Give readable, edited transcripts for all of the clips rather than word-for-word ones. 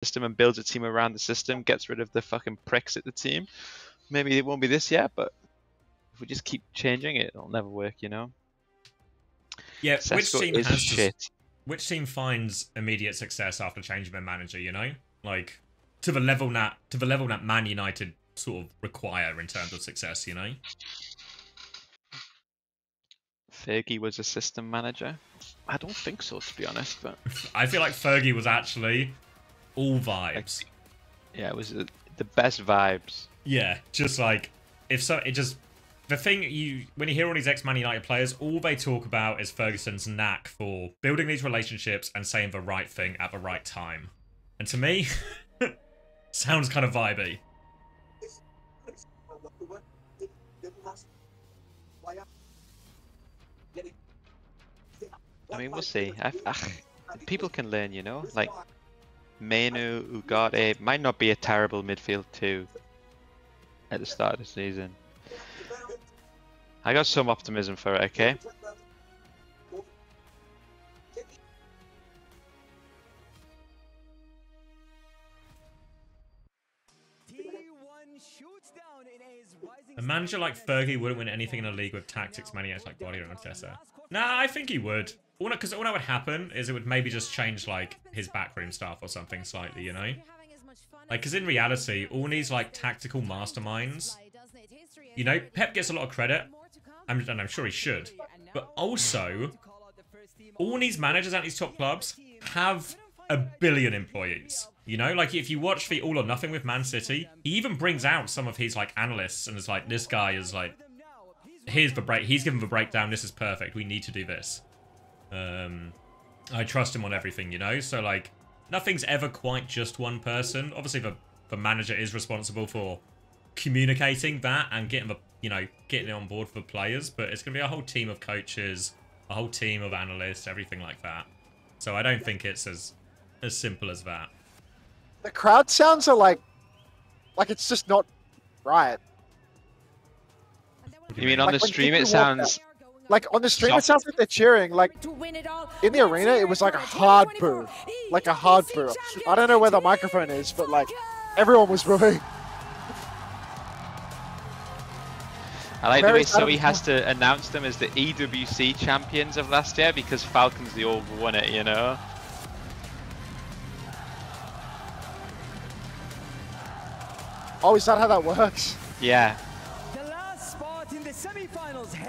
system and builds a team around the system, gets rid of the fucking pricks at the team. Maybe it won't be this year, but if we just keep changing it, it'll never work, you know? Yeah, Cesco which team finds immediate success after changing their manager, you know? Like, to the level that Man United sort of require in terms of success, you know? Fergie was a system manager? I don't think so, to be honest, but... I feel like Fergie was actually all vibes. Yeah, it was the best vibes. Yeah, just like, if so, it just... The thing, when you hear all these ex-Man United players, all they talk about is Ferguson's knack for building these relationships and saying the right thing at the right time. And to me, sounds kind of vibey. I mean, we'll see. People can learn, you know? Like, Manu, Ugarte might not be a terrible midfield too at the start of the season. I got some optimism for it, okay? A manager like Fergie wouldn't win anything in a league with tactics maniacs like Guardiola and Tessa. Nah, I think he would. Because all that would happen is it would maybe just change, like, his backroom staff or something slightly, you know? Like, because in reality, all these, like, tactical masterminds, you know, Pep gets a lot of credit, and I'm sure he should, but also, all these managers at these top clubs have a billion employees. You know, like, if you watch the All or Nothing with Man City, he even brings out some of his, like, analysts and is like, this guy is like, here's the break, he's given the breakdown, this is perfect, we need to do this. I trust him on everything, you know? So, like, nothing's ever quite just one person. Obviously, the manager is responsible for communicating that and getting the, you know, getting it on board for the players, but it's going to be a whole team of coaches, a whole team of analysts, everything like that. So I don't think it's as simple as that. The crowd sounds are like it's just not right. You mean on the stream it sounds... Like, on the stream, it sounds like they're cheering. Like, in the arena, it was like a hard boo. Like a hard boo. I don't know where the microphone is, but, like, everyone was booing. I like the way Zoe has to announce them as the EWC champions of last year because Falcons, they all won it, you know? Oh, is that how that works? Yeah.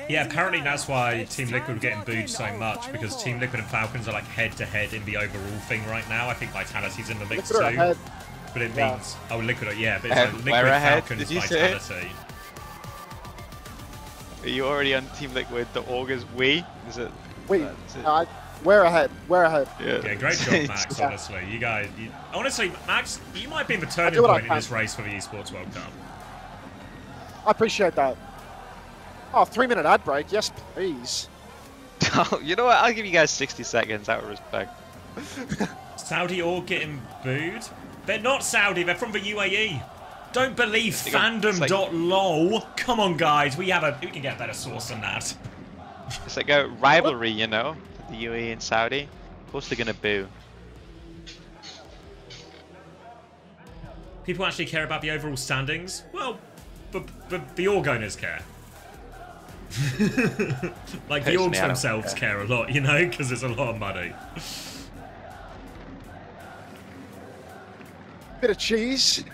Yeah, apparently that's why Team Liquid are getting booed so much, because Team Liquid and Falcons are like head-to-head in the overall thing right now. I think Vitality's in the mix too. But it means... Oh, Liquid, yeah, but it's like Liquid, Falcons, Vitality. Are you already on Team Liquid? The August we? Is it? Wait, we're ahead. We're ahead. Yeah, great job, Max, honestly. You guys... Honestly, Max, you might be the turning point in this race for the Esports World Cup. I appreciate that. Oh, 3-minute ad break. Yes, please. Oh, you know what? I'll give you guys 60 seconds out of respect. Saudi all getting booed? They're not Saudi. They're from the UAE. Don't believe fandom.lol. Come on, guys. We can get a better source than that. It's like a rivalry, you know? The UAE and Saudi. Of course they're going to boo. People actually care about the overall standings? Well, the org owners care. Like, the orgs themselves care a lot, you know, because it's a lot of money. Bit of cheese.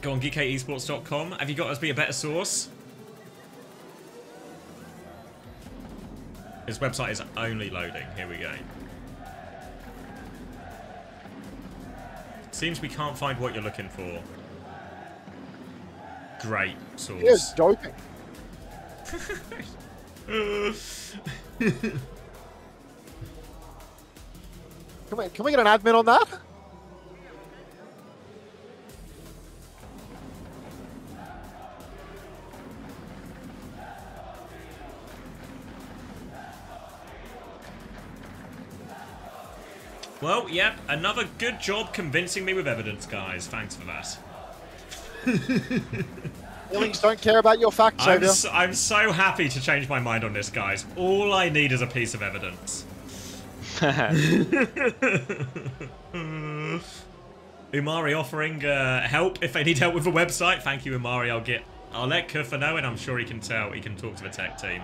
Go on geekeyesports.com. Have you got us be a better source? This website is only loading. Here we go. Seems we can't find what you're looking for. Great source. Here's doping. Can we get an admin on that? Well, yep, another good job convincing me with evidence, guys. Thanks for that. Feelings don't care about your facts, I'm so happy to change my mind on this, guys. All I need is a piece of evidence. Umari offering help if they need help with the website. Thank you, Umari. I'll let Kufa know, and I'm sure he can tell. He can talk to the tech team.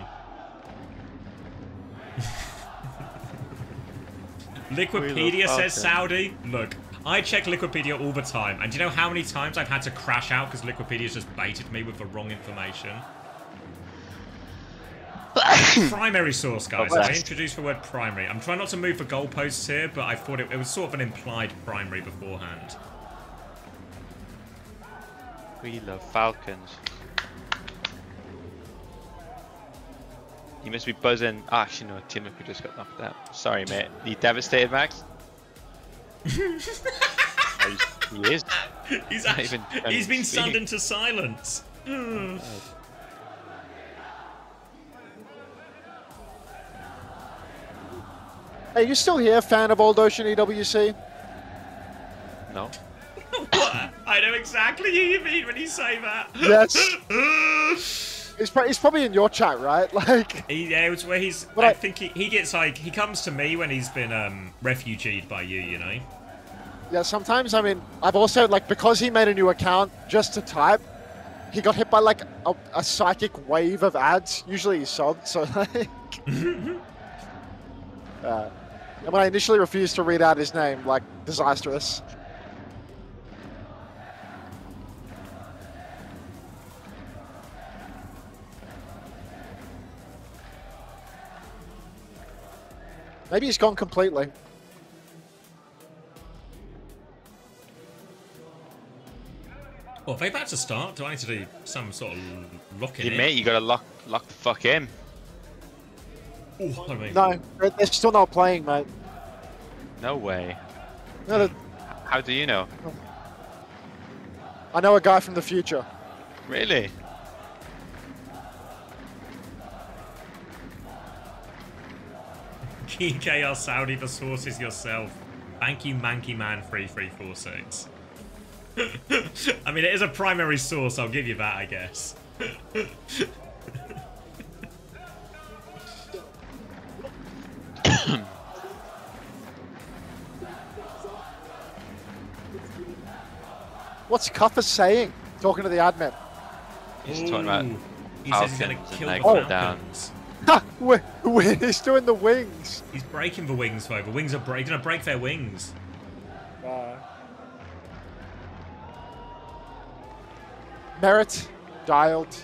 Liquipedia says Saudi. Look, I check Liquipedia all the time, and do you know how many times I've had to crash out because Liquipedia's just baited me with the wrong information? Primary source, guys. I introduced the word primary. I'm trying not to move the goalposts here, but I thought it was sort of an implied primary beforehand. We love Falcons. You must be buzzing. Oh, actually, no, Timothy just got knocked out. Sorry, mate. Are you devastated, Max? Oh, he is. He's been stunned into silence. Hey, you still here, fan of Old Ocean EWC? No. What? I know exactly who you mean when you say that. Yes. He's probably in your chat, right? Like. Yeah, it's where he's. I think he gets like he comes to me when he's been refugeed by you, you know. Yeah, sometimes I mean I've also like because he made a new account just to type, he got hit by like a psychic wave of ads. Usually he's subbed, so like. And when I initially refused to read out his name, like, disastrous. Maybe he's gone completely. Well, if they're about to start, do I need to do some sort of locking in? Mate, you gotta lock the fuck in. Ooh, I mean. No, they're still not playing, mate. No way. No, how do you know? I know a guy from the future. Really? Geekay Saudi, the source is yourself. Thank you, Manky Man 3346. I mean, it is a primary source, I'll give you that, I guess. What's Cuffer saying? Talking to the admin. He's talking about he says he's going to kill the Falcons. Ha! He's doing the wings. He's breaking the wings, though. The wings are going to break their wings. Merit dialed.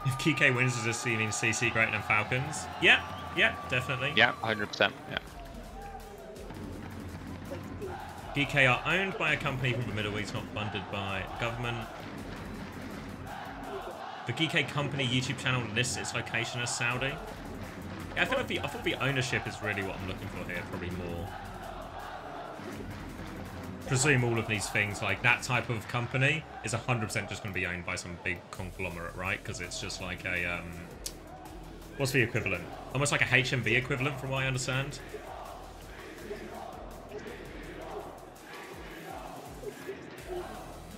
If Geekay wins, does this mean CC greater than Falcons? Yeah, definitely. Yeah, 100%. Yeah. Geekay are owned by a company from the Middle East, not funded by government. The Geekay company YouTube channel lists its location as Saudi. Yeah, I thought the ownership is really what I'm looking for here, probably more. Presume all of these things, like that type of company, is 100% just going to be owned by some big conglomerate, right? Because it's just like a, what's the equivalent? Almost like a HMV equivalent, from what I understand.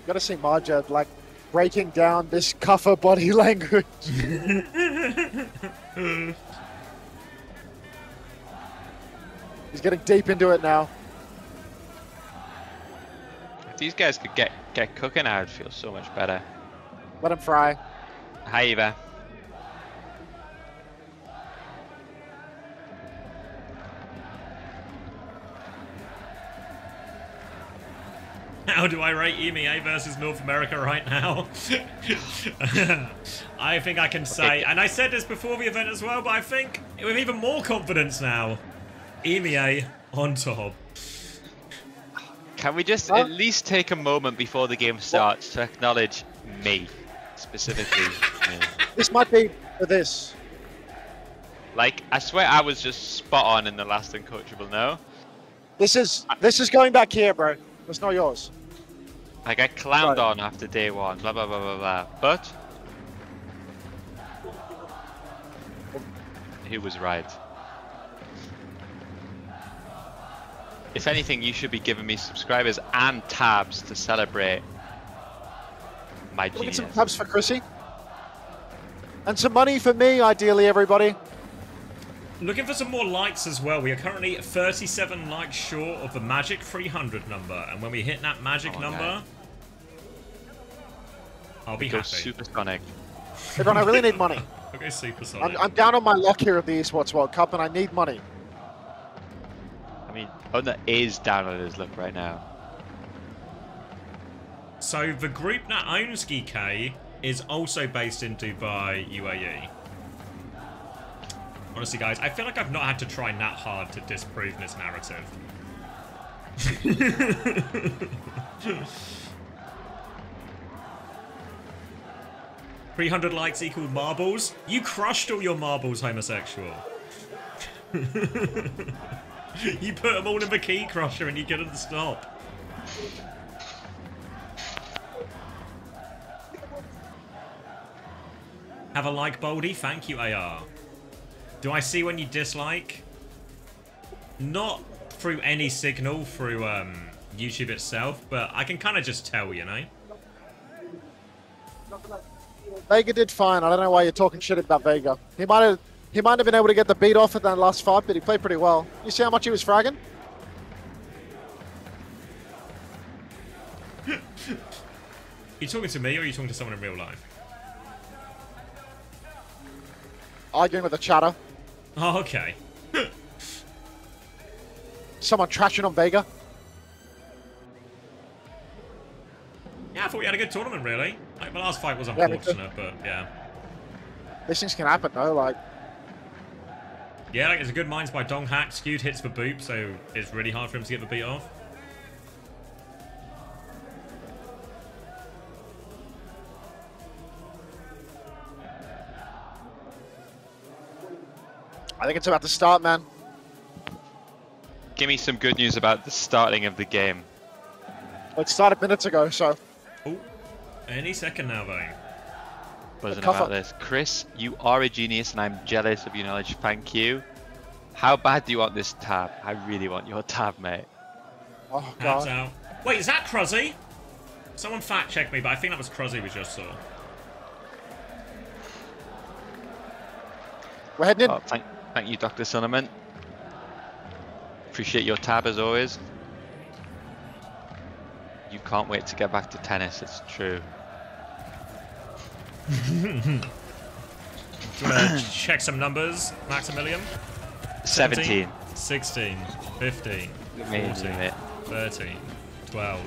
Gotta see Marja, like, breaking down this Cuffer body language. He's getting deep into it now. If these guys could get cooking, I would feel so much better. Let him fry. Hi, Eva. How do I rate EMEA versus North America right now? I think I can say, and I said this before the event as well, but I think with even more confidence now, EMEA on top. Can we just at least take a moment before the game starts to acknowledge me, specifically me? This might be for this. Like, I swear I was just spot on in the last Uncoachable, no? This is going back here, bro. It's not yours. Like, I clowned on after day one, blah, blah, blah, blah, blah. But who was right. If anything, you should be giving me subscribers and tabs to celebrate my Look at genius. some tabs for Chrissy. And some money for me, ideally, everybody. Looking for some more likes as well. We are currently 37 likes short of the magic 300 number. And when we hit that magic number, I'll be happy. Supersonic. Everyone, I really need money. Okay, supersonic. I'm down on my luck here at the Esports World Cup, and I need money. I mean, Owner is down on his luck right now. So the group that owns Geekay is also based in Dubai, UAE. Honestly, guys, I feel like I've not had to try that hard to disprove this narrative. 300 likes equal marbles? You crushed all your marbles, homosexual. You put them all in the key crusher and you couldn't stop. Have a like, Baldy. Thank you, AR. Do I see when you dislike? Not through any signal through YouTube itself, but I can kind of just tell, you know? Vega did fine. I don't know why you're talking shit about Vega. He might have been able to get the beat off in that last fight, but he played pretty well. You see how much he was fragging? You talking to me or are you talking to someone in real life? Arguing with a chatter. Oh, okay. Someone trashing on Vega. Yeah, I thought we had a good tournament, really. Like, the last fight was Yeah, unfortunate, but yeah. These things can happen, though. Like, yeah, like, it's a good minds by Dong Hack. Skewed hits for Boop, so it's really hard for him to get the beat off. I think it's about to start, man. Give me some good news about the starting of the game. Well, it started minutes ago, so. Oh, any second now, though. Wasn't about this. Chris, you are a genius and I'm jealous of your knowledge. Thank you. How bad do you want this tab? I really want your tab, mate. Oh, Tabs God. out. Wait, is that Cruzzy? Someone fact check me, but I think that was Cruzzy we just saw. We're heading in. Oh, thank you, Dr. Sonneman. Appreciate your tab as always. You can't wait to get back to tennis, it's true. Do you want to check some numbers, Maximilian? 17. 16, 15, 14, 13, 12,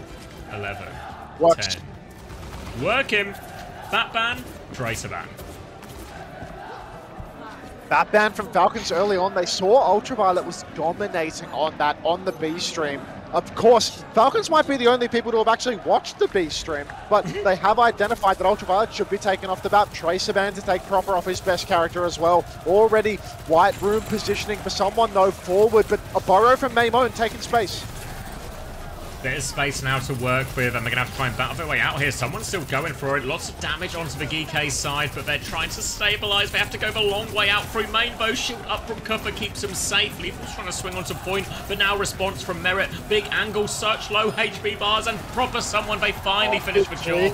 11, Works. 10. Work him! Batban, Tracer ban. That ban from Falcons early on, they saw Ultraviolet was dominating on the B stream. Of course, Falcons might be the only people to have actually watched the B stream, but they have identified that Ultraviolet should be taken off the map. Tracer ban to take Proper off his best character as well. Already White Room positioning for someone though forward, but a burrow from Maimone taking space. There's space now to work with, and they're going to have to try and battle their way out here. Someone's still going for it. Lots of damage onto the Geekay side, but they're trying to stabilize. They have to go the long way out through main. Bow shield up from Cuffer keeps him safe. Lethal's trying to swing onto point, but now response from Merit. Big angle, such low HP bars, and Proper someone. They finally finish the job.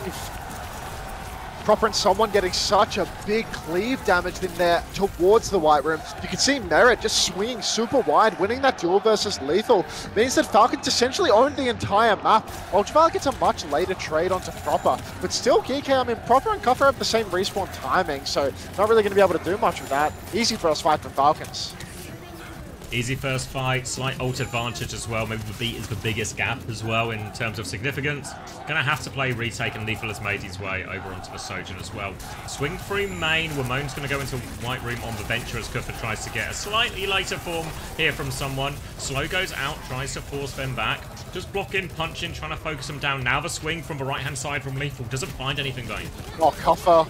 Proper and someone getting such a big cleave damage in there towards the White Room. You can see Merit just swinging super wide, winning that duel versus Lethal. Means that Falcons essentially owned the entire map. Ultraviolet gets a much later trade onto Proper, but still Geekay, I mean, Proper and Cuffer have the same respawn timing, so not really going to be able to do much with that. Easy first fight for Falcons. Easy first fight, slight ult advantage as well. Maybe the beat is the biggest gap as well in terms of significance. Gonna have to play retake, and Lethal has made his way over onto the Sojourn as well. Swing through main. Ramon's gonna go into White Room on the Venture as Cuffer tries to get a slightly later form here from someone. Slow goes out, tries to force them back. Just blocking, punching, trying to focus them down. Now the swing from the right-hand side from Lethal. Doesn't find anything though. Oh, Cuffer.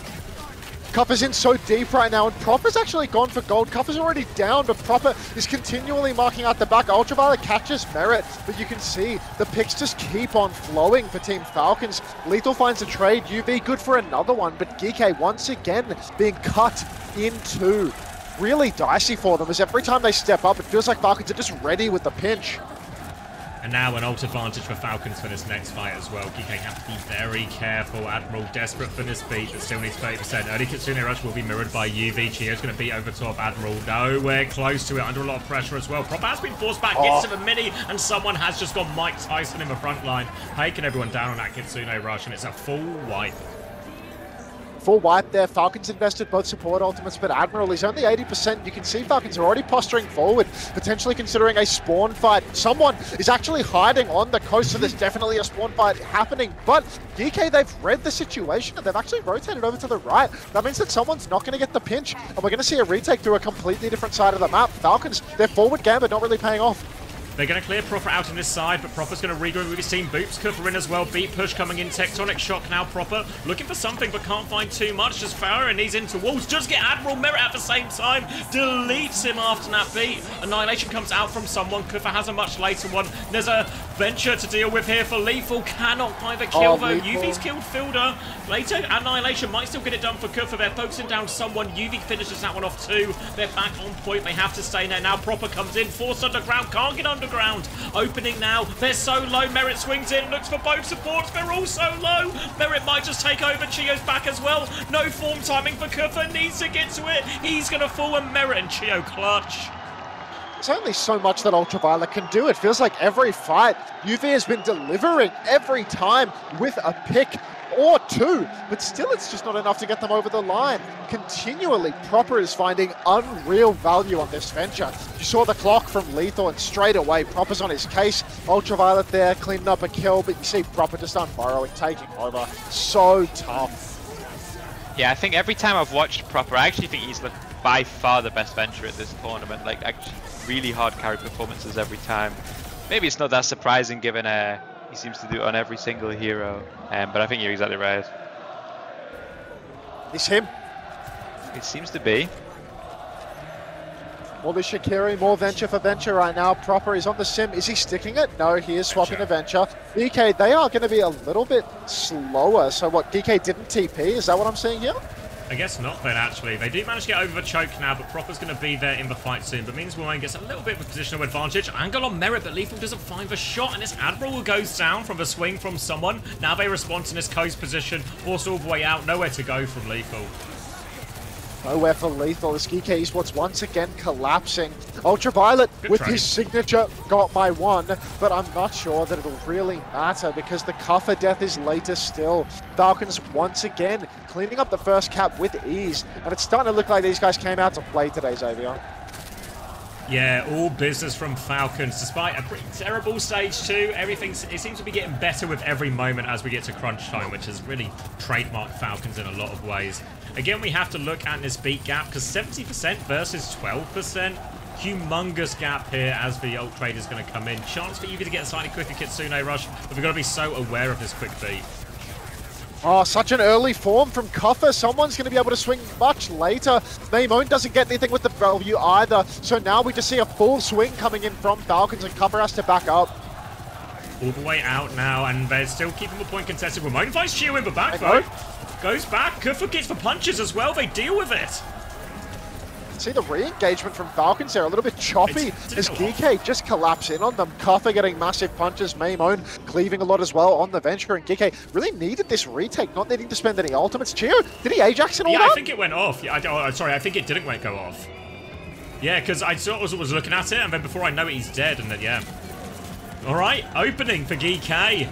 Cuffer's in so deep right now, and Proper's actually gone for gold. Cuffer's already down, but Proper is continually marking out the back. Ultraviolet catches Merit, but you can see the picks just keep on flowing for Team Falcons. Lethal finds a trade. UV good for another one, but Geekay once again being cut in two. really dicey for them, as every time they step up, it feels like Falcons are just ready with the pinch. And now an ult advantage for Falcons for this next fight as well. Geekay have to be very careful. Admiral desperate for this beat, but still needs 30%. Early Kitsune Rush will be mirrored by UV. Chio's going to beat over top. Admiral nowhere close to it, under a lot of pressure as well. Proper has been forced back, gets to the mini, and someone has just got Mike Tyson in the front line, taking everyone down on that Kitsune Rush, and it's a full wipe. Full wipe there. Falcons invested both support ultimates, but Admiral is only 80%. You can see Falcons are already posturing forward, potentially considering a spawn fight. Someone is actually hiding on the coast, so there's definitely a spawn fight happening. But Geekay, they've read the situation and they've actually rotated over to the right. That means that someone's not going to get the pinch, and we're going to see a retake through a completely different side of the map. Falcons, their forward gambit not really paying off. They're going to clear Proper out on this side, but Proper's going to regroup with his team. Boops Kuffer in as well. Beat push coming in. Tectonic shock now. Proper looking for something, but can't find too much. Just Farah and he's into walls. Just get Admiral Merit at the same time. Deletes him after that beat. Annihilation comes out from someone. Kuffer has a much later one. There's a venture to deal with here for Lethal. Cannot find the kill though. UV's killed Fielder. Later, Annihilation might still get it done for Kuffer. They're focusing down someone. UV finishes that one off too. They're back on point. They have to stay there. Now Proper comes in. Forced underground. Can't get underground. Opening now, they're so low. Merit swings in, looks for both supports. They're all so low. Merit might just take over. Chio's back as well. No form timing for Kuffer. Needs to get to it. He's going to fall, and Merit and Chio clutch. There's only so much that Ultraviolet can do. It feels like every fight, UV has been delivering every time with a pick or two, but still it's just not enough to get them over the line. Continually, Proper is finding unreal value on this venture. You saw the clock from Lethal, and straight away, Proper's on his case. Ultraviolet there, cleaning up a kill, but you see Proper just unburrowing, taking over. So tough. Yeah, I think every time I've watched Proper, I actually think he's by far the best venture at this tournament. Like, actually, really hard carry performances every time. Maybe it's not that surprising given he seems to do it on every single hero, but I think you're exactly right. It's him. It seems to be. More the Shakiri, more venture for venture right now. Proper is on the sim. Is he sticking it? No, he is swapping a venture. DK, they are going to be a little bit slower. So what, DK didn't TP? Is that what I'm seeing here? I guess not then, actually. They do manage to get over the choke now, but Proper's going to be there in the fight soon. But means Wayne gets a little bit of a positional advantage. Angle on Merit, but Lethal doesn't find the shot, and this Admiral goes down from the swing from someone. Now they respond in this coast position, forced all the way out. Nowhere to go from Lethal. Nowhere for Lethal. This Geekay Esports once again collapsing. Ultraviolet with his signature got my one, but I'm not sure that it'll really matter because the Kuffer death is later still. Falcons once again cleaning up the first cap with ease, and it's starting to look like these guys came out to play today, Xavier. Yeah, all business from Falcons. Despite a pretty terrible stage 2, it seems to be getting better with every moment as we get to crunch time, which has really trademarked Falcons in a lot of ways. Again, we have to look at this beat gap because 70% versus 12%. Humongous gap here as the ult trade is going to come in. Chance for Yugi to get a slightly quicker Kitsune Rush, but we've got to be so aware of this quick beat. Oh, such an early form from Kuffer. Someone's going to be able to swing much later. Maimone doesn't get anything with the value either. So now we just see a full swing coming in from Falcons, and Kuffer has to back up. All the way out now, and they're still keeping the point contested. Ramon finds Chio in the back, though. Goes back. Kuffer gets the punches as well. They deal with it. See the re-engagement from Falcons there, a little bit choppy as Geekay just collapse in on them. Kuffer getting massive punches, Maimone cleaving a lot as well on the venture, and Geekay really needed this retake, not needing to spend any ultimates. Chio, did he Ajax and all that? Yeah, I think it went off. Yeah, sorry, I think it didn't go off. Yeah, because I sort of was looking at it, and then before I know it, he's dead, and then, yeah. All right, opening for Geekay.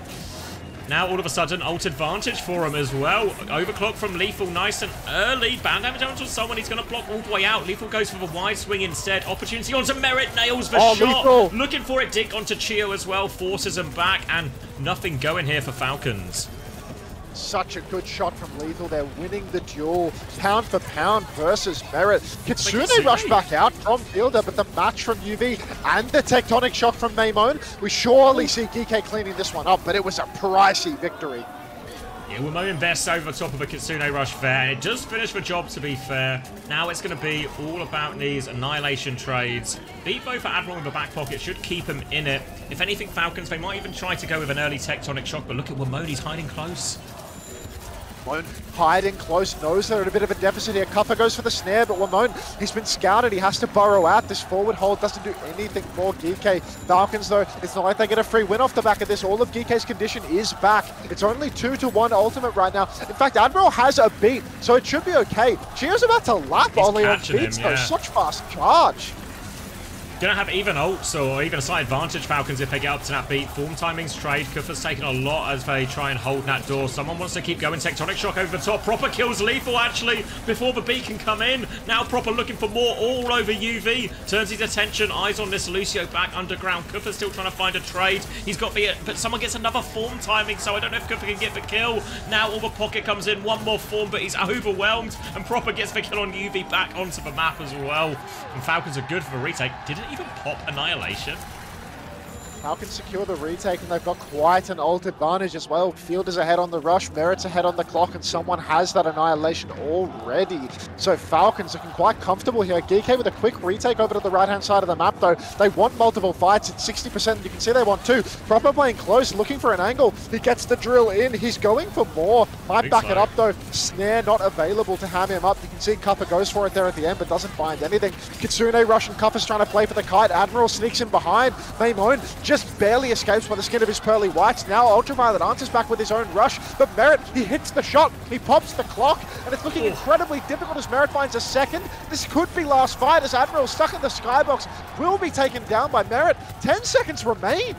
Now, all of a sudden, ult advantage for him as well. Overclock from Lethal, nice and early. Band damage onto someone. He's going to block all the way out. Lethal goes for the wide swing instead. Opportunity onto Merit. Nails the shot. Lethal. Looking for it. Dick onto Chio as well. Forces him back. And nothing going here for Falcons. Such a good shot from Lethal. They're winning the duel. Pound for pound versus Merit. Kitsune rush back out from Fielder, but the match from UV and the tectonic shock from Maimone. We surely see Geekay cleaning this one up, but it was a pricey victory. Yeah, Wimo invests over the top of a Kitsune rush there, and it does finish the job, to be fair. Now it's going to be all about these annihilation trades. Beat both for Admiral in the back pocket should keep him in it. If anything, Falcons, they might even try to go with an early tectonic shock, but look at Wimo, he's hiding close. Wamone hiding close, knows they're at a bit of a deficit here. Cuffer goes for the snare, but Wamone, he's been scouted. He has to burrow out. This forward hold doesn't do anything for Geekay. Falcons, though, it's not like they get a free win off the back of this. All of Geekay's condition is back. It's only 2-1 ultimate right now. In fact, Admiral has a beat, so it should be okay. Chio's about to lap only on beats, though. Such fast charge. Gonna have even ults or even a slight advantage, Falcons, if they get up to that beat. Form timings trade. Kuffer's taking a lot as they try and hold that door. Someone wants to keep going. Tectonic Shock over the top. Proper kills Lethal, actually, before the beat can come in. Now Proper looking for more all over UV. Turns his attention. Eyes on this Lucio back underground. Kuffer's still trying to find a trade. He's got the... But someone gets another form timing, so I don't know if Kuffer can get the kill. Now all the pocket comes in. One more form, but he's overwhelmed. And Proper gets the kill on UV back onto the map as well. And Falcons are good for the retake. Didn't even pop Annihilation. Falcons secure the retake, and they've got quite an ult advantage as well. Field is ahead on the rush, Merit's ahead on the clock, and someone has that Annihilation already. So Falcons looking quite comfortable here. Geekay with a quick retake over to the right-hand side of the map, though. They want multiple fights at 60%. You can see they want two. Proper playing close, looking for an angle. He gets the drill in. He's going for more. Might back it up, though. Snare not available to ham him up. You can see Cuffer goes for it there at the end, but doesn't find anything. Kitsune Rush and Cuffer's trying to play for the kite. Admiral sneaks in behind. Maimone just barely escapes by the skin of his pearly whites. Now Ultraviolet answers back with his own rush, but Merit, he hits the shot, he pops the clock, and it's looking incredibly difficult as Merit finds a second. This could be last fight as Admiral stuck in the skybox will be taken down by Merit. 10 seconds remain.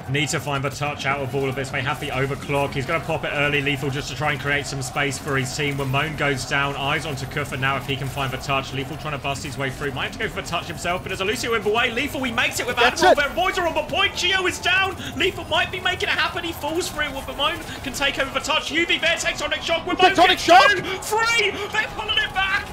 Need to find the touch out of all of this. They have the overclock. He's going to pop it early, Lethal, just to try and create some space for his team. When Moan goes down, eyes onto Kuffer now if he can find the touch. Lethal trying to bust his way through. Might have to go for the touch himself, but there's a Lucio in the way. Lethal, he makes it with Admiral. Their boys are on the point. Chio is down. Lethal might be making it happen. He falls for it. With Moan can take over the touch. UV there takes Tectonic Shock. With Moan Tectonic Shock! 3! They're pulling it back!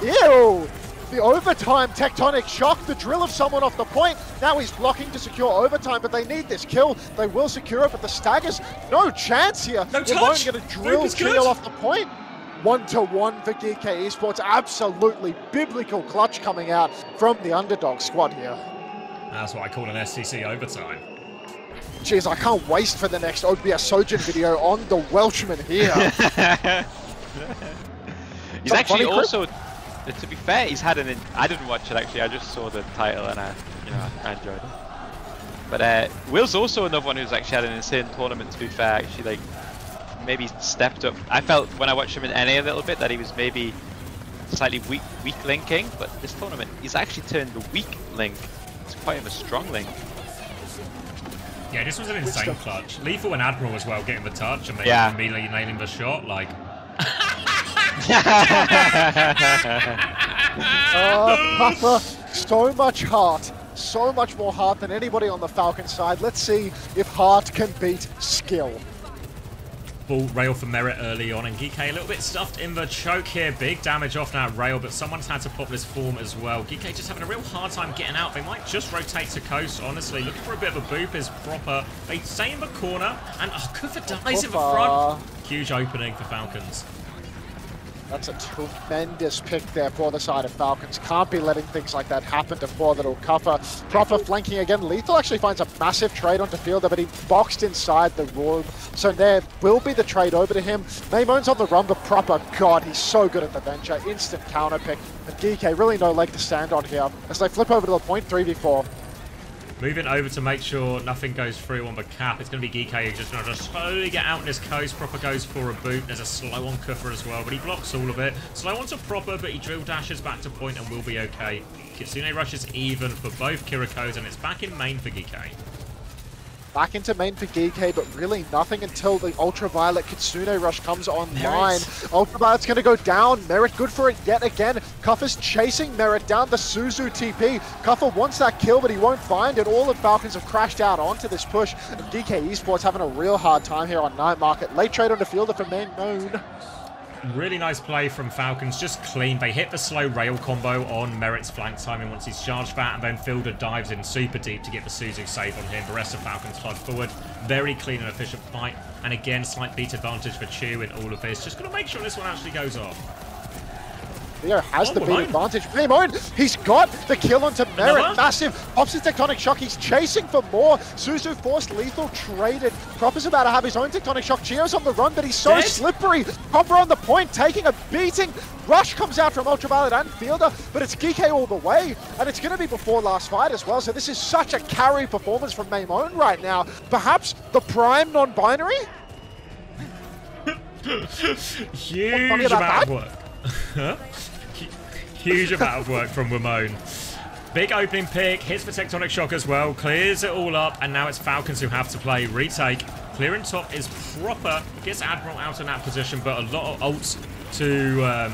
Ew! The overtime Tectonic Shock, the drill of someone off the point. Now he's blocking to secure overtime, but they need this kill. They will secure it, but the Staggers, no chance here. No touch. Going to drill Chio off the point. 1-1 for Geekay Esports. Absolutely biblical clutch coming out from the underdog squad here. That's what I call an SCC overtime. Jeez, I can't waste for the next OWCS Sojin video on the Welshman here. He's actually also... To be fair, he's had I didn't watch it actually. I just saw the title and I enjoyed it. But Will's also another one who's actually had an insane tournament. To be fair, actually, like maybe stepped up. I felt when I watched him in NA a little bit that he was maybe slightly weak linking, but this tournament he's actually turned the weak link to quite a strong link. Yeah, this was an insane clutch. Lethal and Admiral as well getting the touch and immediately nailing the shot. Like. Papa, so much heart, so much more heart than anybody on the Falcon side. Let's see if heart can beat skill. Ball rail for Merit early on, and Geekay a little bit stuffed in the choke here. Big damage off that rail, but someone's had to pop this form as well. Geekay just having a real hard time getting out. They might just rotate to coast, honestly. Looking for a bit of a boop is Proper. They stay in the corner, and Kuffer dies in the front. Huge opening for Falcons. That's a tremendous pick there for the side of Falcons. Can't be letting things like that happen to poor little Cuffer. Proper flanking again. Lethal actually finds a massive trade onto Fielder, but he boxed inside the room. So there will be the trade over to him. Maymone's on the run, but Proper, God, he's so good at the venture. Instant counter pick. And Geekay really no leg to stand on here as they flip over to the point 3v4. Moving over to make sure nothing goes through on the cap. It's going to be Geekay who's just going to slowly get out in this coast. Proper goes for a boot. There's a slow on Kuffer as well, but he blocks all of it. Slow onto Proper, but he drill dashes back to point and will be okay. Kitsune rushes even for both Kirikos, and it's back in main for Geekay. Back into main for Geekay, but really nothing until the Ultraviolet Kitsune rush comes online. Ultraviolet's going to go down. Merit good for it yet again. Cuffer's chasing Merit down the Suzu TP. Cuffer wants that kill, but he won't find it. All of Falcons have crashed out onto this push. And Geekay Esports having a real hard time here on Night Market. Late trade on the fielder for main Moon. Really nice play from Falcons, just clean. They hit the slow rail combo on Merit's flank timing once he's charged that, and then Fielder dives in super deep to get the Suzu save on him. The rest of Falcons flood forward. Very clean and efficient fight. And again, slight beat advantage for Chew in all of this. Just got to make sure this one actually goes off. Theo has the beat advantage. Maimone, he's got the kill onto Merit. Massive. Pops his Tectonic Shock. He's chasing for more. Suzu forced lethal traded. Proper's about to have his own Tectonic Shock. Chio's on the run, but he's so slippery. Proper on the point, taking a beating. Rush comes out from Ultraviolet and Fielder, but it's Geekay all the way, and it's going to be before last fight as well, so this is such a carry performance from Maimone right now. Perhaps the prime non-binary? Huge amount of work. Huge amount of work from Ramon. Big opening pick, hits for Tectonic Shock as well, clears it all up, and now it's Falcons who have to play retake. Clearing top is proper, gets Admiral out in that position, but a lot of ults to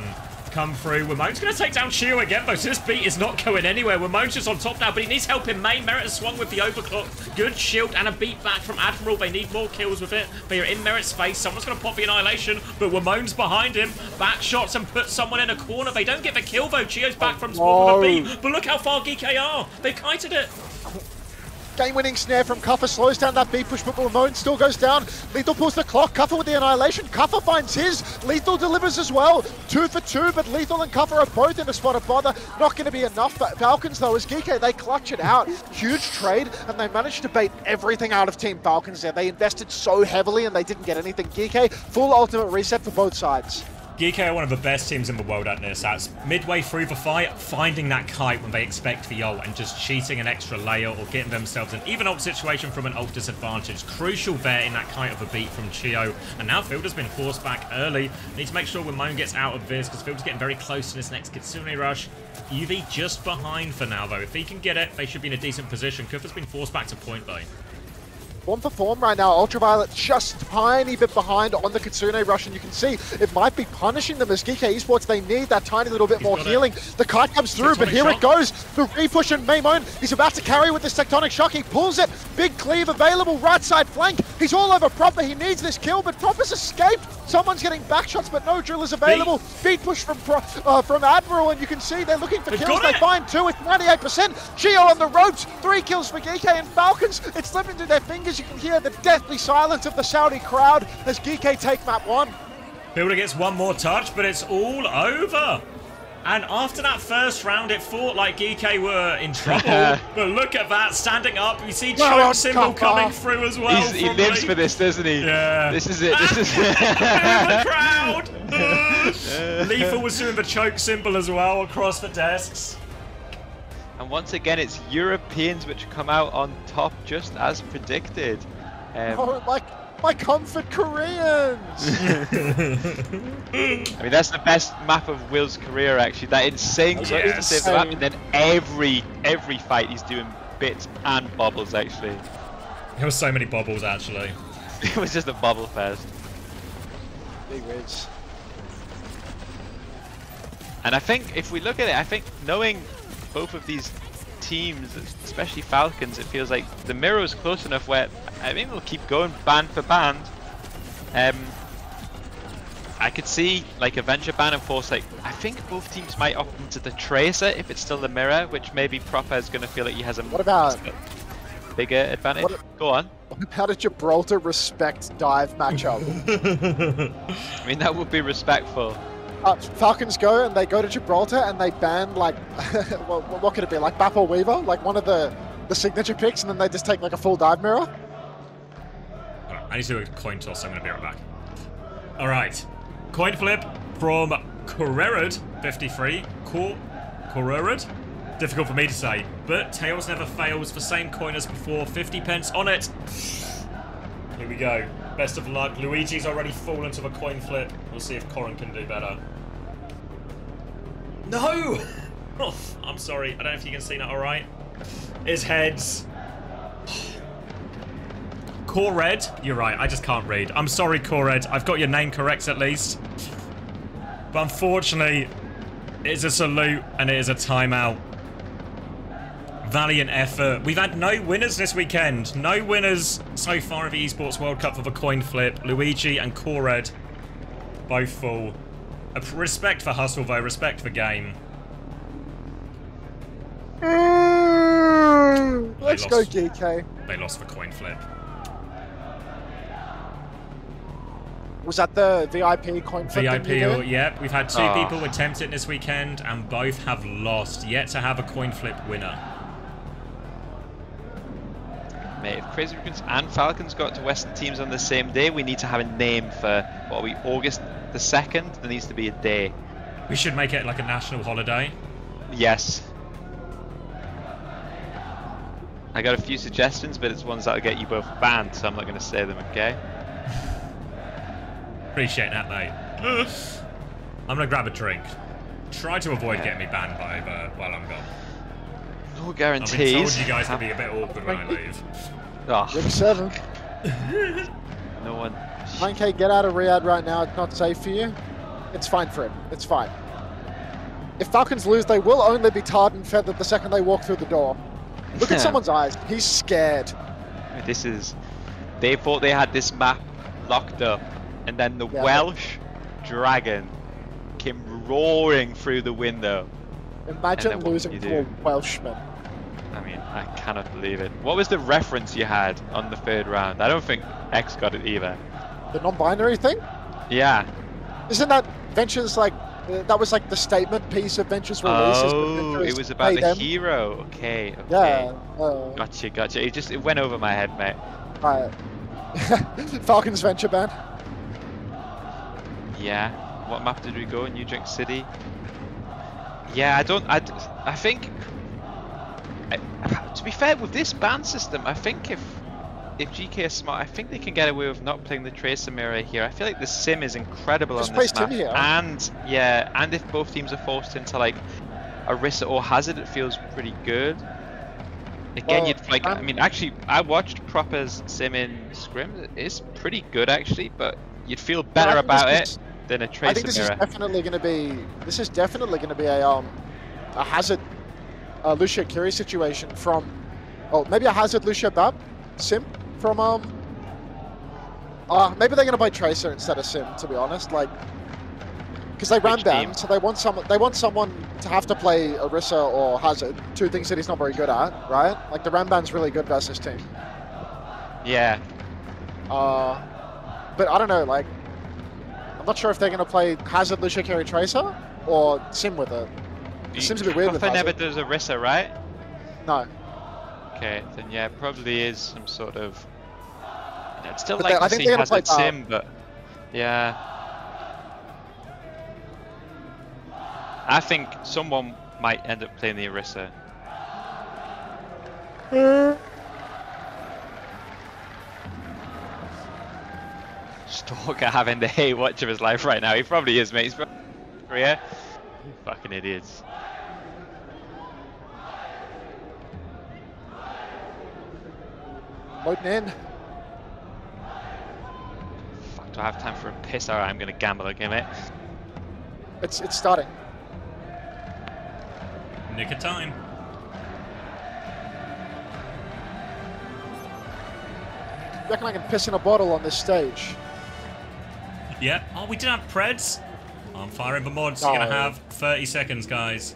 come through. Ramon's going to take down Chio again, though, so this beat is not going anywhere. Ramon's just on top now, but he needs help in main. Merit has swung with the overclock. Good shield and a beat back from Admiral. They need more kills with it. They are in Merit's face. Someone's going to pop the Annihilation, but Ramon's behind him. Back shots and put someone in a corner. They don't get the kill, though. Chio's back from spawn with a beat, but look how far Geekay are. They've kited it. Game-winning snare from Kuffer slows down that beat push, but Ramon still goes down. Lethal pulls the clock. Kuffer with the Annihilation. Kuffer finds his. Lethal delivers as well. 2 for 2, but Lethal and Kuffer are both in a spot of bother. Not going to be enough. But Falcons, though, as Geekay, they clutch it out. Huge trade, and they managed to bait everything out of Team Falcons there. They invested so heavily, and they didn't get anything. Geekay, full ultimate reset for both sides. Geekay are one of the best teams in the world at this. That's midway through the fight, finding that kite when they expect the ult and just cheating an extra layer or getting themselves an even ult situation from an ult disadvantage. Crucial there in that kite of a beat from Chio. And now Fielder's been forced back early. Need to make sure Ramon gets out of this because Fielder's getting very close to this next Kitsune rush. UV just behind for now, though. If he can get it, they should be in a decent position. Kuffer's been forced back to point, though. 1 for form right now. Ultraviolet just tiny bit behind on the Kitsune rush, and you can see it might be punishing them as Geekay Esports. They need that tiny little bit more healing. The kite comes through, but here it goes. The repush and Maimone, he's about to carry with this Tectonic Shock. He pulls it. Big cleave available, right side flank. He's all over Proper. He needs this kill, but Proper's escaped. Someone's getting back shots, but no drill is available. Beat push from Admiral, and you can see they're looking for kills. They find 2 with 98%. Chio on the ropes. 3 kills for Geekay and Falcons. It's slipping through their fingers. You can hear the deathly silence of the Saudi crowd as Geekay take map 1. Fielder gets one more touch, but it's all over. And after that first round, it fought like Geekay were in trouble. But look at that, standing up. You see choke symbol coming through as well. He lives for this, doesn't he? Yeah. This is it. This is it. The crowd. Lethal was doing the choke symbol as well across the desks. And once again, it's Europeans which come out on top, just as predicted. Oh, my comfort Koreans! I mean, that's the best map of Will's career, actually. That insane clutch to save the map, and then every fight he's doing bits and bobbles, actually. There were so many bobbles, actually. It was just a bobble fest. Big wigs. And I think, if we look at it, I think knowing both of these teams, especially Falcons, it feels like the mirror is close enough where I mean we'll keep going band for band. I could see like Avenger ban and Force. Like I think both teams might opt into the Tracer if it's still the mirror, which maybe Proper is going to feel like he has a bigger advantage. Go on. What about a Gibraltar respect dive matchup? I mean that would be respectful. Falcons go and they go to Gibraltar and they ban like, well, what could it be, like Bap or Weaver? Like one of the signature picks, and then they just take like a full dive mirror? Right, I need to do a coin toss, so I'm going to be right back. Alright, coin flip from Corerad, 53. Corerad? Difficult for me to say, but Tails never fails. The same coin as before, 50 pence on it. Here we go. Best of luck. Luigi's already fallen to the coin flip. We'll see if Corin can do better. No! Oh, I'm sorry. I don't know if you can see that alright. His heads. Corred. You're right. I just can't read. I'm sorry, Corred. I've got your name correct at least. But unfortunately, it's a salute and it is a timeout. Valiant effort. We've had no winners this weekend. No winners so far of the Esports World Cup for the coin flip. Luigi and Corred both full. Respect for hustle though, respect for game. Let's go, Geekay. They lost the coin flip. Was that the VIP coin flip? VIP, or, yeah. We've had 2 people attempt it this weekend, and both have lost. Yet to have a coin flip winner. Mate, if Crazy Raccoons and Falcons got to Western teams on the same day, we need to have a name for, what are we, August the 2nd? There needs to be a day. We should make it like a national holiday. Yes. I got a few suggestions, but it's ones that'll get you both banned, so I'm not going to say them, okay? Appreciate that, mate. I'm going to grab a drink. Try to avoid getting me banned while I'm gone. No guarantees. I've been told you guys can be a bit awkward when I leave. Oh. Rip 7. No one. 9K, get out of Riyadh right now. It's not safe for you. It's fine for him. It's fine. If Falcons lose, they will only be tarred and feathered the second they walk through the door. Look at someone's eyes. He's scared. This is... They thought they had this map locked up, and then the Welsh dragon came roaring through the window. Imagine losing to a Welshman. I mean, I cannot believe it. What was the reference you had on the 3rd round? I don't think X got it either. The non-binary thing? Yeah. Isn't that Venture's like... that was like the statement piece of Venture's release. Oh, it was about the hero. Okay, okay. Yeah. Gotcha. It went over my head, mate. Right. Falcons Venture ban. Yeah. What map did we go? New Drink City? Yeah, I think... to be fair, with this ban system, I think if Geekay is smart, I think they can get away with not playing the Tracer Mirror here. I feel like the sim is incredible on this map. Here. And yeah, and if both teams are forced into like Orisa or Hazard, it feels pretty good. Again, you'd like, I mean, actually, I watched Proper's sim in Scrim. It's pretty good actually, but you'd feel better about it than a Tracer Mirror. I think this is definitely going to be. This is definitely going to be a Hazard, Lucia Curie situation from. Oh, maybe a Hazard Lucia Bab sim. From maybe they're gonna play Tracer instead of Sim, to be honest, like, because they ran ban, so they want someone to have to play Orisa or Hazard, 2 things that he's not very good at, right? Like the Ramban's really good versus team. Yeah. But I don't know, like, I'm not sure if they're gonna play Hazard, Lucia, Carry, Tracer, or Sim with it. It seems a bit weird with Hazard. never does Orisa, right? No. Okay, then yeah, it probably is some sort of... I'd still but like I to think see Hazard Sim, but... Yeah. I think someone might end up playing the Orisa. Stalker having the hate watch of his life right now. He probably is, mate. He's probably Korea. You fucking idiots. Loading in. Fuck, do I have time for a piss? Alright, I'm gonna gamble, okay, mate? It's starting. Nick of time. Reckon I can piss in a bottle on this stage? Yeah. Oh, we did have Preds. I'm firing the mods. You're gonna have 30 seconds, guys.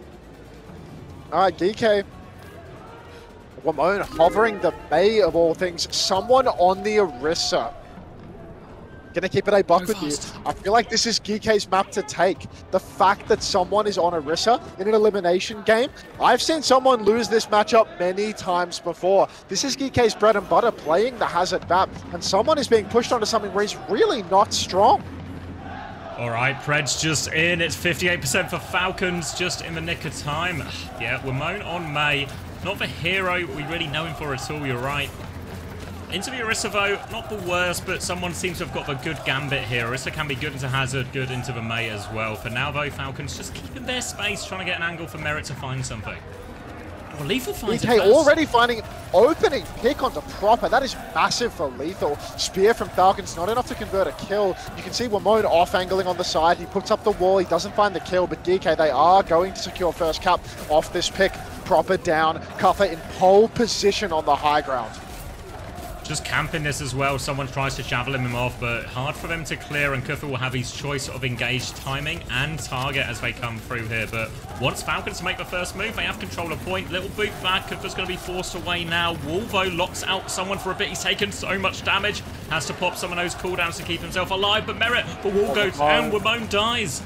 Alright, Geekay. Wamone hovering the May of all things. Someone on the Orisa. Gonna keep it a buck with you. I feel like this is Geekay's map to take. The fact that someone is on Orisa in an elimination game. I've seen someone lose this matchup many times before. This is Geekay's bread and butter, playing the Hazard map. And someone is being pushed onto something where he's really not strong. Alright, Pred's just in. It's 58% for Falcons, just in the nick of time. Yeah, Wamone on May. Not the hero we really know him for at all, you're right. Into the Orisa though, not the worst, but someone seems to have got the good gambit here. Orisa can be good into Hazard, good into the May as well. For now though, Falcons just keeping their space, trying to get an angle for Merit to find something. Oh, Lethal finds it first. Already finding opening pick onto Proper. That is massive for Lethal. Spear from Falcons, not enough to convert a kill. You can see Wamone off-angling on the side. He puts up the wall. He doesn't find the kill, but Geekay, they are going to secure first cap off this pick. Proper down. Cuffer in pole position on the high ground. just camping this as well. Someone tries to javelin him off, but hard for them to clear, and Kufa will have his choice of engaged timing and target as they come through here. But once Falcons make the first move, they have control of point. Little boot back, Kufa's going to be forced away now. Wolvo locks out someone for a bit. He's taken so much damage, has to pop some of those cooldowns to keep himself alive, but Merit, the wall goes down, Wamone dies.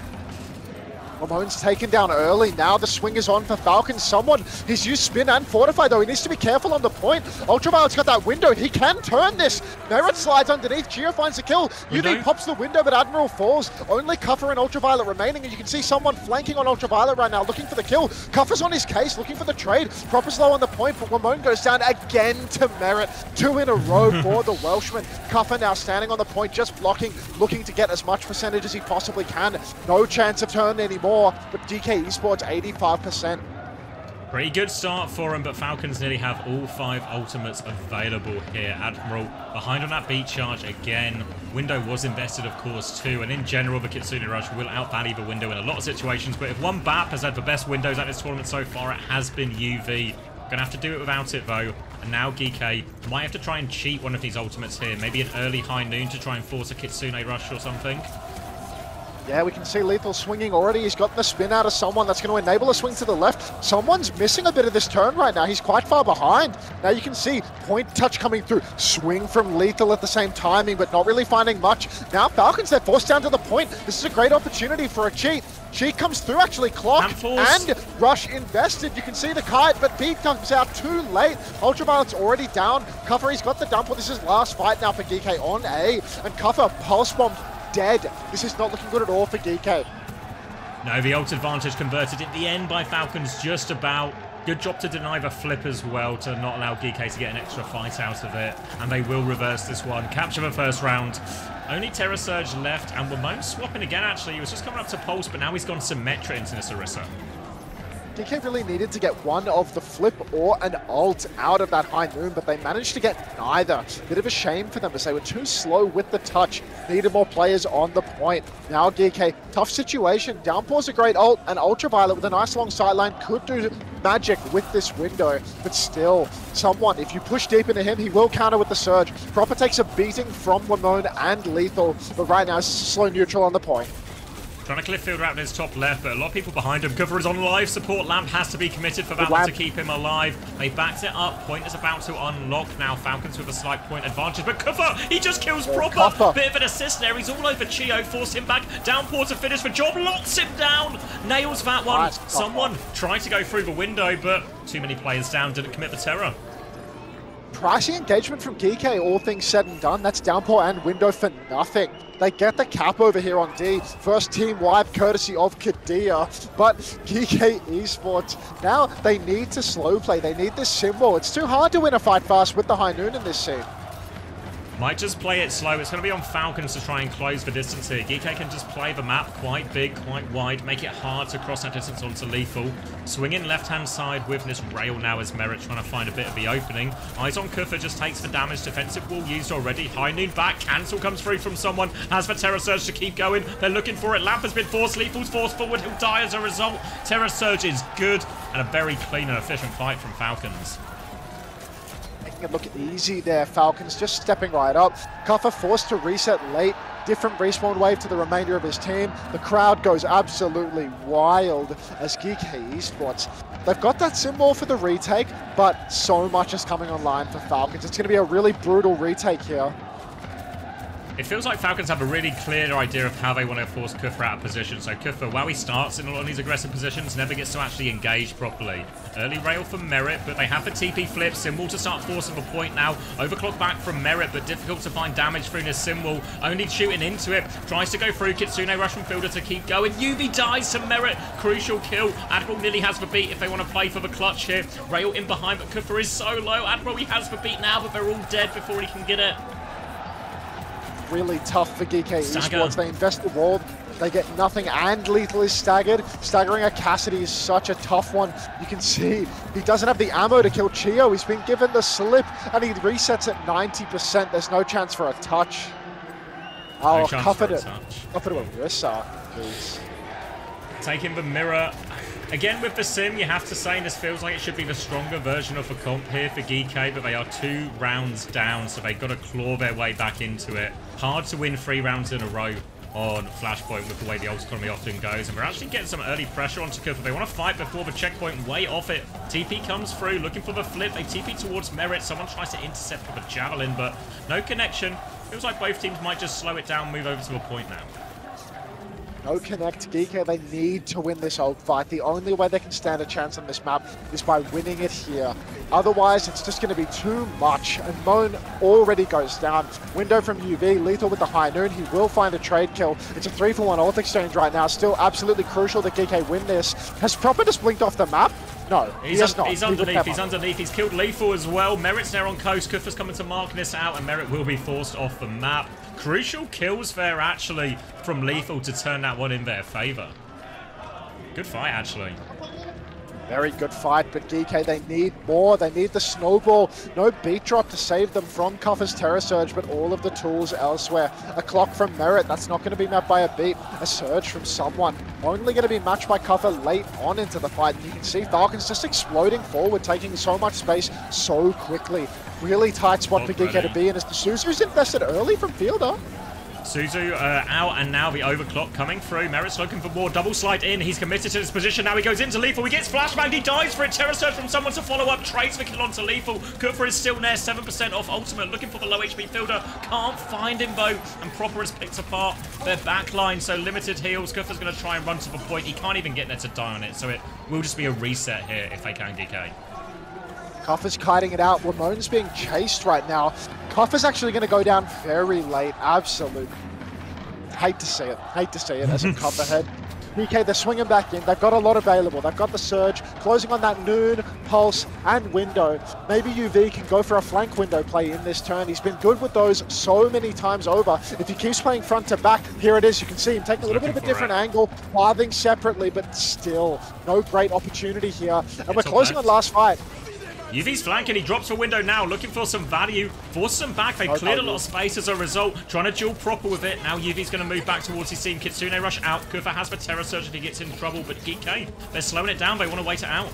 Wamone's taken down early. Now the swing is on for Falcons. Someone, he's used spin and fortify though. He needs to be careful on the point. Ultraviolet's got that window. He can turn this. Merit slides underneath. Geo finds the kill. UV pops the window, but Admiral falls. Only Cuffer and Ultraviolet remaining, and you can see someone flanking on Ultraviolet right now, looking for the kill. Cuffer's on his case, looking for the trade. Proper's low on the point, but Wamone goes down again to Merit. 2 in a row for the Welshman. Cuffer now standing on the point, just blocking, looking to get as much percentage as he possibly can. No chance of turn anymore. But Geekay Esports 85%. Pretty good start for him, but Falcons nearly have all 5 ultimates available here. Admiral behind on that beat charge again. Window was invested, of course, too. And in general, the Kitsune Rush will outvalue the window in a lot of situations. But if one BAP has had the best windows at this tournament so far, it has been UV. Gonna have to do it without it, though. And now Geekay might have to try and cheat one of these ultimates here. Maybe an early high noon to try and force a Kitsune Rush or something. Yeah, we can see Lethal swinging already. He's got the spin out of someone that's going to enable a swing to the left. Someone's missing a bit of this turn right now. He's quite far behind. Now you can see point touch coming through. Swing from Lethal at the same timing, but not really finding much. Now Falcons, they're forced down to the point. This is a great opportunity for a cheat. Cheat comes through, actually, clock and Rush invested. You can see the kite, but Beat comes out too late. Ultraviolet's already down. Cuffer, he's got the dump. Well, this is last fight now for Geekay on A, and Cuffer pulse bomb dead. This is not looking good at all for Geekay. No, the ult advantage converted at the end by Falcons just about. Good job to deny the flip as well, to not allow Geekay to get an extra fight out of it. And they will reverse this one. Capture the first round. Only Terra Surge left, and Wamone swapping again, actually. He was just coming up to Pulse, but now he's gone Symmetra into this Orisa. Geekay really needed to get one of the flip or an ult out of that high noon, but they managed to get neither. Bit of a shame for them, as they were too slow with the touch. Needed more players on the point. Now Geekay, tough situation. Downpour's a great ult, and Ultraviolet with a nice long sideline could do magic with this window, but still, someone, if you push deep into him, he will counter with the surge. Proper takes a beating from Wamone and Lethal, but right now, slow neutral on the point. Trying to cliff field route in his top left, but a lot of people behind him. Cover is on live support. Lamp has to be committed for that one to keep him alive. They backed it up. Point is about to unlock now. Falcons with a slight point advantage, but Cover, he just kills Proper. Bit of an assist there. He's all over Chio. Force him back. Downpour to finish the job. Locks him down. Nails that one. Nice. Someone tried to go through the window, but too many players down. Didn't commit the terror. Pricey engagement from Geekay, all things said and done. That's Downpour and window for nothing. They get the cap over here on D. First team wipe courtesy of Kadia. But Geekay Esports, now they need to slow play. They need this symbol. It's too hard to win a fight fast with the high noon in this scene. Might just play it slow. It's going to be on Falcons to try and close the distance here. Geekay can just play the map quite big, quite wide, make it hard to cross that distance onto Lethal. Swinging left-hand side with this rail now as Merit, trying to find a bit of the opening. Eyes on Kufa, just takes the damage. Defensive wall used already. High noon back. Cancel comes through from someone. Has for Terra Surge to keep going. They're looking for it. Lamp has been forced. Lethal's forced forward. He'll die as a result. Terra Surge is good, and a very clean and efficient fight from Falcons. It look easy there. Falcons just stepping right up. Cuffer forced to reset late. Different respawn wave to the remainder of his team. The crowd goes absolutely wild as Geekay Esports. They've got that symbol for the retake, but so much is coming online for Falcons. It's going to be a really brutal retake here. It feels like Falcons have a really clear idea of how they want to force Kufa out of position. So Kufa, while he starts in a lot of these aggressive positions, never gets to actually engage properly. Early rail for Merit, but they have the TP flip. Symbol to start forcing the point now. Overclock back from Merit, but difficult to find damage through this Symbol. Only shooting into it. Tries to go through. Kitsune Rush from Fielder to keep going. UV dies to Merit. Crucial kill. Admiral nearly has the beat if they want to play for the clutch here. Rail in behind, but Kufa is so low. Admiral, he has the beat now, but they're all dead before he can get it. Really tough for Geekay Esports. They invest the wall, they get nothing, and Lethal is staggered. Staggering a Cassidy is such a tough one. You can see he doesn't have the ammo to kill Chio. He's been given the slip, and he resets at 90%. There's no chance for a touch. Oh, Cuffer to Orisa, please. Taking the mirror. Again, with the sim, you have to say this feels like it should be the stronger version of a comp here for Geekay, but they are 2 rounds down, so they've got to claw their way back into it. Hard to win 3 rounds in a row on Flashpoint with the way the ult economy often goes, and we're actually getting some early pressure onto Kufa. They want to fight before the checkpoint, way off it. TP comes through, looking for the flip. They TP towards Merit. Someone tries to intercept with a javelin, but no connection. Feels like both teams might just slow it down, move over to a point now. No connect. Geekay, they need to win this ult fight. The only way they can stand a chance on this map is by winning it here. Otherwise, it's just going to be too much. And Moan already goes down. Window from UV, lethal with the high noon. He will find a trade kill. It's a 3-for-1 ult exchange right now. Still absolutely crucial that Geekay win this. Has Proper just blinked off the map? No, he's underneath. He's underneath. He's killed Lethal as well. Merit's there on coast. Kufa's coming to mark this out, and Merit will be forced off the map. Crucial kills there, actually, from Lethal to turn that one in their favor. Good fight, actually. Very good fight, but Geekay, they need more. They need the snowball. No beat drop to save them from Kuffa's Terror Surge, but all of the tools elsewhere. A clock from Merit, that's not going to be met by a beat. A surge from someone. Only going to be matched by Kuffa late on into the fight. And you can see Falcons just exploding forward, taking so much space so quickly. Really tight spot for Geekay to be in as the Suzu's invested early from Fielder. Suzu out, and now the overclock coming through. Merit's looking for more. Double slide in. He's committed to this position. Now he goes into Lethal. He gets flashbanged. He dies for a Terror Surge from someone to follow up. Trades the kill onto Lethal. Kufa is still there. 7% off ultimate. Looking for the low HP fielder. Can't find him though. And Proper has picked apart their backline. So limited heals. Kufa's going to try and run to the point. He can't even get there to die on it. So it will just be a reset here if they can, Geekay. Kuffa's kiting it out. Ramon's being chased right now. Kuffa's actually going to go down very late. Absolutely. Hate to see it. Hate to see it as a Kuffa head. Geekay, they're swinging back in. They've got a lot available. They've got the surge, closing on that noon, pulse, and window. Maybe UV can go for a flank window play in this turn. He's been good with those so many times over. If he keeps playing front to back, here it is. You can see him take a little bit of a different angle, pathing separately, but still no great opportunity here. And we're closing on last fight. UV's flanking, he drops a window now, looking for some value, forces them back. They've cleared a lot of space as a result, trying to duel Proper with it. Now UV's going to move back towards his team. Kitsune rush out. Kufa has the Terror Surge if he gets in trouble, but Geekay, they're slowing it down. They want to wait it out.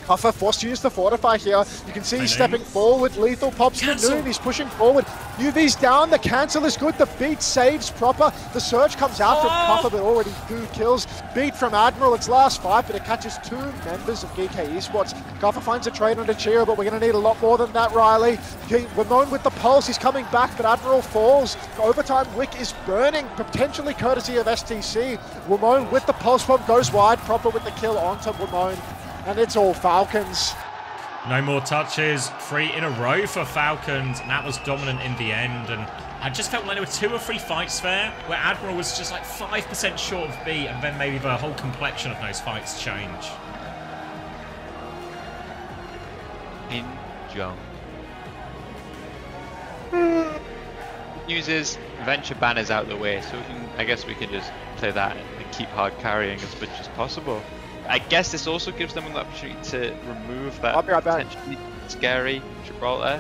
Kuffa forced to use the Fortify here. You can see he's stepping forward. Lethal pops the noon. He's pushing forward. UV's down. The cancel is good. The beat saves Proper. The surge comes out from Kuffa, but already 2 kills. Beat from Admiral. It's last fight, but it catches 2 members of Geekay Esports. Kuffa finds a trade on Chiro, but we're going to need a lot more than that, Riley. Ramon with the pulse. He's coming back, but Admiral falls. Overtime Wick is burning, potentially courtesy of STC. Ramon with the pulse bomb goes wide. Proper with the kill onto Ramon. And it's all Falcons. No more touches. 3 in a row for Falcons. And that was dominant in the end. And I just felt like there were 2 or 3 fights there where Admiral was just like 5% short of beat. And then maybe the whole complexion of those fights change. In jump. News is Venture ban is out of the way. So I guess we can just play that and keep hard carrying as much as possible. I guess this also gives them an opportunity to remove that potentially scary Gibraltar.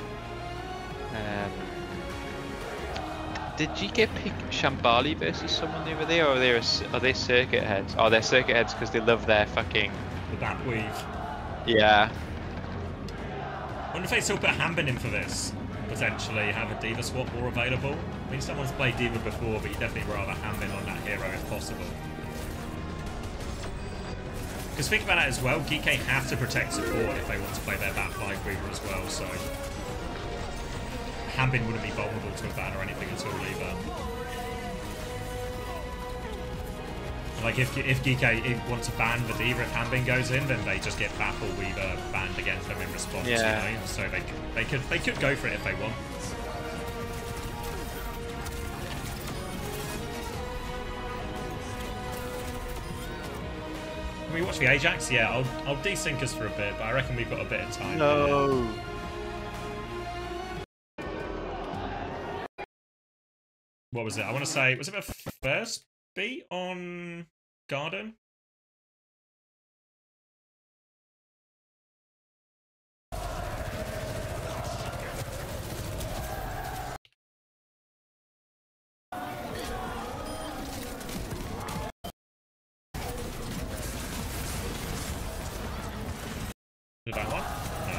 Did GK pick Shambali versus someone over there, or are they circuit heads? Oh, they're circuit heads because they love their fucking... The back weave. Yeah. I wonder if they still put Hambin in for this. Potentially have a Diva swap more available. I mean, someone's played Diva before, but you definitely rather Hambin on that hero if possible. Because think about that as well, Geekay have to protect support if they want to play their back live Weaver as well, so Hambin wouldn't be vulnerable to a ban or anything at all either. Like if Geekay want to ban the Diva if Hambin goes in, then they just get Battle Weaver banned against them in response, you know? So they could go for it if they want. Can we watch the Ajax? Yeah, I'll desync us for a bit, but I reckon we've got a bit of time. No. What was it? I want to say, was it the first beat on Garden? Is that one? No.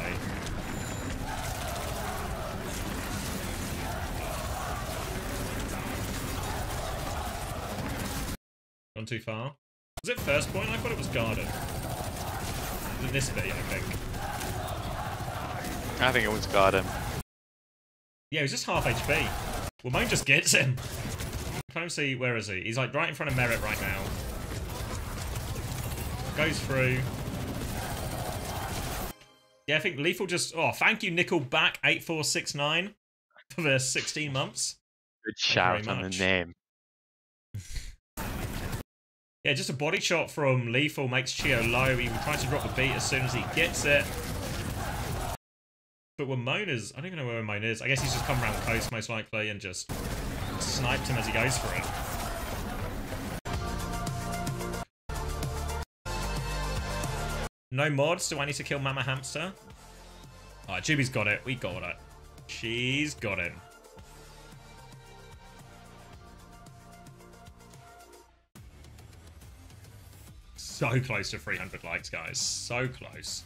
Gone too far. Was it first point? I thought it was garden. Was it this bit, I think? I think it was garden. Yeah, he's just half HP. Well, Moan just gets him. I can't even see, where is he? He's like right in front of Merit right now. Goes through. Yeah, I think Lethal just... Oh, thank you, Nickelback8469 for the 16 months. Good shout on the name. Yeah, just a body shot from Lethal makes Chio low. He tries to drop the beat as soon as he gets it. But Wamon is... I don't even know where Wamon is. I guess he's just come around coast, most likely, and just sniped him as he goes for it. No mods. Do I need to kill Mama Hamster? Alright, Juby's got it. We got it. She's got him. So close to 300 likes, guys. So close.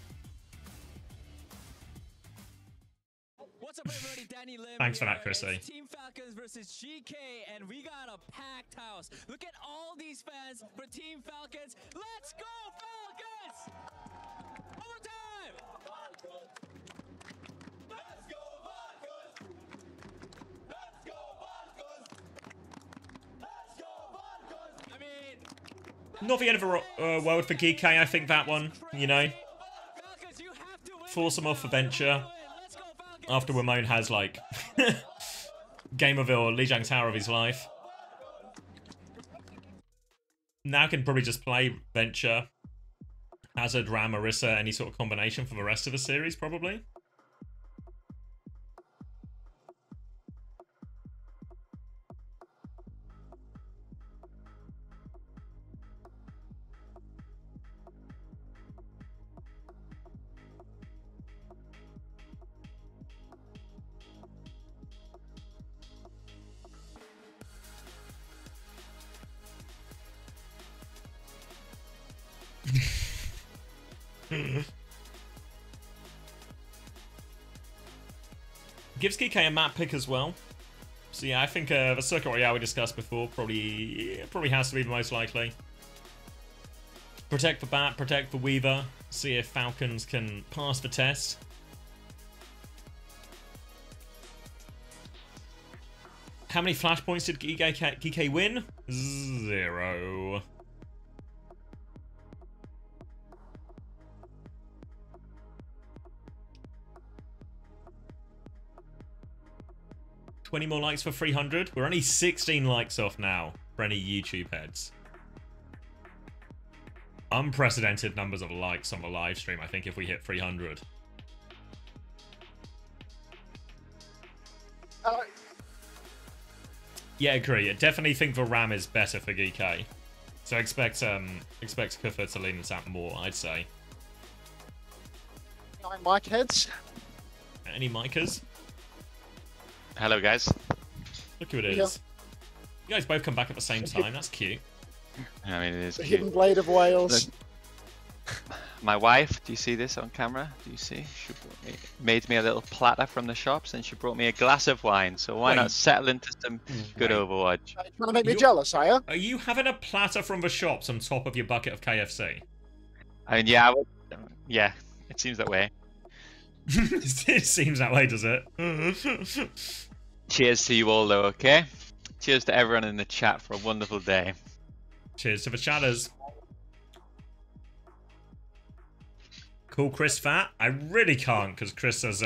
What's up, everybody? Danny Lim. Thanks for that, Chrissy. It's Team Falcons versus Geekay, and we got a packed house. Look at all these fans for Team Falcons. Let's go, Falcons! Overtime! Let's go, Falcons! Let's go, Falcons! Let's go, Falcons! I mean... Not the end of the world for Geekay, I think, that one. You know? Falcons, you have to win. Force him off for Venture. After Wamon has, like, Game of or Lijiang Tower of his life. Now can probably just play Venture, Hazard, Ram, Orisa, any sort of combination for the rest of the series, probably. Gives Geekay a map pick as well. So yeah, I think the Circuit Royale we discussed before probably has to be the most likely. Protect the Bat, protect the Weaver. See if Falcons can pass the test. How many flashpoints did Geekay win? 0. $20 more likes for 300. We're only 16 likes off now for any YouTube heads. Unprecedented numbers of likes on the live stream, I think, if we hit 300. Yeah, agree. I definitely think the RAM is better for Geekay. So expect Kufa to lean this out more, I'd say. Mic heads. Any micers? Hello, guys. Look who it is. Yeah. You guys both come back at the same time. That's cute. I mean, it is The cute. hidden blade of Wales. Look, my wife, do you see this on camera? Do you see? She made me a little platter from the shops, and she brought me a glass of wine. So why not settle into some good Overwatch? Are you trying to make me jealous, are you? Are you having a platter from the shops on top of your bucket of KFC? I mean, yeah, yeah, it seems that way. It seems that way, does it? Cheers to you all, though, okay? Cheers to everyone in the chat for a wonderful day. Cheers to the chatters. Call Chris fat? I really can't, because Chris is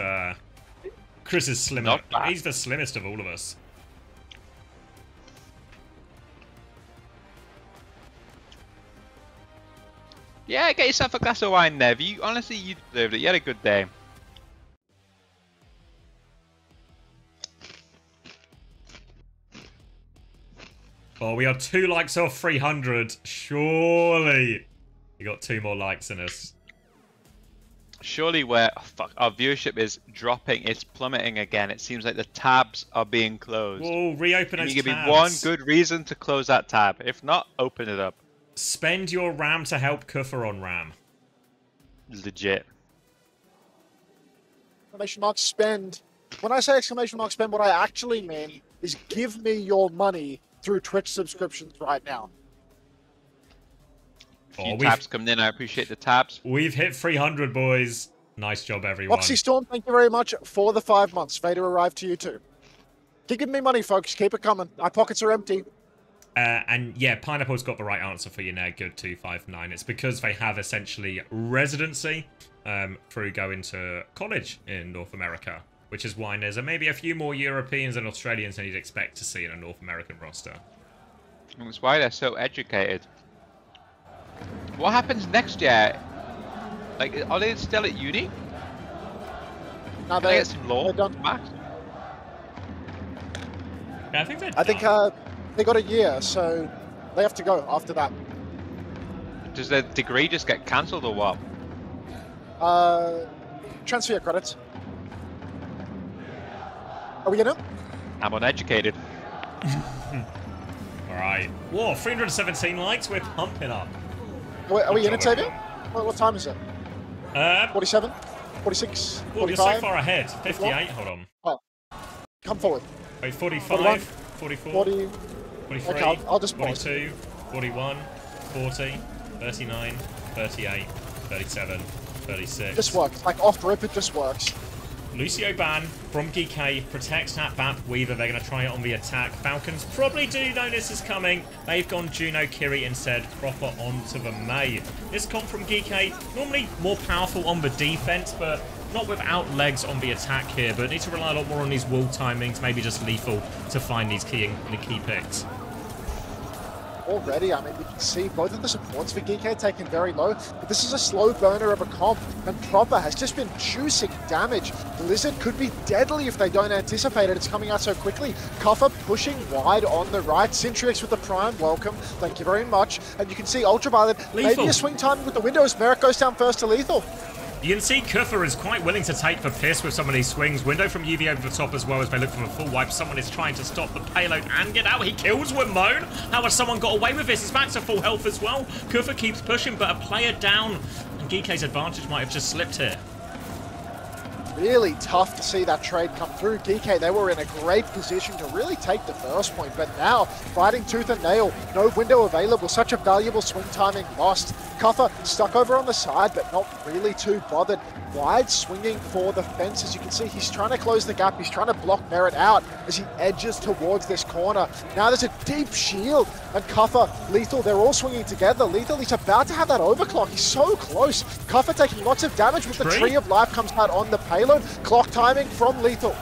slim. He's the slimmest of all of us. Yeah, get yourself a glass of wine, Nev. Honestly, you deserved it. You had a good day. Oh, we are 2 likes off 300. Surely. We got 2 more likes in us. Surely our viewership is dropping. It's plummeting again. It seems like the tabs are being closed. Whoa, reopen those tabs. Can you give me one good reason to close that tab? If not, open it up. Spend your RAM to help Kufa on RAM. Legit. exclamation mark spend. When I say exclamation mark spend, what I actually mean is give me your money through Twitch subscriptions right now. A few tabs coming in. I appreciate the tabs. We've hit 300, boys. Nice job, everyone. Roxy Storm, thank you very much for the 5 months. Vader arrived to you too. Keep giving me money, folks. Keep it coming. My pockets are empty. And yeah, Pineapple's got the right answer for you there, Good259. It's because they have essentially residency through going to college in North America, which is why there's maybe a few more Europeans and Australians than you'd expect to see in a North American roster. And that's why they're so educated. What happens next year? Like, are they still at uni? No, Can they get some law done. max? Yeah, I think they're I think they got a year, so they have to go after that. Does their degree just get cancelled or what? Transfer credits. Are we in it? I'm uneducated. Alright. Whoa, 317 likes, we're pumping up. Are we in it, Xavier? What time is it? 47? 46? Oh, 45? you're so far ahead. 58, hold on. Oh. Come forward. Wait, 45, 41, 44, 40. 43, Okay, I'll just pause. 42, 41, 40, 39, 38, 37, 36. This works. Like off rip, it just works. Lucio Ban from Geekay protects that Bap Weaver. They're going to try it on the attack. Falcons probably do know this is coming. They've gone Juno Kiri instead, proper onto the May. This comp from Geekay, normally more powerful on the defense, but not without legs on the attack here. But need to rely a lot more on these wall timings, maybe just lethal to find these key picks. Already, I mean, we can see both of the supports for Geekay taken very low, but this is a slow burner of a comp, and Proper has just been juicing damage. Blizzard could be deadly if they don't anticipate it. It's coming out so quickly. Kuffer pushing wide on the right. Sintrix with the prime, welcome. Thank you very much. And you can see Ultraviolet, Lethal. maybe a swing time with the windows. Merrick goes down first to lethal. You can see Kuffer is quite willing to take the piss with some of these swings. Window from UV over the top as well as they look for a full wipe. Someone is trying to stop the payload and get out. He kills Wimone. How has someone got away with this? He's back to full health as well. Kuffer keeps pushing, but a player down. And Geekay's advantage might have just slipped here. Really tough to see that trade come through. Geekay, they were in a great position to really take the first point, but now fighting tooth and nail, no window available, such a valuable swing timing lost. Kuffer stuck over on the side, but not really too bothered. Wide swinging for the fence. As you can see, he's trying to close the gap. He's trying to block Merritt out as he edges towards this corner. Now there's a deep shield, and Kuffer, Lethal, they're all swinging together. Lethal, he's about to have that overclock. He's so close. Kuffer taking lots of damage, but the Tree of Life comes out on the payload. Clock timing from Lethal.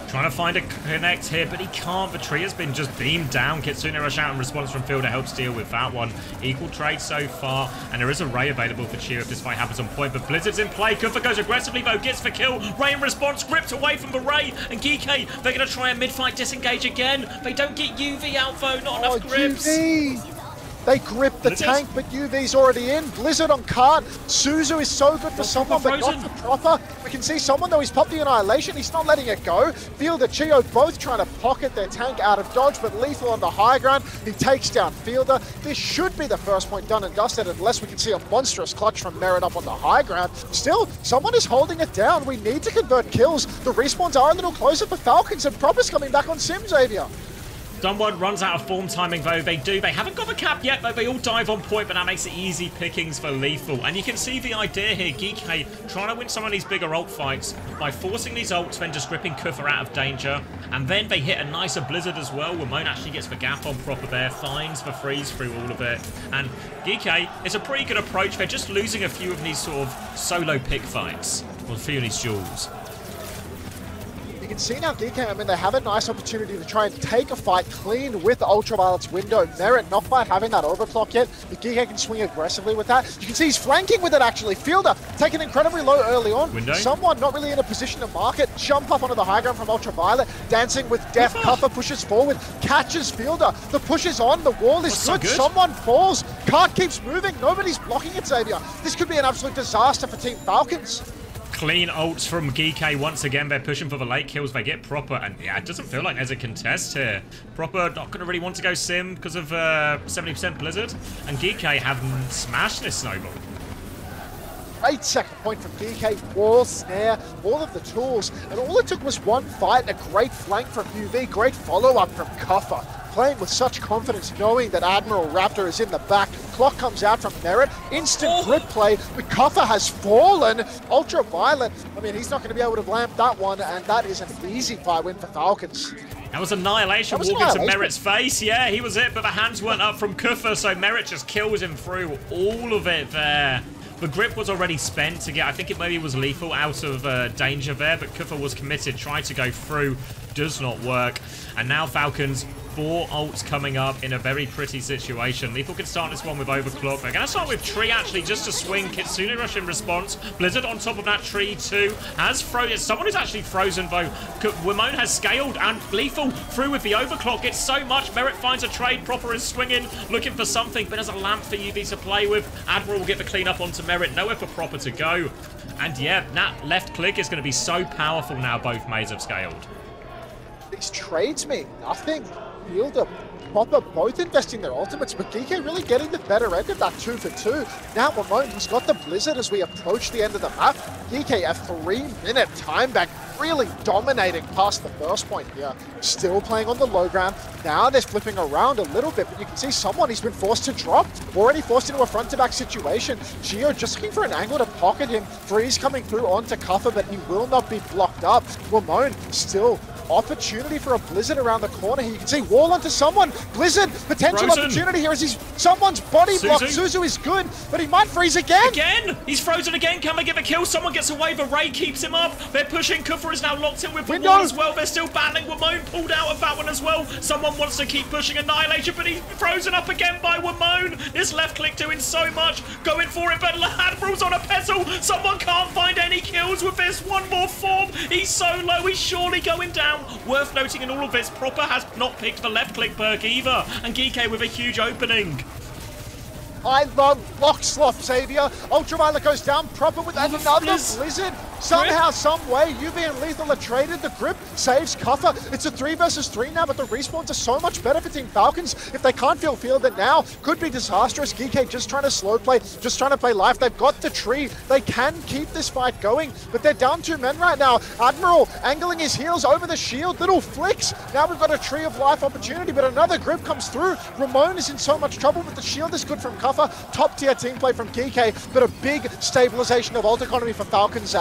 Trying to find a connect here, but he can't. The tree has been just beamed down. Kitsune rush out in response from Fielder helps deal with that one. Equal trade so far, and there is a Ray available for Cheer if this fight happens on point, but Blizzard's in play. Kuffer goes aggressively though, gets the kill. Ray in response, ripped away from the Ray, and Geekay, they're going to try a mid-fight disengage again. They don't get UV out though, not enough grips. UV. They grip the tank, but UV's already in. Blizzard on cart. Suzu is so good for someone, but not for Proper. We can see someone, though, he's popped the Annihilation. He's not letting it go. Fielder, Chio both trying to pocket their tank out of dodge, but Lethal on the high ground. He takes down Fielder. This should be the first point done and dusted, unless we can see a monstrous clutch from Merritt up on the high ground. Still, someone is holding it down. We need to convert kills. The respawns are a little closer for Falcons, and Proper's coming back on Sim, Xavier. Dunwood runs out of form timing though. They haven't got the cap yet, but they all dive on point, but that makes it easy pickings for Lethal. And you can see the idea here. Geekay trying to win some of these bigger ult fights by forcing these ults, then just ripping Kuffer out of danger. And then they hit a nicer Blizzard as well. Ramon actually gets the gap on Proper there, finds the freeze through all of it. And Geekay, it's a pretty good approach. They're just losing a few of these sort of solo pick fights, or a few of these duels. You can see now Geekay, I mean, they have a nice opportunity to try and take a fight clean with Ultraviolet's window. Merritt not quite having that overclock yet, but Geekay can swing aggressively with that. You can see he's flanking with it actually. Fielder taken incredibly low early on. Window. Someone not really in a position to mark it. Jump up onto the high ground from Ultraviolet. Dancing with death. Kuffer pushes forward, catches Fielder. The push is on, the wall is good. Someone falls. Cart keeps moving. Nobody's blocking it, Xavier. This could be an absolute disaster for Team Falcons. Clean ults from Geekay once again. They're pushing for the late kills. They get Proper, and yeah, it doesn't feel like there's a contest here. Proper not going to really want to go Sim because of 70% Blizzard, and Geekay have smashed this snowball. Great second point from Geekay, wall, snare, all of the tools. And all it took was one fight, a great flank from UV, great follow-up from Kuffer. Playing with such confidence, knowing that Admiral Raptor is in the back. Clock comes out from Merit, instant grip play, but Kuffer has fallen. Ultraviolet, I mean, he's not going to be able to lamp that one, and that is an easy fight win for Falcons. That was Annihilation walking to Merit's face. Yeah, he was it, but the hands weren't up from Kuffer, so Merit just kills him through all of it there. The grip was already spent to get, I think it maybe was lethal out of danger there, but Kuffer was committed, tried to go through, does not work. And now Falcons, 4 ults coming up in a very pretty situation. Lethal can start this one with Overclock. They're going to start with Tree, actually, just to swing. Kitsune Rush in response. Blizzard on top of that Tree, too. Has frozen. Someone is actually frozen, though. Wimone has scaled, and Lethal through with the Overclock. It's so much. Merit finds a trade. Proper is swinging, looking for something, but there's a lamp for UV to play with. Admiral will get the clean up onto Merit. Nowhere for Proper to go. And yeah, that left click is going to be so powerful now both Mays have scaled. These trades mean nothing. Fielder, Proper, both investing their ultimates, but Geekay really getting the better end of that 2 for 2. Now Wimone, he's got the Blizzard as we approach the end of the map. Geekay a 3-minute time back, really dominating past the first point here. Still playing on the low ground. Now they're flipping around a little bit, but you can see someone he's been forced to drop. Already forced into a front-to-back situation. Gio just looking for an angle to pocket him. Freeze coming through onto Kuffer, but he will not be blocked up. Wimone still opportunity for a Blizzard around the corner here. You can see wall onto someone. Blizzard, potential Frozen. Opportunity here as he's someone's body blocked. Suzu is good, but he might freeze again. Again! He's frozen again. Can they get the kill? Someone gets away. The Ray keeps him up. They're pushing. Kuffer is now locked in with the wall as well. They're still battling. Wimone pulled out of that one as well. Someone wants to keep pushing Annihilation, but he's frozen up again by Wimone. This left click doing so much. Going for it, but Admiral's on a pedal. Someone can't find any kills with this. One more form. He's so low. He's surely going down. Worth noting in all of this, Proper has not picked the left click perk either, and Geekay with a huge opening. I love Lockslop, Xavier. Ultraviolet goes down, Proper with another Blizzard. Somehow, some way, UV and Lethal are traded. The grip saves Kuffer. It's a 3 versus 3 now, but the respawns are so much better for Team Falcons. If they can't field it now, could be disastrous. Geekay just trying to slow play, just trying to play life. They've got the tree. They can keep this fight going, but they're down 2 men right now. Admiral angling his heels over the shield. Little flicks. Now we've got a tree of life opportunity, but another grip comes through. Ramon is in so much trouble, but the shield is good from Kuffer. Top tier team play from Geekay, but a big stabilization of ult economy for Falcons.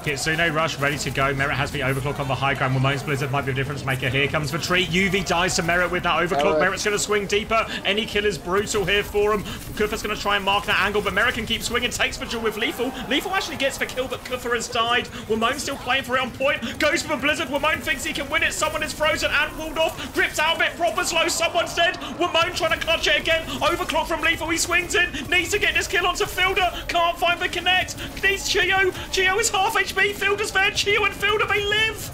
Kitsune Rush ready to go. Merit has the Overclock on the high ground. Wimone's Blizzard might be a difference maker. Here comes the tree. UV dies to Merit with that Overclock. Merit's going to swing deeper. Any kill is brutal here for him. Kuffer's going to try and mark that angle, but Merit can keep swinging. Takes the duel with Lethal. Lethal actually gets the kill, but Kuffer has died. Wimone's still playing for it on point. Goes for the Blizzard. Wimone thinks he can win it. Someone is frozen and walled off. Grips out of it. Proper slow. Someone's dead. Wimone trying to clutch it again. Overclock from Lethal. He swings in. Needs to get this kill onto Fielder. Can't find the connect. Needs Chio. Chio is half HP. Fielder's there. Chio and Fielder, they live!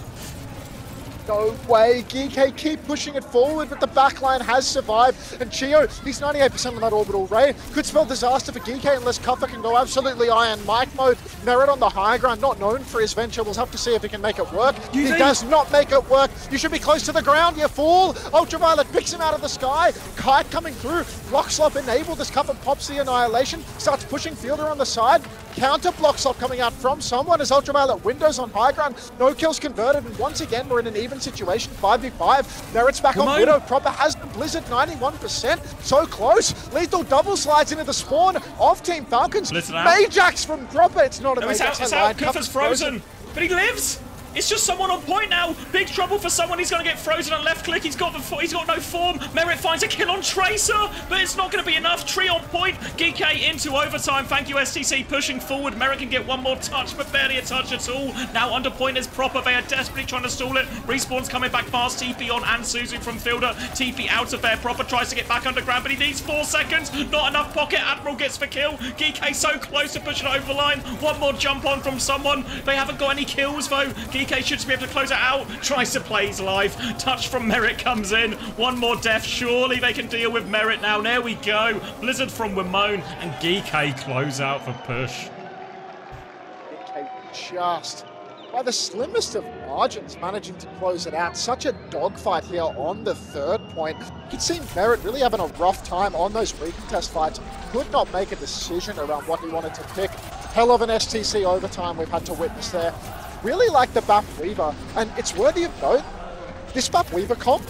No way, Geekay keep pushing it forward, but the backline has survived. And Chio, he's 98% on that orbital ray. Could spell disaster for Geekay unless Kuffer can go absolutely Iron Mike mode. Merit on the high ground, not known for his venture. We'll have to see if he can make it work. He does not make it work. You should be close to the ground, you fool! Ultraviolet picks him out of the sky. Kite coming through. Blockslop enabled as Kuffer pops the Annihilation. Starts pushing Fielder on the side. Counter Blockslop coming out from someone as Ultraviolet windows on high ground. No kills converted, and once again we're in an even situation. 5v5. Merit's back on Widow. Proper has the Blizzard 91%. So close. Lethal double slides into the spawn of Team Falcons. Majax from Proper. It's not a Majax. It's out. Kuffer's frozen. But he lives. It's just someone on point now. Big trouble for someone. He's going to get frozen on left click. He's got no form. Merit finds a kill on Tracer, but it's not going to be enough. Tree on point. Geekay into overtime. Thank you, STC, pushing forward. Merit can get one more touch, but barely a touch at all. Now under point is Proper. They are desperately trying to stall it. Respawn's coming back fast. TP on and Suzu from Fielder. TP out of there. Proper tries to get back underground, but he needs 4 seconds. Not enough pocket. Admiral gets the kill. Geekay so close to pushing it over the line. One more jump on from someone. They haven't got any kills, though. Geekay should be able to close it out. Tries to play his life. Touch from Merit comes in. One more death. Surely they can deal with Merit now. There we go. Blizzard from Wimone and Geekay close out for push. Geekay just by the slimmest of margins managing to close it out. Such a dogfight here on the 3rd point. You can see Merit really having a rough time on those recontest fights. Could not make a decision around what he wanted to pick. Hell of an STC overtime we've had to witness there. Really like the Bap Weaver, and it's worthy of note, this Bap Weaver comp,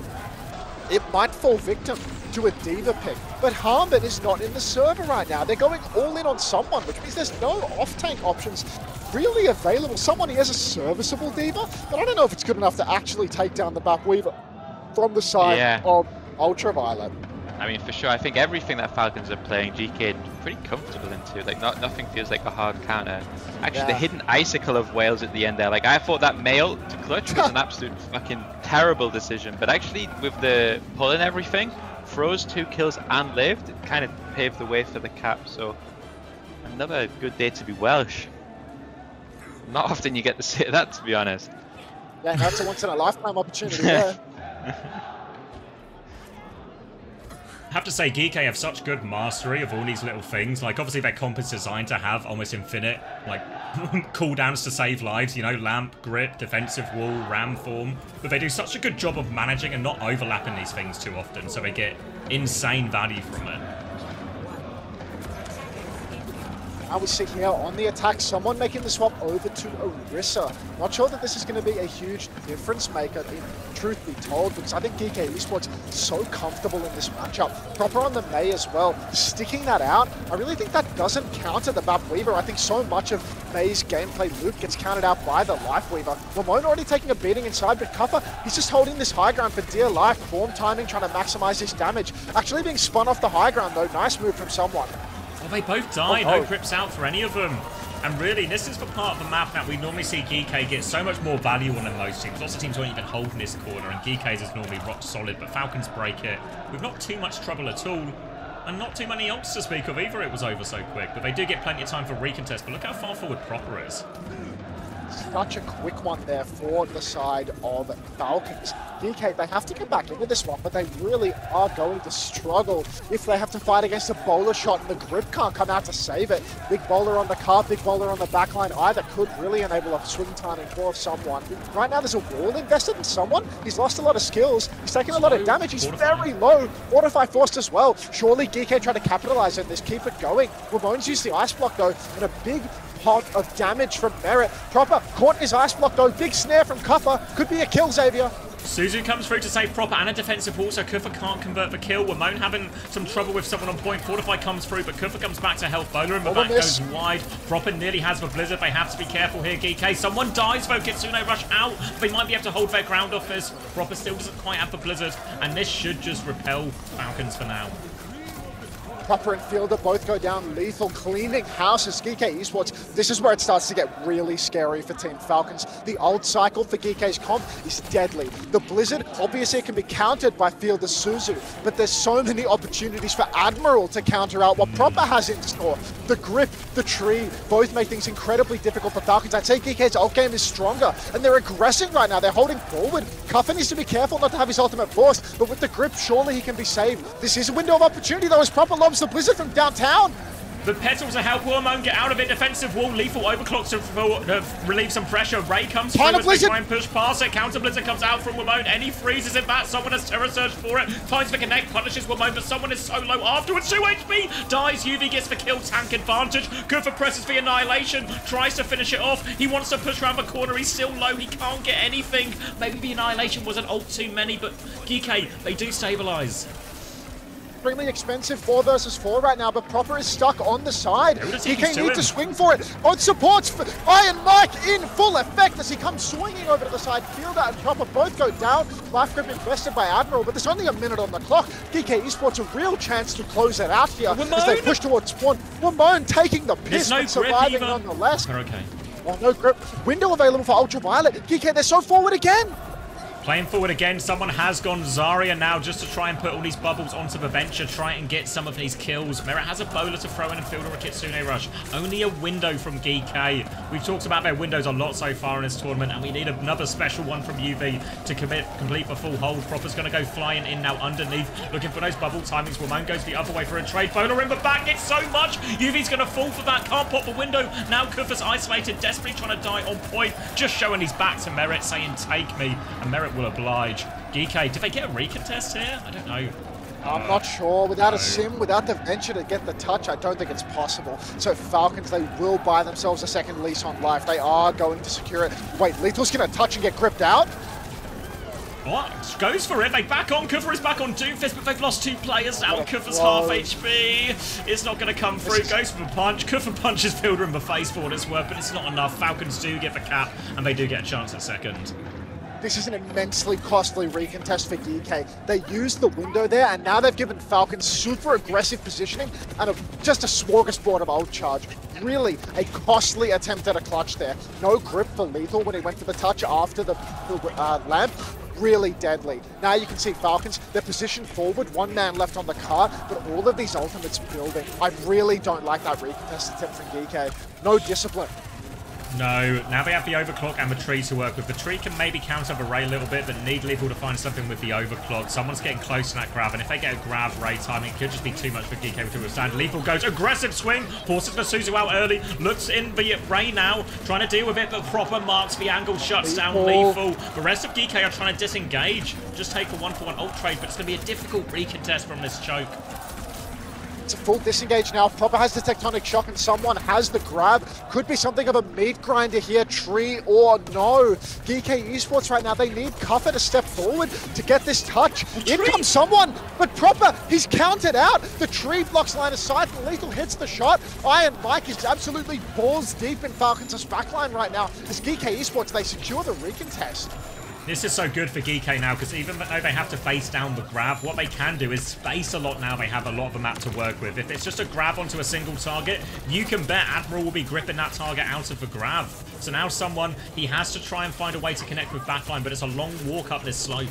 it might fall victim to a diva pick, but Harmon is not in the server right now. They're going all in on someone, which means there's no off-tank options really available. Someone who has a serviceable diva, but I don't know if it's good enough to actually take down the Bap Weaver from the side of Ultraviolet. I mean, for sure, I think everything that Falcons are playing, Geekay pretty comfortable into. Like, nothing feels like a hard counter. Actually, the hidden icicle of Wales at the end there. Like, I thought that mail to clutch was an absolute fucking terrible decision. But actually, with the pull and everything, froze 2 kills and lived, it kind of paved the way for the cap. So, another good day to be Welsh. Not often you get to say that, to be honest. Yeah, that's a once-in-a-lifetime opportunity there. I have to say, Geekay have such good mastery of all these little things. Like, obviously, their comp is designed to have almost infinite, like, cooldowns to save lives. You know, lamp, grip, defensive wall, ram form. But they do such a good job of managing and not overlapping these things too often, so they get insane value from it. Now we see here on the attack, someone making the swap over to Orisa. Not sure that this is going to be a huge difference maker, in truth be told, because I think Geekay Esports so comfortable in this matchup. Proper on the Mei as well, sticking that out. I really think that doesn't counter the Bap Weaver. I think so much of Mei's gameplay loop gets counted out by the Life Weaver. Ramon already taking a beating inside, but Kuffer, he's just holding this high ground for dear life. Form timing, trying to maximize his damage. Actually being spun off the high ground though. Nice move from someone. Well, they both die, no grips out for any of them. And really, this is the part of the map that we normally see Geekay get so much more value on than most teams. Lots of teams won't even hold in this corner, and Geekay's is normally rock solid, but Falcons break it with not too much trouble at all. And not too many ults to speak of either, it was over so quick. But they do get plenty of time for recontest, but look how far forward Proper is. Such a quick one there for the side of Falcons. Geekay, they have to get back into this one, but they really are going to struggle if they have to fight against a bowler shot and the grip can't come out to save it. Big bowler on the car, big bowler on the backline, either could really enable a swing timing for someone. Right now there's a wall invested in someone. He's lost a lot of skills. He's taken a lot of damage. He's very low. Fortify forced as well. Surely Geekay try to capitalize on this, keep it going. Ramon's used the ice block though, and a big pot of damage from Merit. Proper caught his ice block though. Big snare from Kuffer. Could be a kill, Xavier. Suzu comes through to save Proper and a defensive wall, so Kuffer can't convert the kill. Ramon having some trouble with someone on point. Fortify comes through, but Kuffer comes back to help. Bowler in the back goes wide. Proper nearly has the Blizzard. They have to be careful here, Geekay. Someone dies though. Kitsune rush out. They might be able to hold their ground off this. Proper still doesn't quite have the Blizzard, and this should just repel Falcons for now. Proper and Fielder both go down lethal, cleaning houses. Geekay Esports, this is where it starts to get really scary for Team Falcons. The old cycle for Geekay's comp is deadly. The Blizzard, obviously it can be countered by Fielder Suzu, but there's so many opportunities for Admiral to counter out what Proper has in store. The grip, the tree, both make things incredibly difficult for Falcons. I'd say Geekay's ult game is stronger, and they're aggressing right now. They're holding forward. Kuffer needs to be careful not to have his ultimate forced, but with the grip, surely he can be saved. This is a window of opportunity though, as Proper lobs the Blizzard from downtown. The petals to help Wormone get out of it. Defensive wall, lethal overclocks to relieve some pressure. Ray comes through as they try and push past it. Counter Blizzard comes out from Wormone, and he freezes it back. Someone has Terror Surge for it. Finds the connect, punishes Wormone, but someone is so low afterwards. 2 HP, dies. UV gets the kill, tank advantage. Kuffer presses the Annihilation, tries to finish it off. He wants to push around the corner. He's still low. He can't get anything. Maybe the Annihilation was an ult too many, but Geekay, they do stabilize. Extremely expensive 4 versus 4 right now, but Proper is stuck on the side. Geekay need to swing for it. Both supports, Iron Mike in full effect as he comes swinging over to the side. Fielder and Proper both go down. Life grip invested by Admiral, but there's only a minute on the clock. Geekay Esports a real chance to close it out here as they push towards spawn. Ramon taking the piss, but surviving nonetheless. Okay. Oh, no grip. Window available for Ultraviolet. Geekay, they're so forward again. Playing forward again, someone has gone Zarya now just to try and put all these bubbles onto the Venture, try and get some of these kills. Merit has a bowler to throw in and Fielder a Kitsune rush. Only a window from Geekay. We've talked about their windows a lot so far in this tournament, and we need another special one from UV to complete the full hold. Proper's going to go flying in now underneath, looking for those bubble timings. Ramon goes the other way for a trade. Bowler in the back, it's so much. UV's going to fall for that, can't pop the window. Now Kuffer's isolated, desperately trying to die on point, just showing his back to Merit, saying take me, and Merit will oblige. Geekay, did they get a recontest here? I don't know. I'm not sure. Without a sim, without the venture to get the touch, I don't think it's possible. So Falcons, they will buy themselves a second lease on life. They are going to secure it. Wait, Lethal's going to touch and get gripped out? What? Goes for it. They back on. Kufra is back on Doomfist, but they've lost 2 players now. Kufra's half HP. It's not going to come through. Goes for the punch. Kufra punches Fielder in the face for what it's worth, but it's not enough. Falcons do get the cap, and they do get a chance at second. This is an immensely costly recontest for Geekay. They used the window there, and now they've given Falcons super aggressive positioning and just a smorgasbord of ult charge. Really a costly attempt at a clutch there. No grip for Lethal when he went for the touch after the lamp. Really deadly. Now you can see Falcons, they're positioned forward, 1 man left on the cart, but all of these ultimates building. I really don't like that recontest attempt from Geekay. No discipline. No, now they have the overclock and the tree to work with. The tree can maybe counter the Ray a little bit, but need Lethal to find something with the overclock. Someone's getting close to that grab, and if they get a grab Ray timing, it could just be too much for Geekay to withstand. Lethal goes, aggressive swing, forces the Suzu out early, looks in the Ray now, trying to deal with it, but proper marks the angle, shuts down Lethal. The rest of Geekay are trying to disengage, just take a 1-for-1 ult trade, but it's going to be a difficult recontest from this choke. It's a full disengage now. Proper has the tectonic shock and someone has the grab. Could be something of a meat grinder here, tree or no. Geekay Esports right now, they need Cuffer to step forward to get this touch. In comes someone, but Proper, he's counted out. The tree blocks line of sight and Lethal hits the shot. Iron Mike is absolutely balls deep in Falcons' backline right now. As Geekay Esports, they secure the recontest. This is so good for Geekay now, because even though they have to face down the grab, what they can do is space a lot now. They have a lot of the map to work with. If it's just a grab onto a single target, you can bet Admiral will be gripping that target out of the grab. So now he has to try and find a way to connect with backline, but it's a long walk up this slope.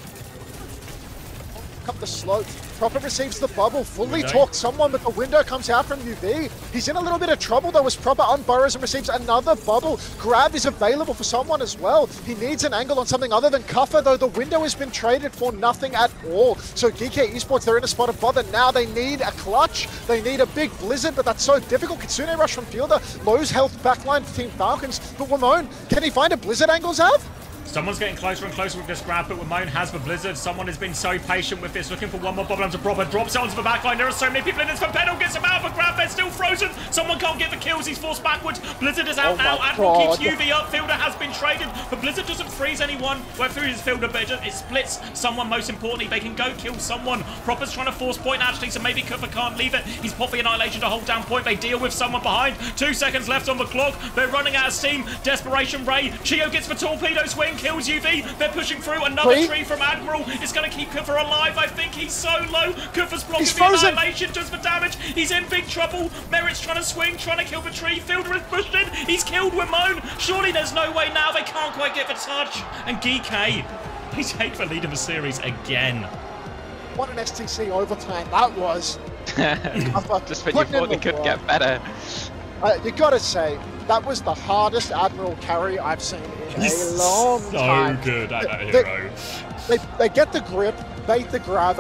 Up the slope. Proper receives the bubble, fully talked someone, but the window comes out from UV. He's in a little bit of trouble though as Proper unburrows and receives another bubble. Grab is available for someone as well. He needs an angle on something other than Cuffer, though the window has been traded for nothing at all. So Geekay Esports, they're in a spot of bother now. They need a clutch. They need a big blizzard, but that's so difficult. Kitsune rush from Fielder. Lowe's health backline for Team Falcons. But Ramon, can he find a blizzard angle, Zav? Someone's getting closer and closer with this grab, but Ramon has the blizzard. Someone has been so patient with this, looking for one more bubble onto Proper. Drops it onto the backline. There are so many people in this. For Pedal gets him out of the grab. They're still frozen. Someone can't get the kills. He's forced backwards. Blizzard is out now. Admiral keeps UV up. Fielder has been traded. But Blizzard doesn't freeze anyone. Went through his Fielder, but it splits someone. Most importantly, they can go kill someone. Proper's trying to force point actually, so maybe Cooper can't leave it. He's popped the Annihilation to hold down point. They deal with someone behind. 2 seconds left on the clock. They're running out of steam. Desperation Ray. Chio gets the torpedo swing. Kills UV. They're pushing through. Another tree from Admiral. It's going to keep Kuffer alive. I think he's so low. Kuffer's blocking the Annihilation. Does the damage. He's in big trouble. Merritt's trying to swing, trying to kill the tree. Fielder is pushed in. He's killed Ramon. Surely there's no way now. They can't quite get the touch. And Geekay, they take the lead of the series again. What an STC overtime that was. Just when you thought they could get better. You gotta say, that was the hardest Admiral carry I've seen in a long time. So good at that hero. They get the grip, bait the grab,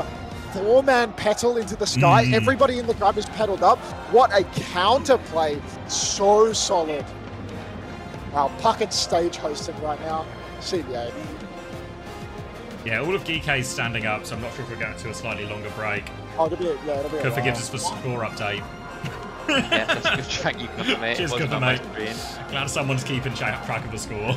4-man petal into the sky. Everybody in the grab is petaled up. What a counterplay. So solid. Wow, Puckett's stage hosting right now. CBA. Yeah, all of Geekay's standing up, so I'm not sure if we're going to a slightly longer break. Oh, it'll be Kuffer gives us the score update. Yeah, that's a good track you Kuffer, mate. Cheers, Kuffer, mate. Glad someone's keeping track of the score.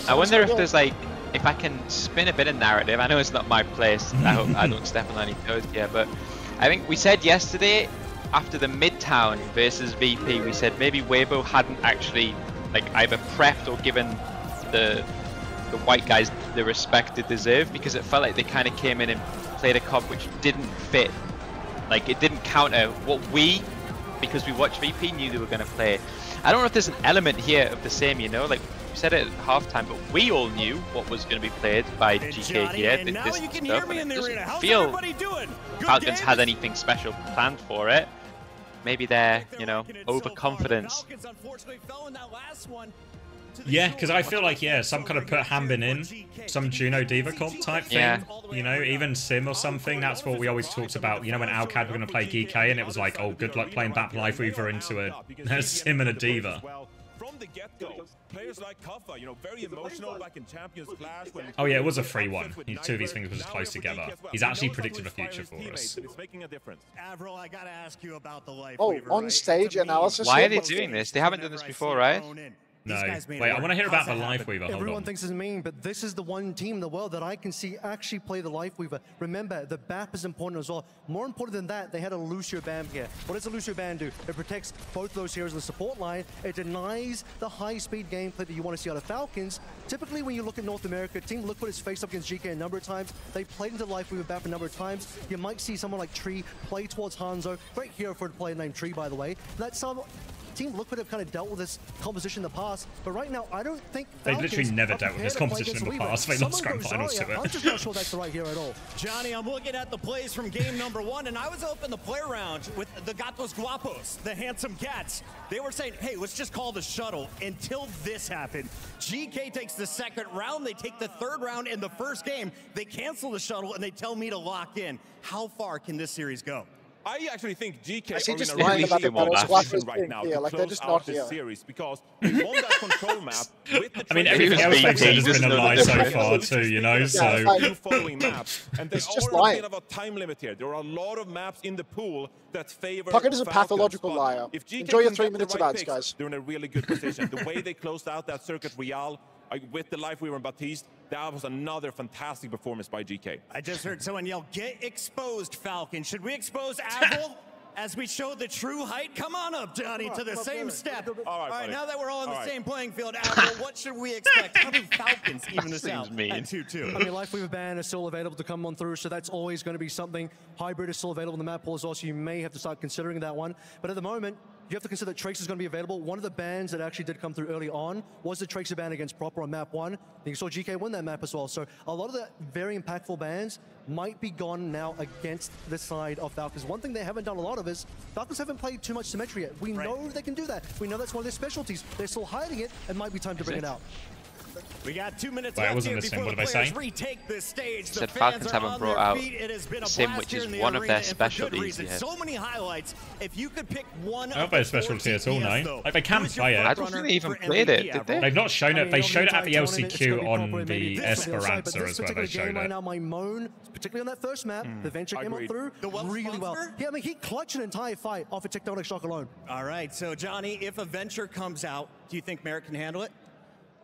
I wonder if there's like, if I can spin a bit of narrative. I know it's not my place. I hope I don't step on any toes here, but I think we said yesterday after the Midtown versus VP, we said maybe Weibo hadn't actually like either prepped or given the white guys the respect they deserve, because it felt like they kind of came in and played a comp which didn't fit. Like, it didn't counter what we, because we watched VP, knew they were going to play. I don't know if there's an element here of the same, you know, like we said it at halftime, but we all knew what was going to be played by GK here. This stuff, and it doesn't feel Falcons had anything special planned for it. Maybe they're, you know, overconfidence. Yeah, because I feel like, some kind of put Hambin in, some Juno Diva comp type thing, you know, even Sim or something. That's what we always talked about, you know, when Alcad were going to play Geekay, and it was like, oh, good luck playing Bap Life Weaver into a Sim and a Diva. the get-go, players like Kuffa, you know, very emotional back in Champions Clash. Oh yeah, it was a free one. Two of these things were just close together. He's actually predicted the future for us. It's making a difference. Avril, I gotta ask you about the life Oh, weaver, on right? stage To me, analysis. Why here, are they but- doing this? They haven't done this before, right? No. These guys made Wait, it I want to work. hear about How's the that Life happen? Weaver. Hold Everyone on. thinks it's mean, but this is the one team in the world that I can see actually play the Life Weaver. Remember, the BAP is important as well. More important than that, they had a Lucio Band here. What does a Lucio Band do? It protects both those heroes in the support line. It denies the high-speed gameplay that you want to see out of Falcons. Typically, when you look at North America, Team Liquid has faced up against Geekay a number of times. They played into Life Weaver BAP a number of times. You might see someone like Tree play towards Hanzo. Great hero for a player named Tree, by the way. That's some Team Liquid have kind of dealt with this composition in the past, but right now I don't think They've Falcons literally never are dealt with this prepared to play composition in the against past. They lost Someone grand goes finals to Zarya. it. I'm just not sure that's the right hero at all. Johnny, I'm looking at the plays from game number 1, and I was up in the play round with the Gatos Guapos, the handsome cats. They were saying, hey, let's just call the shuttle until this happened. GK takes the second round, they take the third round in the first game, they cancel the shuttle, and they tell me to lock in. How far can this series go? I actually think GK I see are just in a lying really about the difficult battles. position Guapo's right being now here, to like, they're close just out not this here. series because they won that control map with the I mean, Maybe everything it else was they've said being has been a dangerous, lie no so different. far too, you know, Yeah, so... it's like- two following maps, and there It's just are a lying. bit of a time limit here. There are a lot of maps in the pool that favor Pocket is a Falcons, pathological but liar. If GK Enjoy your can 3 get the minutes of right ads, picks, guys. they're in a really good position. The way they closed out that Circuit Real with the Life Weaver and Baptiste, that was another fantastic performance by GK. I just heard someone yell, get exposed, Falcon. Should we expose Avril as we show the true height? Come on up, Johnny, to the same step. All right, buddy. now that we're all on the All right. same playing field, Avril, what should we expect? How do Falcons even this seems out mean. at 2-2? I mean, Life Weaver Ban is still available to come on through, so that's always going to be something. Hybrid is still available in the map pool as well, so you may have to start considering that one. But at the moment, you have to consider that Trace is going to be available. One of the bans that actually did come through early on was the Tracer ban against Proper on map 1. You saw GK win that map as well. So a lot of the very impactful bans might be gone now against the side of Falcons. One thing they haven't done a lot of is Falcons haven't played too much symmetry yet. We know they can do that. We know that's one of their specialties. They're still hiding it, and might be time to bring it out. We got 2 minutes Wait, I left wasn't here listening. before What the did I players say? retake this stage. The Said fans Falcons are haven't on brought their out feet. It has been a Sim, blast which here is in the one of arena, their and for good specialties reason. yet. So many highlights. If you could pick one I don't of play the a specialty four at all, TPS, no. though, Like, they can who is your play it. I don't think they even front played runner it, for did they? MVP, They've not shown it. They showed it at the over entire LCQ tournament, it's on gonna be the proper, maybe this Esperanza but this as well. They particular game showed right it. now, my Moan, particularly on that first map, the Venture came on Agreed. through The Welsh really well. monster? Yeah, I mean, he clutched an entire fight off a tectonic shock alone. All right, so Johnny, if a venture comes out, do you think Merritt can handle it?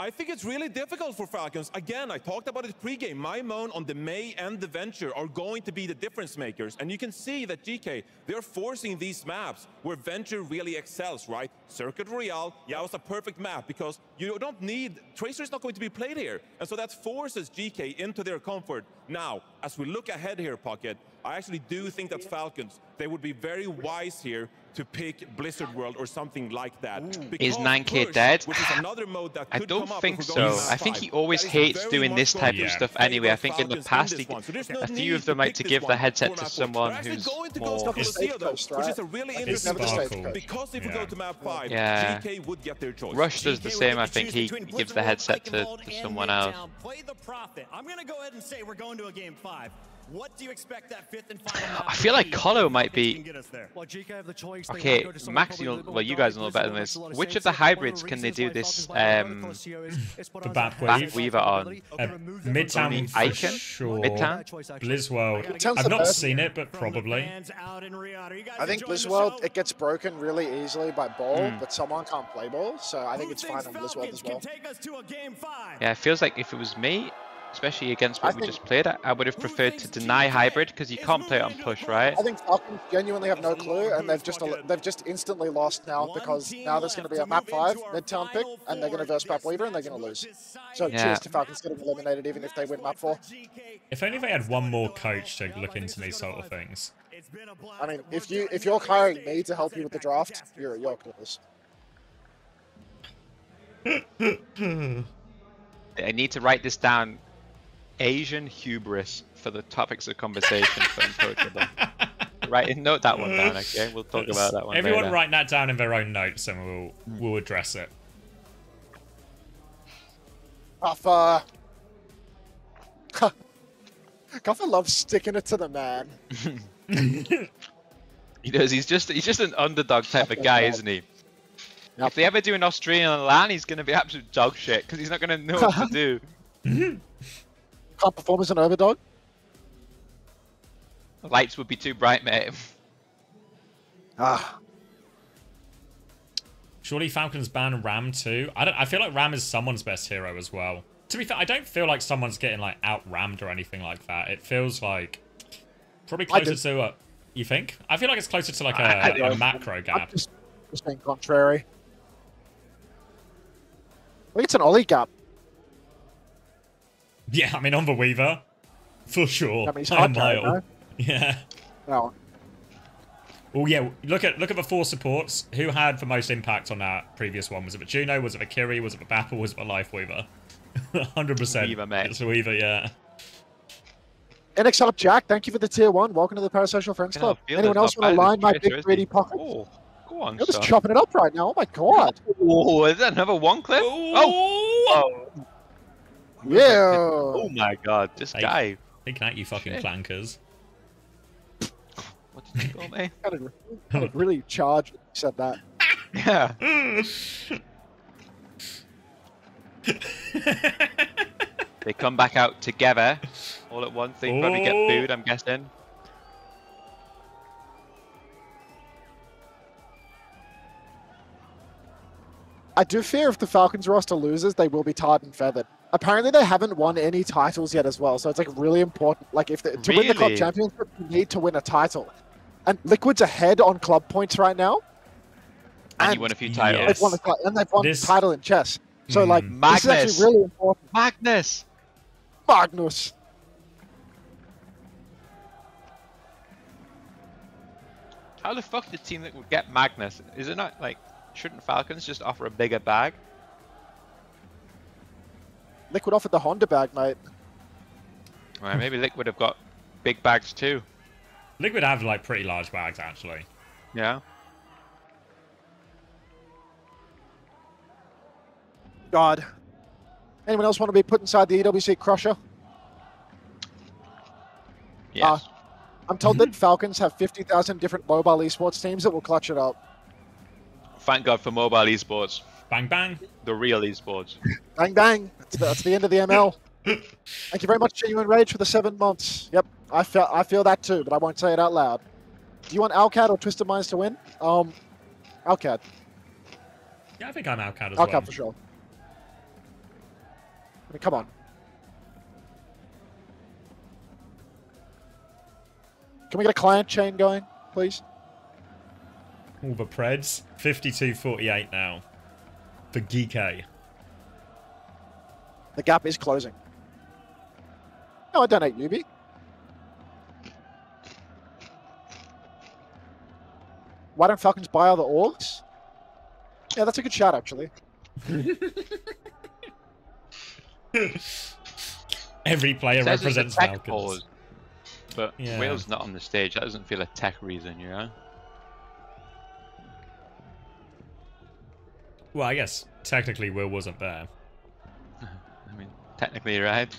I think it's really difficult for Falcons. Again, I talked about it pre-game. My Moan on the May and the Venture are going to be the difference makers. And you can see that GK, they're forcing these maps where Venture really excels, right? Circuit Real, that was a perfect map because you don't need, Tracer is not going to be played here. And so that forces GK into their comfort. Now, as we look ahead here, Pocket, I actually do think that Falcons, they would be very wise here to pick Blizzard World or something like that. Is Because 9K Push, dead? which is another mode that I could don't come up think if we're going so. to map I think five. he always That is hates very doing much this going type to of Yeah. stuff favor anyway. I think in the Falcons past, this one. So there's no a few need of them to like pick to this give the one headset for to map four. someone We're actually who's going to go more... to It's Lucia, though, coast, which right? is a really Like, interesting never the safe Sparkle. coast. because if we Yeah. go to map 5, Yeah. GK would get their choice. Rush does the GK will same. get I to think choose he between gives Blizzard the World, headset Viking to Vault, and someone else. Midtown. Play the Prophet. I'm going to go ahead and say we're going to a game 5. What do you expect that fifth and final map I to feel like be? Colo might Falcons be... can get us there. Well, GK have the choice. They Okay, might go to someone Max, probably you'll, a little well, bit you more guys know dirty. better than Makes this. a lot of Which sense. of the Like, one of hybrids can they reasons do why this Falcons might go to Coliseum is Esperanza Bat has Wave? the Weaver on. ability to remove them from Midtown for Icon? sure. Midtown? Blizzworld. Midtown's I've the not best. seen it, but From the probably. fans out in Riyadh. Are you guys I think enjoying the Blizzworld, show? it gets broken really easily by ball, but someone can't play ball, so I think Who it's fine thinks on Blizzworld Falcons as well. can take us to a game 5? Yeah, it feels like if it was me, especially against what I we think- just played, I would have Who preferred to thinks deny GK hybrid because you is can't play it on moving into the push, right? I think Falcons genuinely have no That's a clue, long and they've boost, just instantly lost now One because team now there's going to be a left map to move 5 into our Midtown pick, final and they're going to four. verse Map This Weaver, and they're match going to will lose. decide So Yeah. cheers to Falcons getting eliminated, even if they win Map 4. If only they had one more coach to look into these sort of things. It's been a blast. I mean, We're if done you're with hiring this me stage. to help you with the draft, Fantastic. you're close. I need to write this down. Asian hubris for the topics of conversation for Uncoachable. Right, note that one down, okay? We'll talk about that one Everyone later. write that down in their own notes and we'll address it. Kuffa. Kuffa loves sticking it to the man. He does. He's just an underdog type of guy, isn't he? Yep. If they ever do an Australian LAN, he's going to be absolute dog shit because he's not going to know what to do. Can't perform as an overdog. The lights would be too bright, mate. Ah. Surely Falcons ban Ram too. I feel like Ram is someone's best hero as well. To be fair, I don't feel like someone's getting like out-rammed or anything like that. It feels like probably closer to you think? I feel like it's closer to like a macro gap. Just being contrary. I think it's an Ollie gap. Yeah, I mean on the Weaver, for sure. I mean, he's hard carry, no? Yeah. No. Oh yeah, look at the 4 supports. Who had the most impact on that previous one? Was it the Juno? Was it the Kiri? Was it the Bap? Or was it the Life Weaver? 100%. Weaver, mate. It's the Weaver, yeah. NXL Jack, thank you for the tier 1. Welcome to the Parasocial Friends Club. Anyone else want to line my big greedy pocket? Oh, go on, You're just chopping it up right now. Oh my god. Oh, is that another one clip? Oh. Yeah. Oh my god, this guy. Thinking at you fucking clankers. What did you call me? kind of really charged when you said that. Yeah. They come back out together all at once. They probably get booed, I'm guessing. I do fear if the Falcons roster loses, they will be tarred and feathered. Apparently, they haven't won any titles yet as well, so it's like really important. Like if to win the club championship, you need to win a title. And Liquid's ahead on club points right now. And you won a few titles. They've won a title in chess. So like, Magnus. this is actually really important. Magnus. How the fuck did Team Liquid get Magnus? Is it not like, shouldn't Falcons just offer a bigger bag? Liquid offered the Honda bag, mate. Right, maybe Liquid have got big bags too. Liquid have like pretty large bags actually. Yeah. God. Anyone else want to be put inside the EWC Crusher? Yes. I'm told that Falcons have 50,000 different mobile esports teams that will clutch it up. Thank God for mobile esports. Bang bang. The real esports. Bang bang. That's the end of the ML. Thank you very much, Genuine Rage, for the 7 months. Yep, I feel that too, but I won't say it out loud. Do you want Alcad or Twisted Minds to win? Alcad. Yeah, I think I'm Alcad as well. Alcad for sure. I mean, come on. Can we get a client chain going, please? All the Preds. 52-48 now. For Geekay. The gap is closing. No, I donate Yubi. Why don't Falcons buy other orgs? Yeah, that's a good shout, actually. Every player represents Falcons. Pause, but yeah. Wales not on the stage. That doesn't feel a tech reason, you know? Well, I guess technically Will wasn't there. I mean, technically you're right.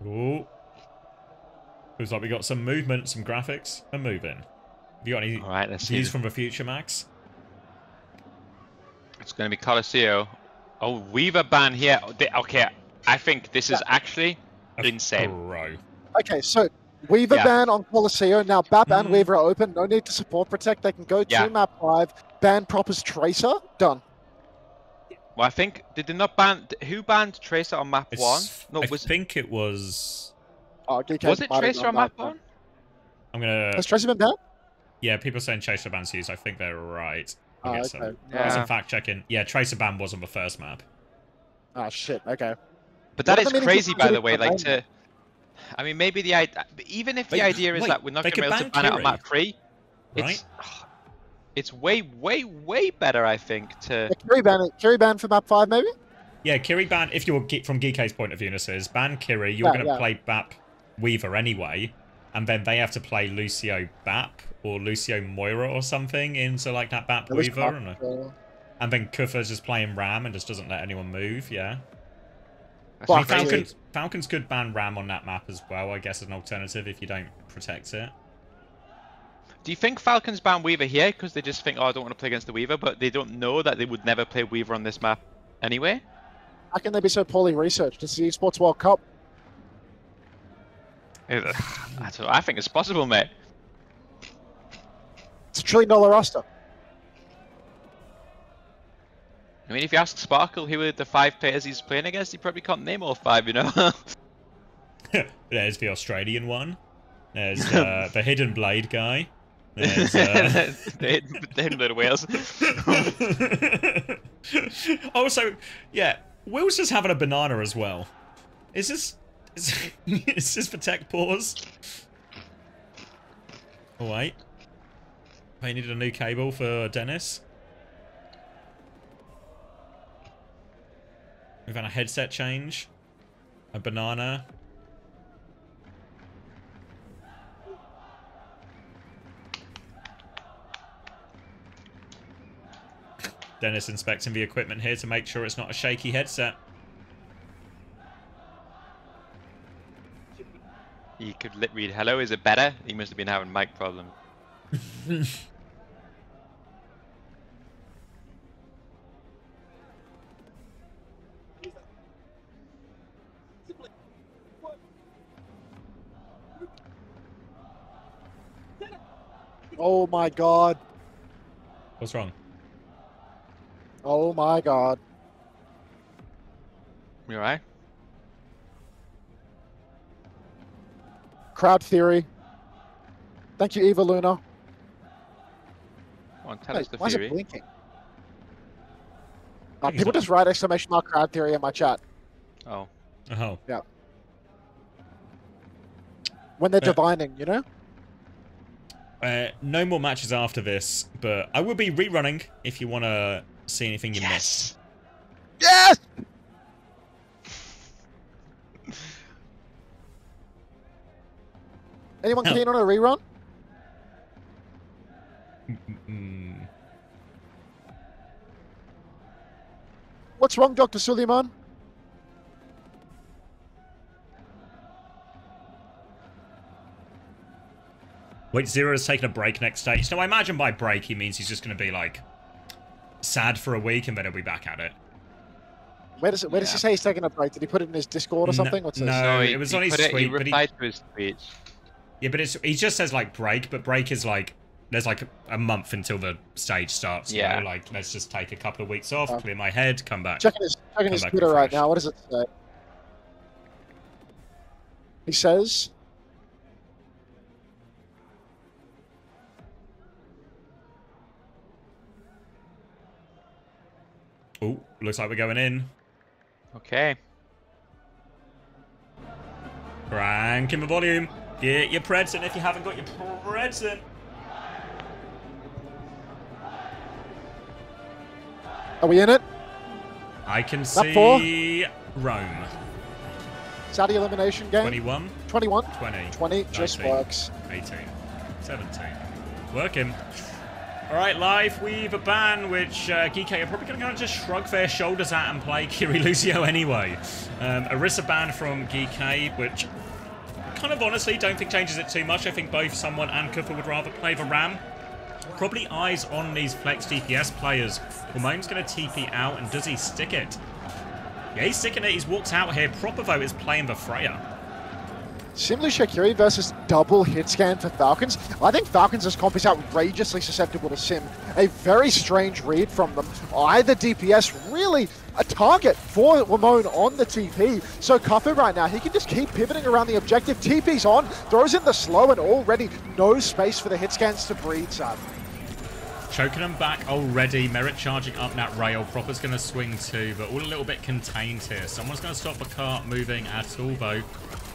Ooh. Looks like we got some movement, some graphics, and moving. Have you got any views from the future, Max? It's going to be Colosseo. Oh, Weaver ban here. Okay, I think this is actually insane. Bro. Okay, so Weaver ban on Colosseo. Now BAP and Weaver are open. No need to support protect. They can go to map 5. Ban Proper's Tracer. Done. Well, I think, did they not ban... Who banned Tracer on map 1? No, I think it was... Oh, Geekay was it Tracer on map 1? I'm gonna... Has Tracer been banned? Yeah, people saying Tracer ban's used. I think they're right. Oh, okay. Some fact checking. Yeah, Tracer ban was on the first map. Oh, shit. Okay. But that is crazy, by the way. Like, to... I mean, maybe the idea... Even if the idea is that we're not going to be able to ban it on map 3, right? It's way, way, way better, I think, to... Kiri ban for map 5, maybe? Yeah, Kiri ban, if you're from Geekay's point of view, this is, ban Kiri, you're going to play BAP Weaver anyway, and then they have to play Lucio BAP, or Lucio Moira or something, into like that BAP Weaver. And then Kufa's just playing Ram and just doesn't let anyone move, yeah. Well, I mean, Falcons could ban Ram on that map as well, I guess, as an alternative if you don't protect it. Do you think Falcons ban Weaver here because they just think, oh, I don't want to play against the Weaver, but they don't know that they would never play Weaver on this map anyway? How can they be so poorly researched? It's the Esports World Cup. I think it's possible, mate. It's $1 trillion roster. I mean, if you ask Sparkle who are the 5 players he's playing against, he probably can't name all 5, you know? There's the Australian one. There's the Hidden Blade guy. There's the hidden Blade of Wales. Also, yeah, Will's just having a banana as well. Is this for tech pause? Oh wait. They needed a new cable for Dennis. We've had a headset change. A banana. Dennis inspecting the equipment here to make sure it's not a shaky headset. He could lip read hello, is it better? He must have been having mic problems. Oh my god. What's wrong? Oh my god. You alright? Crowd theory. Thank you, Eva Luna. Come on, tell Hey, us the why is theory. it blinking? People just write !! crowd theory in my chat. Oh. Oh. Yeah. When they're divining, you know? No more matches after this, but I will be rerunning if you want to see anything you missed. Yes! Anyone keen on a rerun? What's wrong, Dr. Suleiman? Wait, Zero has taken a break next stage. Now, I imagine by break he means he's just going to be, like, sad for a week and then he'll be back at it. Where does he say he's taking a break? Did he put it in his Discord or something? What's this? No, it was on his tweet. He replied to his tweet. Yeah, but he just says, like, break, but break is, like, there's, like, a month until the stage starts. Yeah. You know? Like, let's just take a couple of weeks off, clear my head, come back. Checking his Twitter right now. What does it say? He says... Oh, looks like we're going in. Okay. Cranking the volume. Get your Preds in if you haven't got your Preds in. Are we in it? I can four? see Rome. Saudi elimination game? 21. 21? 20. 20 just 19, works. 18. 17. Working. Alright, live with a ban which Geekay are probably going to just shrug their shoulders at and play Kiri Lucio anyway. Orisa ban from Geekay, which kind of honestly don't think changes it too much. I think both someone and Kufa would rather play the Ram. Probably eyes on these flex DPS players. Ramon's going to TP out, and does he stick it? Yeah, he's sticking it. He's walked out here. Propervo is playing the Freya. Simli Shakiri versus double hit scan for Falcons. I think Falcons' comp is outrageously susceptible to Sim. A very strange read from them. Either DPS really a target for Ramon on the TP. So Kufa right now, he can just keep pivoting around the objective. TP's on, throws in the slow, and already no space for the hit scans to breed, Sad. Choking them back already. Merit charging up that rail. Proper's going to swing too, but all a little bit contained here. Someone's going to stop the cart moving at all, though.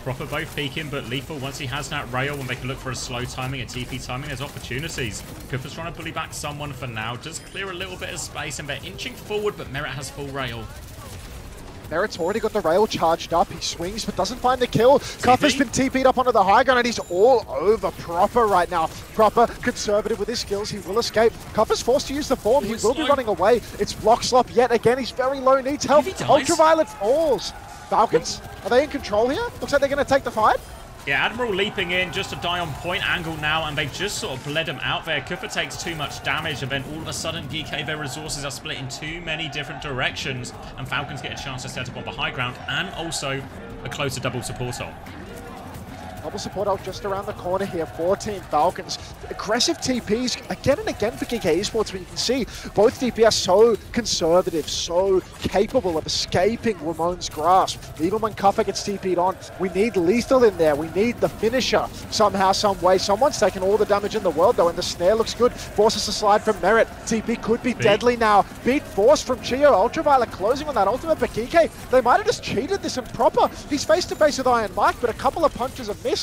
Proper both peeking, but Lethal, once he has that rail, when they can look for a slow timing, a TP timing, there's opportunities. Kufa's trying to bully back someone for now. Just clear a little bit of space, and they're inching forward, but Merit has full rail. Merit's already got the rail charged up. He swings but doesn't find the kill. Cuffer's been TP'd up onto the high ground and he's all over Proper right now. Proper, conservative with his skills. He will escape. Cuffer's forced to use the form. He will be running away. It's block slop yet again. He's very low, needs help. Ultraviolet falls. Falcons, are they in control here? Looks like they're going to take the fight. Yeah, Admiral leaping in just to die on point angle now, and they've just sort of bled him out there. Kuffer takes too much damage, and then all of a sudden, Geekay, their resources are split in too many different directions, and Falcons get a chance to set up on the high ground, and also a closer double support ult. Double support out just around the corner here for Team Falcons. Aggressive TPs again and again for Geekay Esports, but you can see both DPS so conservative, so capable of escaping Ramon's grasp. Even when Cuffer gets TP'd on, we need lethal in there. We need the finisher somehow, some way. Someone's taking all the damage in the world though, and the snare looks good. Forces a slide from Merit. TP could be deadly now. Beat force from Chio. Ultraviolet closing on that ultimate, but Geekay, they might have just cheated this in Proper. He's face to face with Iron Mike, but a couple of punches have missed.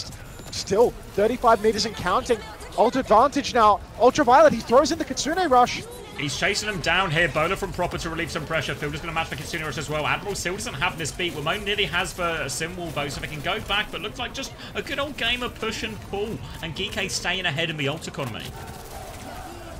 Still, 35 meters and counting. Ult advantage now. Ultraviolet, he throws in the Kitsune Rush. He's chasing them down here. Bowler from Proper to relieve some pressure. Fielder's going to match the Kitsune Rush as well. Admiral still doesn't have this beat. Ramon nearly has the sim wall though, so they can go back, but looks like just a good old game of push and pull. And Geekay staying ahead in the ult economy.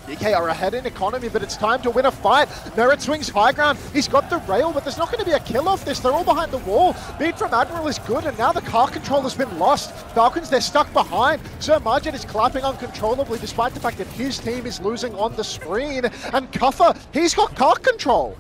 Geekay are ahead in economy, but it's time to win a fight. Merit swings high ground. He's got the rail, but there's not going to be a kill off this. They're all behind the wall. Beat from Admiral is good, and now the car control has been lost. Falcons, they're stuck behind. Sir Margin is clapping uncontrollably, despite the fact that his team is losing on the screen. And Cuffer, he's got car control.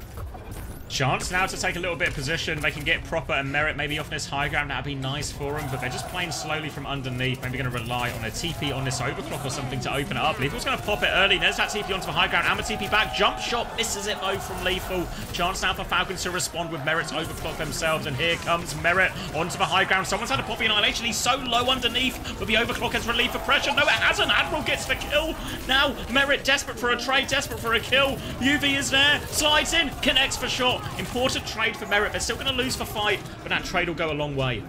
Chance now to take a little bit of position. They can get Proper and Merit maybe off this high ground. That'd be nice for them, but they're just playing slowly from underneath. Maybe going to rely on a TP on this overclock or something to open it up. Lethal's going to pop it early. There's that TP onto the high ground. And the TP back. Jump shot misses it though from Lethal. Chance now for Falcons to respond with Merit's overclock themselves. And here comes Merit onto the high ground. Someone's had a poppy annihilation. He's so low underneath, but the overclock has relief for pressure. No, it hasn't. Admiral gets the kill. Now Merit desperate for a trade, desperate for a kill. UV is there. Slides in. Connects for shot. Important trade for Merit. They're still going to lose for fight, but that trade will go a long way.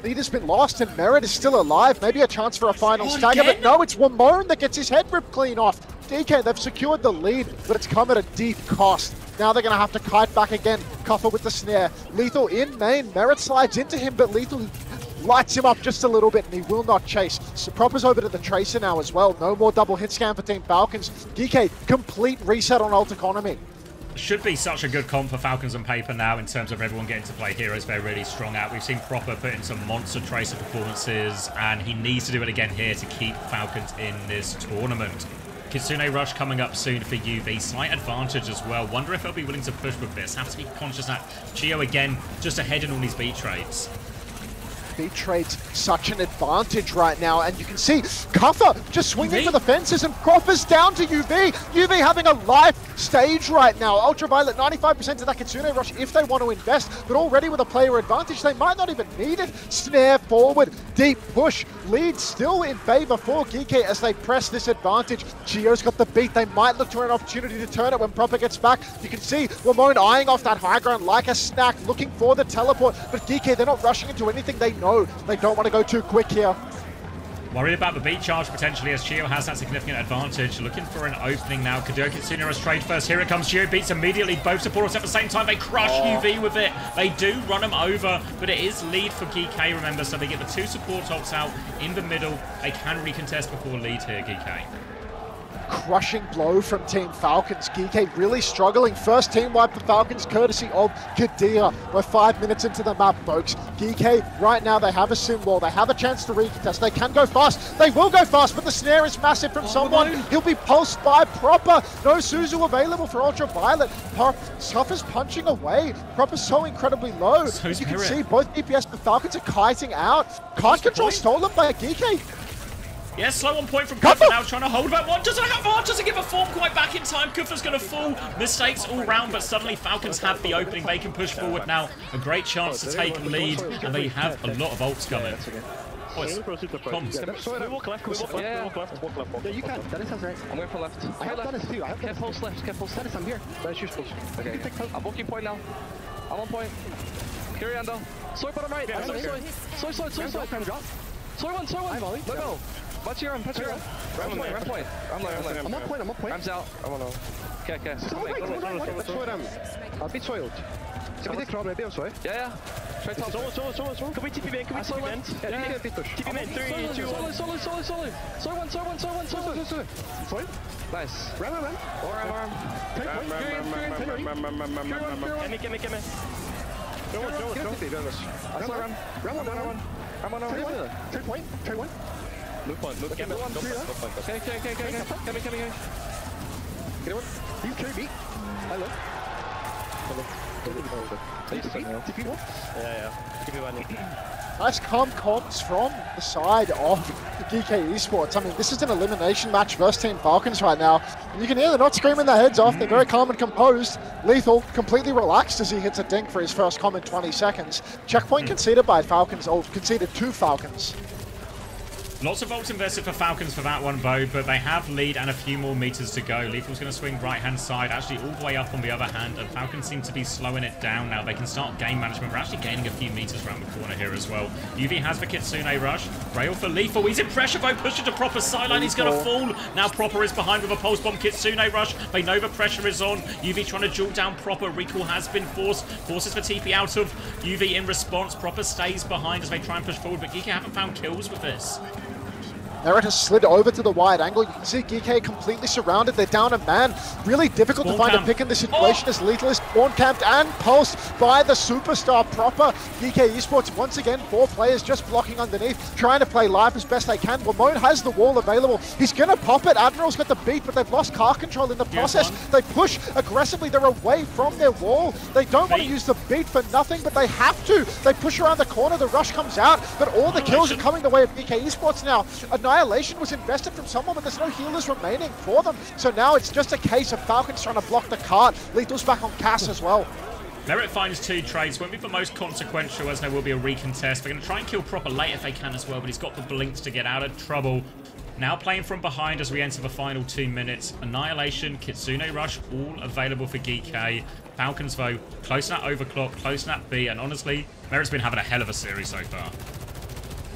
Lead has been lost and Merit is still alive. Maybe a chance for a final stagger, but no, it's Ramon that gets his head ripped clean off. DK, they've secured the lead, but it's come at a deep cost. Now they're going to have to kite back again. Cuffer with the snare. Lethal in main. Merit slides into him, but Lethal lights him up just a little bit and he will not chase. So Proper's over to the Tracer now as well. No more double hit scan for Team Falcons. DK, complete reset on ult economy. Should be such a good comp for Falcons on paper now in terms of everyone getting to play heroes they're really strong at. We've seen Proper put in some monster Tracer performances, and he needs to do it again here to keep Falcons in this tournament. Kitsune Rush coming up soon for UV. Slight advantage as well. Wonder if they'll be willing to push with this. Have to be conscious that Chio again just ahead in all these beat trades. Beat trades such an advantage right now, and you can see Cuffer just swinging for the fences, and Proper's down to UV. UV having a life stage right now. Ultraviolet 95% of that Kitsune Rush if they want to invest, but already with a player advantage, they might not even need it. Snare forward, deep push, lead still in favor for Geekay as they press this advantage. Chio's got the beat. They might look for an opportunity to turn it when Proper gets back. You can see Ramon eyeing off that high ground like a snack, looking for the teleport, but Geekay, they're not rushing into anything. They know they don't want to go too quick here. Worried about the beat charge potentially as Chio has that significant advantage. Looking for an opening now. Kadoka Kitsune Rush trade first. Here it comes. Chio beats immediately. Both supporters at the same time. They crush UV with it. They do run him over, but it is lead for Geekay, remember, so they get the two support ults out in the middle. They can recontest before lead here, Geekay. Crushing blow from Team Falcons. Geekay really struggling. First team wipe for Falcons courtesy of Kadir. We're 5 minutes into the map, folks. Geekay, right now they have a sim wall. They have a chance to recontest. They can go fast. They will go fast, but the snare is massive from someone. No. He'll be pulsed by Proper. No Suzu available for Ultraviolet. Suffer's punching away. Proper's so incredibly low. So you can see both DPS and Falcons are kiting out. Card control stolen by Geekay. Yeah, slow on point from Kuffer now, trying to hold back one. Doesn't have one, doesn't give a form quite back in time. Kuffer's going to fall. Mistakes all round, but suddenly Falcons have the opening. They can push forward now. A great chance to take lead, and they have a lot of ults coming. Boys, comms. We walk left, we walk left, we walk left. Yeah, you can. Dennis has right. I'm going for left. I have Dennis too. I have Get pulse left, get pulse. Dennis, I'm here. Dennis, you're supposed to. Okay, I'm walking point now. I'm on point. Carry on down. Soy bottom right. Soy. Soy one. Let go. Watch your arm, I'm on point. I'm on point. Arms out. I don't know. Okay. I'll beat soiled. Can we take crowd maybe? I'm sorry. Yeah. Try top. Solo. Can we TP main? Can we TP main? Yeah. TP main. 3, 2, 1. Solo. Sorry. Nice. Ram. Arm. Get me. Go on. Ram. Trade point. Look point. Okay. Coming. Get one. You carry me. Hello. TP one? Yeah. Give me one. Nice calm comps from the side of Geekay Esports. I mean, this is an elimination match versus Team Falcons right now. And you can hear they're not screaming their heads off. They're very calm and composed. Lethal completely relaxed as he hits a dink for his first comm in 20 seconds. Checkpoint conceded by Falcons, or conceded to Falcons. Lots of ults invested for Falcons for that one, Bo, but they have lead and a few more meters to go. Lethal's going to swing right-hand side, actually all the way up on the other hand, and Falcons seem to be slowing it down now. They can start game management. We're actually gaining a few meters around the corner here as well. UV has the Kitsune rush. Rail for Lethal. He's in pressure, Bo, pushing to Proper sideline. He's going to fall. Now Proper is behind with a pulse bomb. Kitsune rush. They know the pressure is on. UV trying to duel down Proper. Recall has been forced. Forces for TP out of UV in response. Proper stays behind as they try and push forward, but Geekay haven't found kills with this. Merit has slid over to the wide angle. You can see Geekay completely surrounded. They're down a man. Really difficult to find a pick in this situation as Lethal is spawn camped and pulsed by the superstar Proper. Geekay Esports, once again, 4 players just blocking underneath, trying to play live as best they can. Lamone has the wall available. He's going to pop it. Admiral's got the beat, but they've lost car control in the process. They push aggressively. They're away from their wall. They don't want to use the beat for nothing, but they have to. They push around the corner. The rush comes out, but all the kills are coming the way of Geekay Esports now. Annihilation was invested from someone, but there's no healers remaining for them. So now it's just a case of Falcons trying to block the cart. Lethal's back on Cass as well. Merit finds 2 trades. Won't be the most consequential as there will be a recontest. They're going to try and kill Proper late if they can as well, but he's got the blinks to get out of trouble. Now playing from behind as we enter the final 2 minutes. Annihilation, Kitsune Rush, all available for Geekay. Falcons, though, close in that overclock, close in that B, and honestly, Merit's been having a hell of a series so far.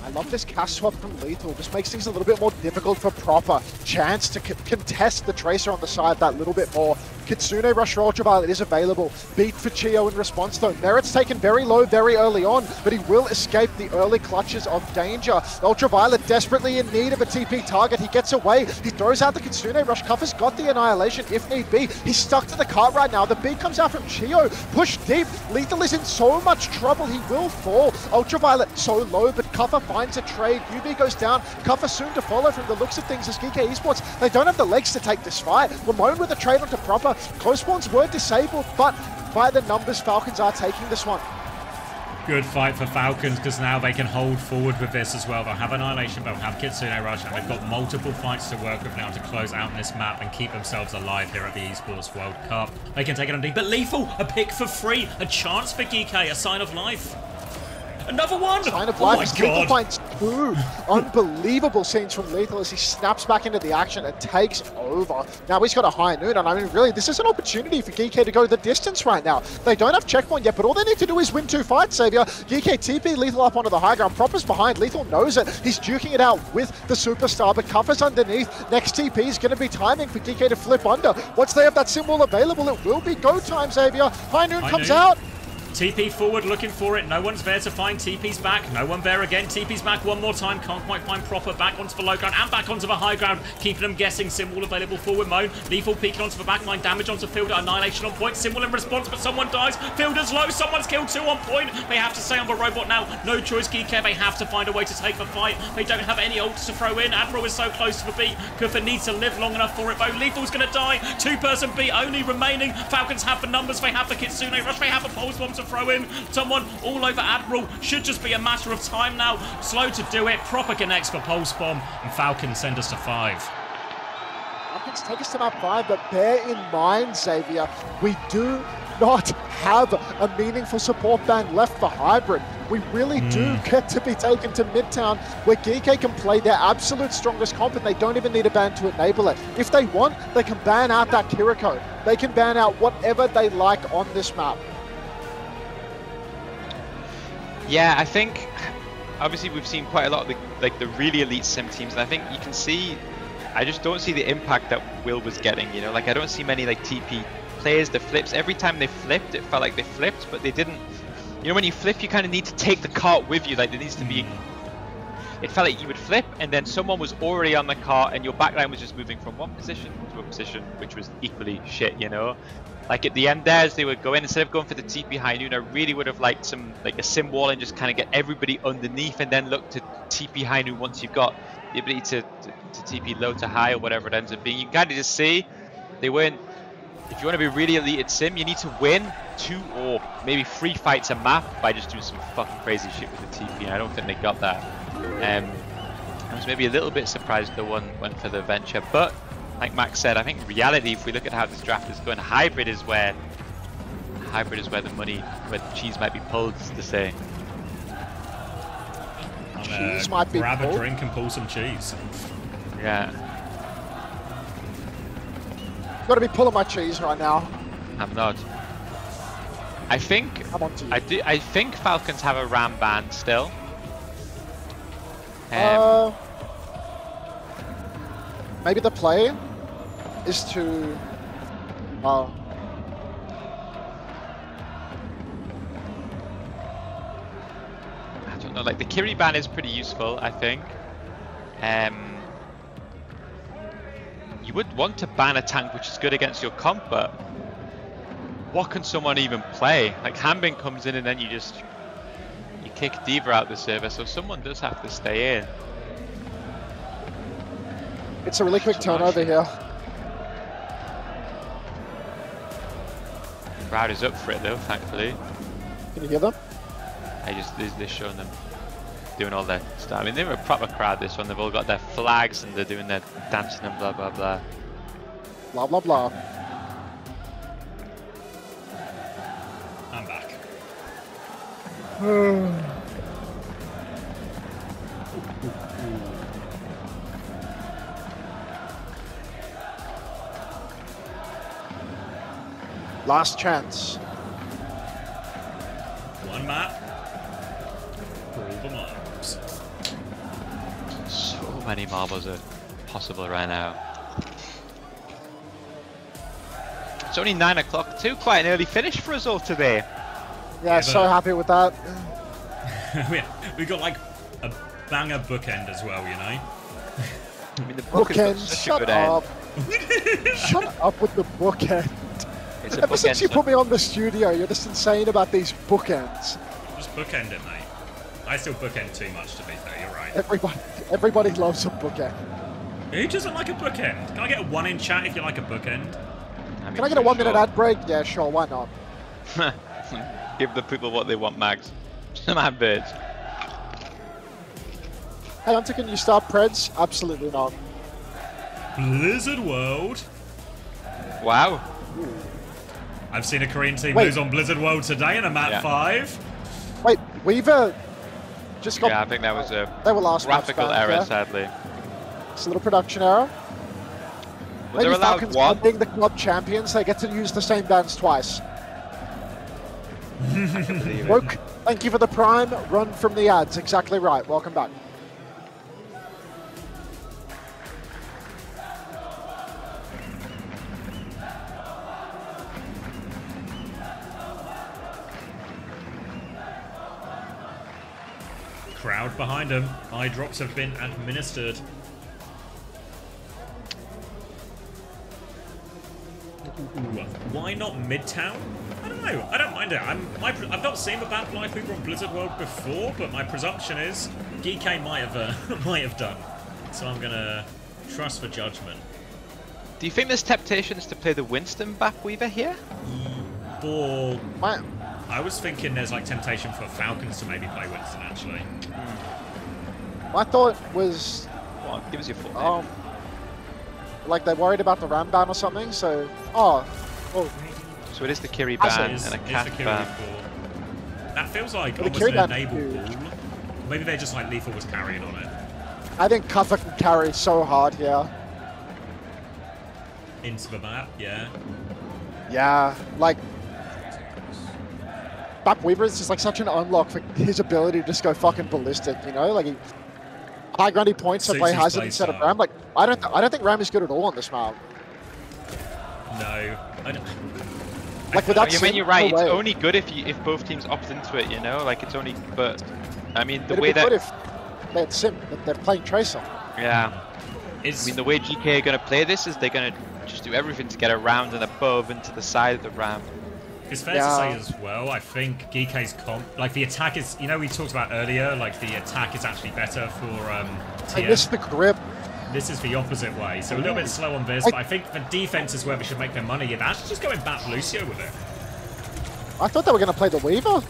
I love this cast swap from Lethal. Just makes things a little bit more difficult for Proper. Chance to contest the Tracer on the side that little bit more. Kitsune Rush for Ultraviolet is available. Beat for Chio in response though. Merit's taken very low very early on, but he will escape the early clutches of danger. Ultraviolet desperately in need of a TP target. He gets away. He throws out the Kitsune Rush. Cuffer's got the Annihilation if need be. He's stuck to the cart right now. The beat comes out from Chio. Push deep. Lethal is in so much trouble. He will fall. Ultraviolet so low, but Cuffer finds a trade. UV goes down. Cuffer soon to follow from the looks of things as Geekay Esports. They don't have the legs to take this fight. Lamone with a trade onto Proper. Close spawns were disabled, but by the numbers, Falcons are taking this one. Good fight for Falcons because now they can hold forward with this as well. They'll have Annihilation, they'll have Kitsune Rush, and they've got multiple fights to work with now to close out this map and keep themselves alive here at the Esports World Cup. They can take it on deep, but Lethal, a pick for free, a chance for Geekay, a sign of life. Another one! Sign of life. Lethal finds 2 unbelievable scenes from Lethal as he snaps back into the action and takes over. Now he's got a high noon, and I mean, really, this is an opportunity for Geekay to go the distance right now. They don't have checkpoint yet, but all they need to do is win 2 fights, Xavier. Geekay TP Lethal up onto the high ground. Proper's behind. Lethal knows it. He's duking it out with the superstar, but Cuffer's underneath. Next TP is going to be timing for Geekay to flip under. Once they have that symbol available, it will be go time, Xavier. High noon comes out. TP forward, looking for it. No one's there to find. TP's back. No one there again. TP's back one more time. Can't quite find Proper. Back onto the low ground and back onto the high ground. Keeping them guessing. Symbol available forward. Moan. Lethal peeking onto the back line. Damage onto Fielder. Annihilation on point. Symbol in response, but someone dies. Fielder's low. Someone's killed 2 on point. They have to stay on the robot now. No choice, Geekay. They have to find a way to take the fight. They don't have any ults to throw in. Admiral is so close to the beat. Kuffer needs to live long enough for it, though. Lethal's going to die. 2-person beat only remaining. Falcons have the numbers. They have the Kitsune Rush. They have a pulse bomb to throw in. Someone all over Admiral. Should just be a matter of time now. Slow to do it. Proper connects for pulse bomb, and Falcons send us to 5. Falcons take us to map 5, but bear in mind, Xavier, we do not have a meaningful support ban left for Hybrid. We really do get to be taken to Midtown, where Geekay can play their absolute strongest comp, and they don't even need a ban to enable it. If they want, they can ban out that Kiriko. They can ban out whatever they like on this map. Yeah, I think obviously we've seen quite a lot of the really elite sim teams, and I think you can see, I just don't see the impact that Will was getting, you know, like I don't see many like TP players, the flips. Every time they flipped, it felt like they flipped, but they didn't. You know, when you flip, you kind of need to take the cart with you. Like there needs to be. It felt like you would flip, and then someone was already on the cart, and your backline was just moving from one position to a position, which was equally shit. You know, like at the end there, as they would go in, instead of going for the TP high noon, I really would have liked some like a sim wall and just kind of get everybody underneath, and then look to TP high noon once you've got the ability to TP low to high or whatever it ends up being. You can kind of just see they weren't. If you want to be really elite at sim, you need to win 2 or maybe 3 fights a map by just doing some fucking crazy shit with the TP. And I don't think they got that. I was maybe a little bit surprised the one went for the venture, but like Max said, I think in reality, if we look at how this draft is going, hybrid is where the money, where the cheese might be pulled, to say. Cheese might be grab pulled. a drink and pull some cheese. Yeah. Got to be pulling my cheese right now. I'm not. I think I think Falcons have a Ram ban still. Maybe the play is to. I don't know. Like the Kiri ban is pretty useful, I think. You would want to ban a tank which is good against your comp, but what can someone even play? Like Hanbin comes in and then you kick D.Va out the server, so someone does have to stay in. It's a really quick turnover here. Crowd is up for it though, thankfully. Can you hear them? They're showing them doing all their stuff. I mean, they're a proper crowd this one. They've all got their flags and they're doing their dancing and blah blah blah. Blah blah blah. I'm back. Last chance. One map. All the marbles. So many marbles are possible right now. It's only 9 o'clock too, quite an early finish for us all today. Yeah, so happy with that. we got like a banger bookend as well, you know? I mean, the bookend, shut up. Shut up with the bookend. Ever since you put me on the studio, you're just insane about these bookends. Just bookend it, mate. I still bookend too much, to be fair, you're right. Everybody loves a bookend. Who doesn't like a bookend? Can I get a 1 in chat if you like a bookend? Can I get a 1 minute ad break? Yeah, sure, why not? Give the people what they want, Mags. Some ad birds. Hey, Hunter, can you start Preds? Absolutely not. Blizzard World. Wow. Ooh. I've seen a Korean team lose on Blizzard World today in a map 5. Wait, Weaver just got... Yeah, I think that was a graphical error, sadly. It's a little production error. Maybe Falcons being the club champions, they get to use the same bans twice. Woke, thank you for the prime. Run from the ads. Exactly right. Welcome back. Crowd behind him. Eye drops have been administered. Ooh, why not Midtown? I don't know. I don't mind it. I've not seen the ban fly Cooper on Blizzard World before, but my presumption is Geekay might have done. So I'm gonna trust for judgment. Do you think there's temptations to play the Winston back Weaver here? I was thinking there's like temptation for Falcons to maybe play Winston actually. My thought was... Go on, give us your full name. Like they're worried about the Ram ban or something, so... Oh. So it is the Kiri ban and a Cat ban. That feels like almost an enable ball. Maybe they just like Lethal was carrying on it. I think Kuffer can carry so hard here. Into the map, yeah. Yeah, like... Bap Weaver is just like such an unlock for his ability to just go fucking ballistic, you know? Like he... High groundy points to play Hazard instead of Ram. Like, I don't think Ram is good at all on this map. No. I don't... Like without I mean, you're right. no It's way. only good if both teams opt into it, you know? Like, it's only... But, I mean, the It'd way be good that... if they had Sim, but they're playing Tracer. Yeah. I mean, the way GK are going to play this is they're going to just do everything to get around and above and to the side of the ramp. It's fair to say as well, I think Geekay's comp, like the attack is, you know, we talked about earlier, like the attack is actually better for TM. I missed the grip. This is the opposite way, so a little bit slow on this, but I think the defense is where we should make their money. Yeah, actually just going back Lucio with it. I thought they were going to play the Weaver.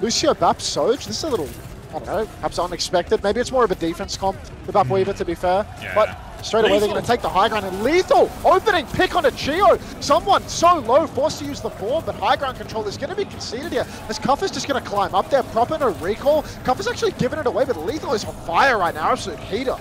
Lucio, Bap, Soj. This is a little, I don't know, perhaps unexpected. Maybe it's more of a defense comp, the Bap Weaver, to be fair. Yeah. But straight away, they're going to take the high ground. And Lethal, opening pick on a Chio. Someone so low, forced to use the form, but high ground control is going to be conceded here. As Kuffer's just going to climb up there, proper no recall. Kuffer's actually giving it away, but Lethal is on fire right now. Absolute heater.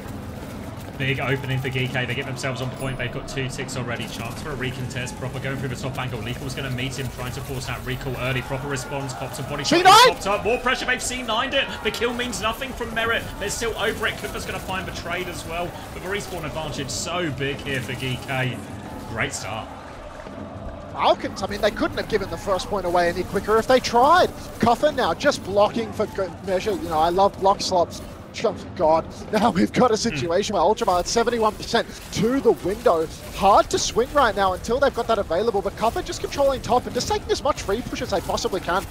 Big opening for Geekay. They get themselves on point. They've got 2 ticks already. Chance for a recontest. Proper going through the top angle. Lethal's going to meet him, trying to force that recall early. Proper responds. Pops a body shot. Popped up. More pressure. They've C9'd it. The kill means nothing from Merit. They're still over it. Cooper's going to find Betrayed as well. But the respawn advantage so big here for Geekay. Great start. Falcons, I mean, they couldn't have given the first point away any quicker if they tried. Kuffer now just blocking for good measure. You know, I love block slots. Oh God, now we've got a situation where Ultraviolet 71% to the window. Hard to swing right now until they've got that available, but Kuffer just controlling top and just taking as much free push as they possibly can.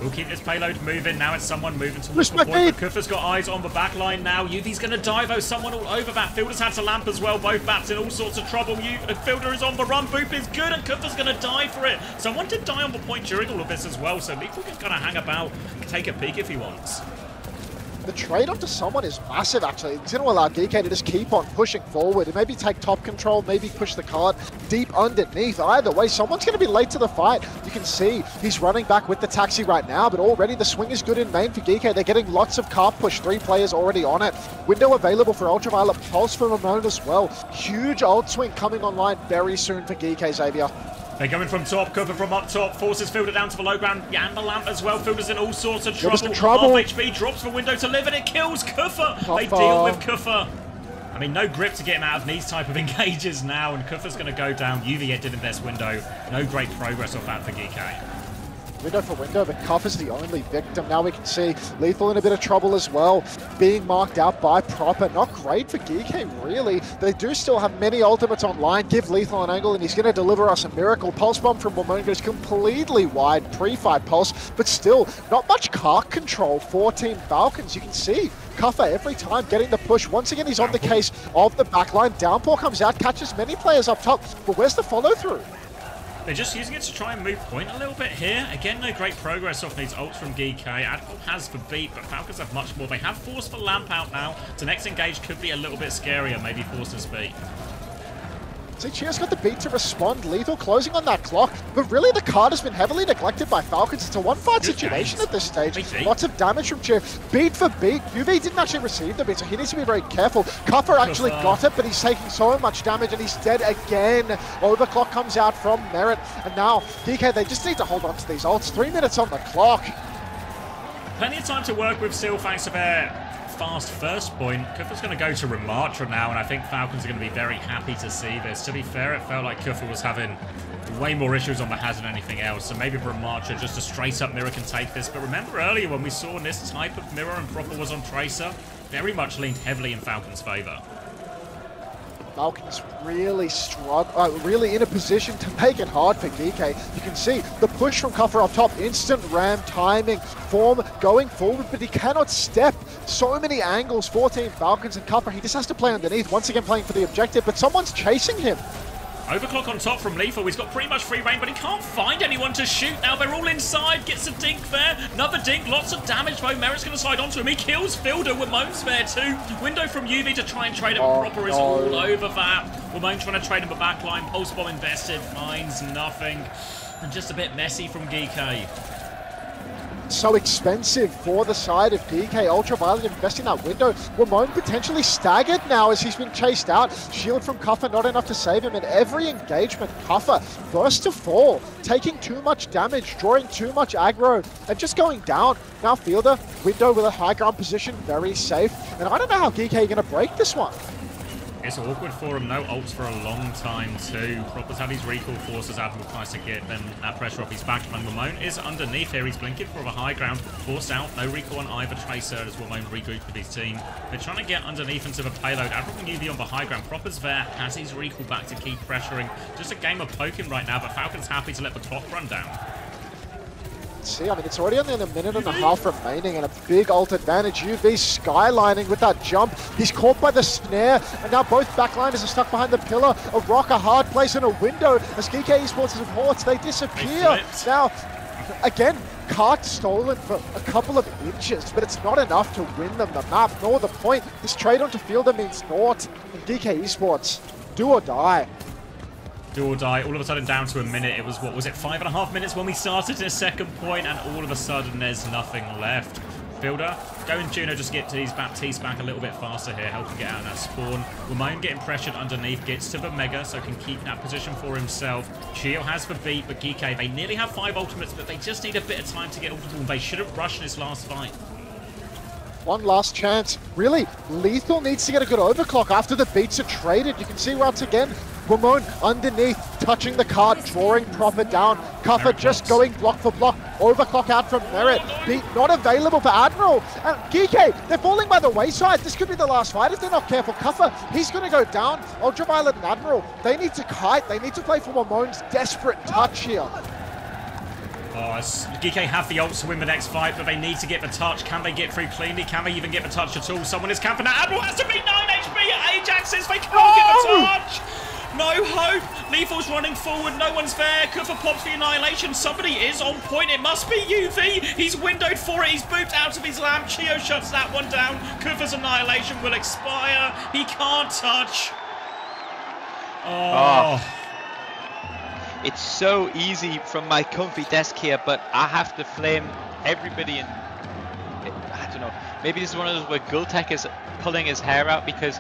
We'll keep this payload moving. Now it's someone moving towards the point, but Kuffer's got eyes on the back line now. Yuvi's going to dive, though. Someone all over that. Fielder's had to lamp as well. Both bats in all sorts of trouble. Fielder is on the run. Boop is good, and Kuffer's going to die for it. Someone did die on the point during all of this as well, so Lethal is going to hang about, take a peek if he wants. The trade onto someone is massive, actually. It's going to allow Geekay to just keep on pushing forward and maybe take top control, maybe push the card deep underneath. Either way, someone's going to be late to the fight. You can see he's running back with the taxi right now, but already the swing is good in main for Geekay. They're getting lots of card push. 3 players already on it. Window available for Ultraviolet, Pulse for Ramon as well. Huge ult swing coming online very soon for Geekay, Xavier. They're coming from top, Cover from up top, forces Fielder down to the low ground, and the lamp as well. Fielder's in all sorts of trouble. Half HP drops for Window to live, and it kills Kuffer. They deal with Kuffer. I mean, no grip to get him out of these type of engages now, and Kuffer's going to go down. UV did invest Window. No great progress off that for Geekay. Window for window, but Kuffer's the only victim. Now we can see Lethal in a bit of trouble as well, being marked out by Proper. Not great for Geekay, really. They do still have many ultimates online. Give Lethal an angle, and he's going to deliver us a miracle. Pulse Bomb from Wamon goes completely wide, pre-fight Pulse, but still, not much car control for Team Falcons. You can see Kuffer every time getting the push. Once again, he's on the case of the backline. Downpour comes out, catches many players up top, but where's the follow-through? They're just using it to try and move point a little bit here. Again, no great progress off these ults from Geekay. Admiral has for beat, but Falcons have much more. They have Force for lamp out now. So next engage could be a little bit scarier, maybe Force and speed. See, Chio's got the beat to respond. Lethal closing on that clock, but really the card has been heavily neglected by Falcons. It's a one-fight situation at this stage. Lots of damage from Chio. Beat for beat. UV didn't actually receive the beat, so he needs to be very careful. Kuffer actually got it, but he's taking so much damage, and he's dead again. Overclock comes out from Merit, and now Geekay, they just need to hold on to these ults. 3 minutes on the clock. Plenty of time to work with still, thanks to their fast first point. Kuffer's going to go to Ramatra now, and I think Falcons are going to be very happy to see this. To be fair, it felt like Kuffer was having way more issues on the Haz than anything else, so maybe Ramatra, just a straight-up mirror can take this. But remember earlier when we saw this type of mirror and Proper was on Tracer, very much leaned heavily in Falcons' favour. Falcons really really in a position to make it hard for Geekay. You can see the push from Kuffer up top, instant ram timing, form going forward, but he cannot step. So many angles for Team Falcons, and Kuffer, he just has to play underneath, once again playing for the objective, but someone's chasing him. Overclock on top from Lethal. He's got pretty much free reign, but he can't find anyone to shoot now. They're all inside. Gets a dink there. Another dink. Lots of damage, though. Merit's going to slide onto him. He kills Fielder. Wamon's there, too. Window from UV to try and trade him. Proper is all over that. Wamon trying to trade him a backline. Pulse Bomb invested. Finds nothing. And just a bit messy from Geekay. So expensive for the side of Geekay. Ultraviolet investing that window. Wamon potentially staggered now as he's been chased out. Shield from Kuffer not enough to save him. In every engagement, Kuffer first to fall, taking too much damage, drawing too much aggro, and just going down. Now Fielder, window with a high ground position, very safe. And I don't know how Geekay are going to break this one. It's awkward for him. No ults for a long time too. Proper's had his recall, forces Admiral tries to get them that pressure off his back. And Ramon is underneath here. He's blinking for the high ground. Forced out. No recall on either Tracer as Ramon regrouped with his team. They're trying to get underneath into the payload. Admiral can UV on the high ground. Proper's there. Has his recall back to keep pressuring. Just a game of poking right now, but Falcon's happy to let the clock run down. See, I mean, it's already only in a minute and a half remaining and a big ult advantage. UV skylining with that jump. He's caught by the snare, and now both backliners are stuck behind the pillar. A rock, a hard place, and a window. As Geekay Esports and Horts, they disappear. Now, again, cart stolen for a couple of inches, but it's not enough to win them the map, nor the point. This trade onto Fielder means naught. And Geekay Esports, do or die. Do or die. All of a sudden down to a minute. It was, what was it, 5.5 minutes when we started in a second point, and all of a sudden there's nothing left. Fielder, going Juno just get to his Baptiste back a little bit faster here, helping get out of that spawn. Ramon getting pressured underneath, gets to the Mega, so can keep that position for himself. Chio has the beat, but Geekay, they nearly have 5 ultimates, but they just need a bit of time to get ultimate. They shouldn't rush this last fight. One last chance. Really, Lethal needs to get a good overclock after the beats are traded. You can see once again, Ramon underneath, touching the card, drawing Proper down. Cuffer just going block for block. Overclock out from Merit. Beat not available for Admiral. And Geekay, they're falling by the wayside. This could be the last fight if they're not careful. Cuffer, he's going to go down. Ultraviolet and Admiral, they need to kite. They need to play for Ramon's desperate touch here. Oh, Geekay have the ult to win the next fight, but they need to get the touch. Can they get through cleanly? Can they even get the touch at all? Someone is camping out. Admiral has to beat 9 HP. Ajax says they can't get the touch. No hope. Lethal's running forward. No one's there. Kuffer pops the annihilation. Somebody is on point. It must be UV. He's windowed for it. He's booped out of his lamp. Chio shuts that one down. Kuffer's annihilation will expire. He can't touch. Oh. It's so easy from my comfy desk here, but I have to flame everybody in. I don't know. Maybe this is one of those where Gultek is pulling his hair out, because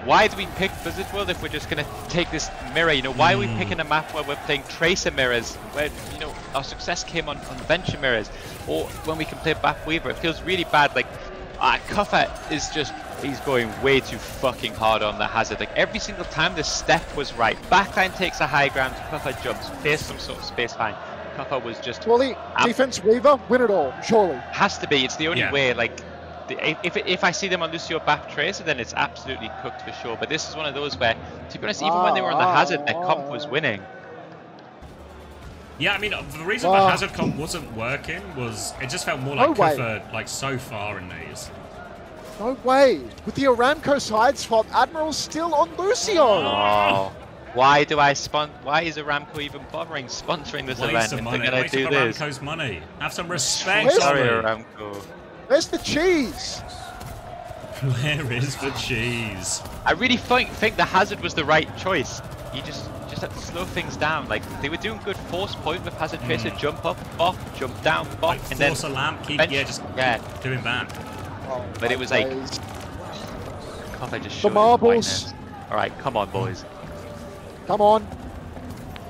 why do we pick Blizzard World if we're just going to take this mirror? You know, why are we picking a map where we're playing Tracer mirrors, where, you know, our success came on Venture mirrors, or when we can play Back Weaver? It feels really bad. Like, Cuffer is just, he's going way too fucking hard on the hazard. Like, every single time the step was right. Backline takes a high ground, Cuffer jumps, face some sort of space fine. Cuffer was just... Surely, defense Weaver, win it all, surely. Has to be, it's the only way. Like, if I see them on Lucio back Tracer, then it's absolutely cooked for sure. But this is one of those where, to be honest, even when they were on the hazard, their comp was winning. Yeah, I mean, the reason the hazard comp wasn't working was it just felt more like Kuffer, like, so far in these. No way. With the Aramco side swap, Admiral's still on Lucio. Oh. Why do I why is Aramco even bothering sponsoring this event if they're going to do this? Aramco's money. Have some respect. Sorry, Aramco. Where's the cheese? Where is the cheese? I really think the hazard was the right choice. You just have to slow things down. Like, they were doing good force point with hazard Tracer, jump up, bop, jump down, bop, like, and then force a lamp, keep doing that. Oh, but it was like, can't I just show the marbles. All right, come on, boys. Come on.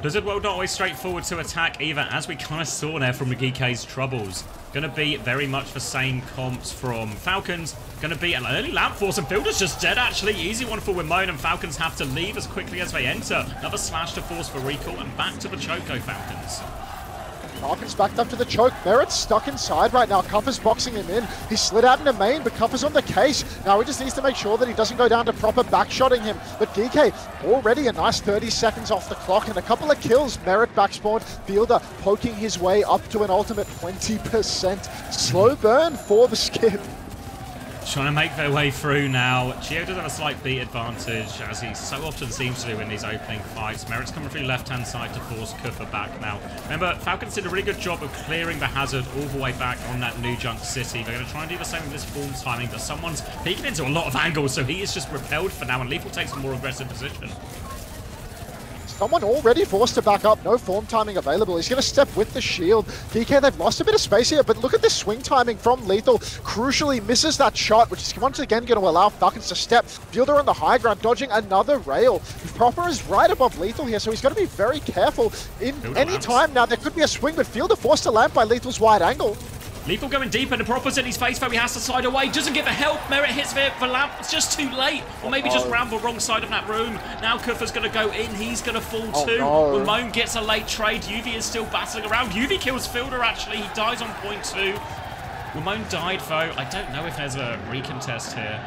Blizzard World not always straightforward to attack either, as we kind of saw there from the Geekay's troubles. Going to be very much the same comps from Falcons. Going to be an early lamp force, and Fielder's just dead, actually. Easy one for Ramon, and Falcons have to leave as quickly as they enter. Another slash to force for recall, and back to the Choco Falcons. Falcons backed up to the choke. Merit's stuck inside right now. Cuffer's boxing him in. He slid out into main, but Cuffer's on the case. Now he just needs to make sure that he doesn't go down to proper backshotting him. But Geekay already a nice 30 seconds off the clock and a couple of kills. Merit backspawned. Fielder poking his way up to an ultimate 20%. Slow burn for the skip. Trying to make their way through now. Chio does have a slight beat advantage, as he so often seems to do in these opening fights. Merit's coming through left-hand side to force Kuffer back now. Remember, Falcons did a really good job of clearing the hazard all the way back on that New Junk City. They're going to try and do the same with this form timing, but someone's peeking into a lot of angles, so he is just repelled for now, and Lethal takes a more aggressive position. Someone already forced to back up. No form timing available. He's going to step with the shield. DK, they've lost a bit of space here, but look at this swing timing from Lethal. Crucially misses that shot, which is once again going to allow Falcons to step. Fielder on the high ground, dodging another rail. Proper is right above Lethal here, so he's got to be very careful. In any time now, there could be a swing, but Fielder forced to lamp by Lethal's wide angle. Lethal going deep, and the Propper's in his face where he has to slide away. Doesn't get the help. Merit hits the lamp. It's just too late. Or maybe just round the wrong side of that room. Now Kuffer's going to go in. He's going to fall too. Ramon gets a late trade. UV is still battling around. UV kills Fielder, actually. He dies on point 2. Ramon died, though. I don't know if there's a recontest here.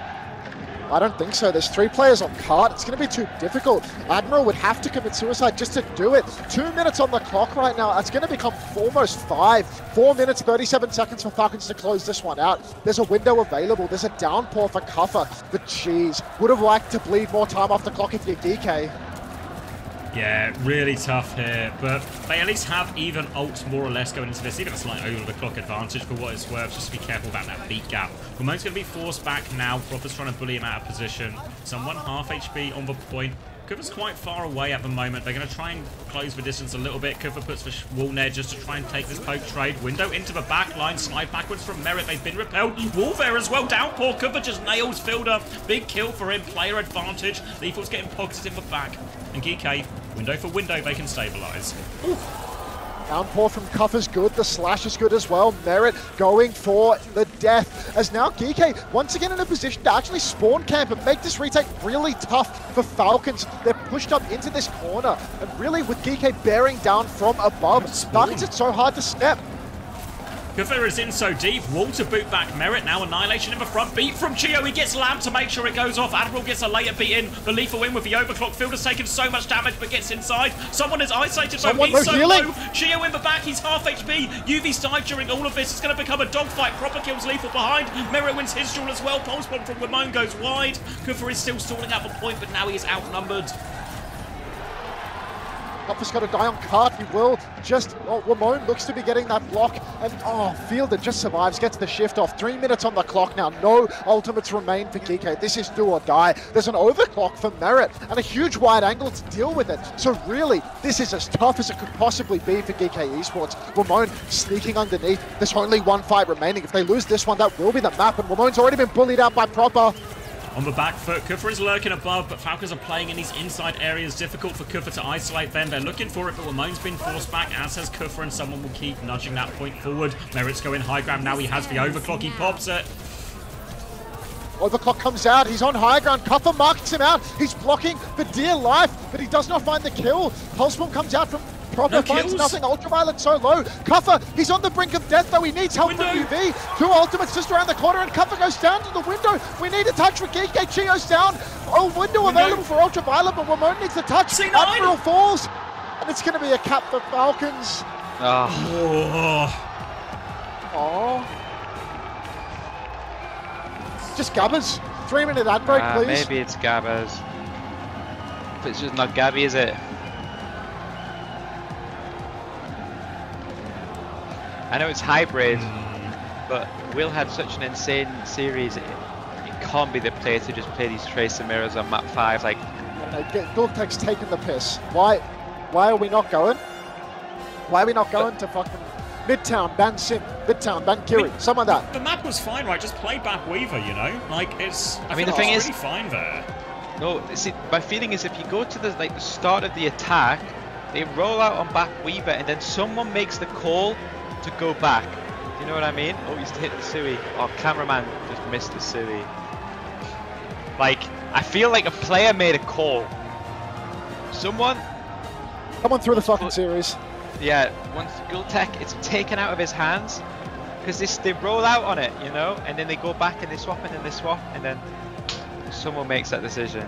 I don't think so. There's 3 players on cart. It's going to be too difficult. Admiral would have to commit suicide just to do it. 2 minutes on the clock right now. It's going to become almost 5. 4 minutes, 37 seconds for Falcons to close this one out. There's a window available. There's a downpour for Cuffer. But jeez, would have liked to bleed more time off the clock if you're Geekay. Yeah, really tough here, but they at least have even ult more or less going into this, even a slight over the clock advantage for what it's worth. Just be careful about that beat gap. Ramon's going to be forced back now. Propper's trying to bully him out of position. Someone half HP on the point. Kuffer's quite far away at the moment. They're going to try and close the distance a little bit. Kuffer puts the wall there just to try and take this poke trade. Window into the back line. Slide backwards from Merit. They've been repelled. Wall there as well. Downpour. Kuffer just nails Fielder. Big kill for him. Player advantage. Lethal's getting pocketed in the back. And Geekay, window for window, they can stabilize. Downpour from Cuffer's good, the slash is good as well. Merit going for the death, as now Geekay once again in a position to actually spawn camp and make this retake really tough for Falcons. They're pushed up into this corner, and really with Geekay bearing down from above, Falcons, it's so hard to step. Kuffer is in so deep. Wall to boot back Merit. Now Annihilation in the front. Beat from Chio. He gets Lamb to make sure it goes off. Admiral gets a later beat in. The Lethal in with the overclock. Fielder's taken so much damage but gets inside. Someone is isolated. He's so low. Chio in the back. He's half HP. UV's died during all of this. It's going to become a dogfight. Propper kills Lethal behind. Merit wins his duel as well. Pulse bomb from Ramon goes wide. Kuffer is still stalling out the point, but now he is outnumbered. Cuffer's got to die on cart. He will just... Ramon looks to be getting that block. And, Fielder just survives, gets the shift off. 3 minutes on the clock now. No ultimates remain for Geekay. This is do or die. There's an overclock for Merit and a huge wide angle to deal with it. So really, this is as tough as it could possibly be for Geekay Esports. Ramon sneaking underneath. There's only 1 fight remaining. If they lose this one, that will be the map. And Ramon's already been bullied out by Propper. On the back foot, Kuffer is lurking above, but Falcons are playing in these inside areas. Difficult for Kuffer to isolate them. They're looking for it, but Ramon's been forced back, as has Kuffer, and someone will keep nudging that point forward. Merit's going high ground. Now he has the overclock. He pops it. Overclock comes out. He's on high ground. Cuffer marks him out. He's blocking for dear life, but he does not find the kill. Pulse bomb comes out from Propper, finds nothing. Ultraviolet so low. Cuffer, he's on the brink of death, though. He needs help from UV. 2 ultimates just around the corner, and Cuffer goes down to the window. We need a touch for Geekay. Chio's down. Window available for Ultraviolet, but Ramon needs a touch. C9. Admiral falls, and it's going to be a cap for Falcons. Just Gabbers. 3-minute ad break, please. Maybe it's Gabbers. But it's just not Gabby, is it? I know it's hybrid, but Will had such an insane series. It can't be the player to just play these Tracer mirrors on map 5. Like, Dorktek's taking the piss. Why are we not going? Why are we not going to fucking Midtown, ban Sim, Midtown, ban Kiri, some of that? The map was fine, right? Just play back Weaver, you know? Like, it's... I mean, the thing is... really fine there. No, see, my feeling is if you go to the start of the attack, they roll out on back Weaver, and then someone makes the call to go back. Do you know what I mean? Oh, he's hit the Sui. Oh, cameraman just missed the Sui. Like, I feel like a player made a call. Someone through the fucking series. Yeah, once Gultek, it's taken out of his hands because they roll out on it, you know, and then they go back and they swap and then they swap, and then someone makes that decision.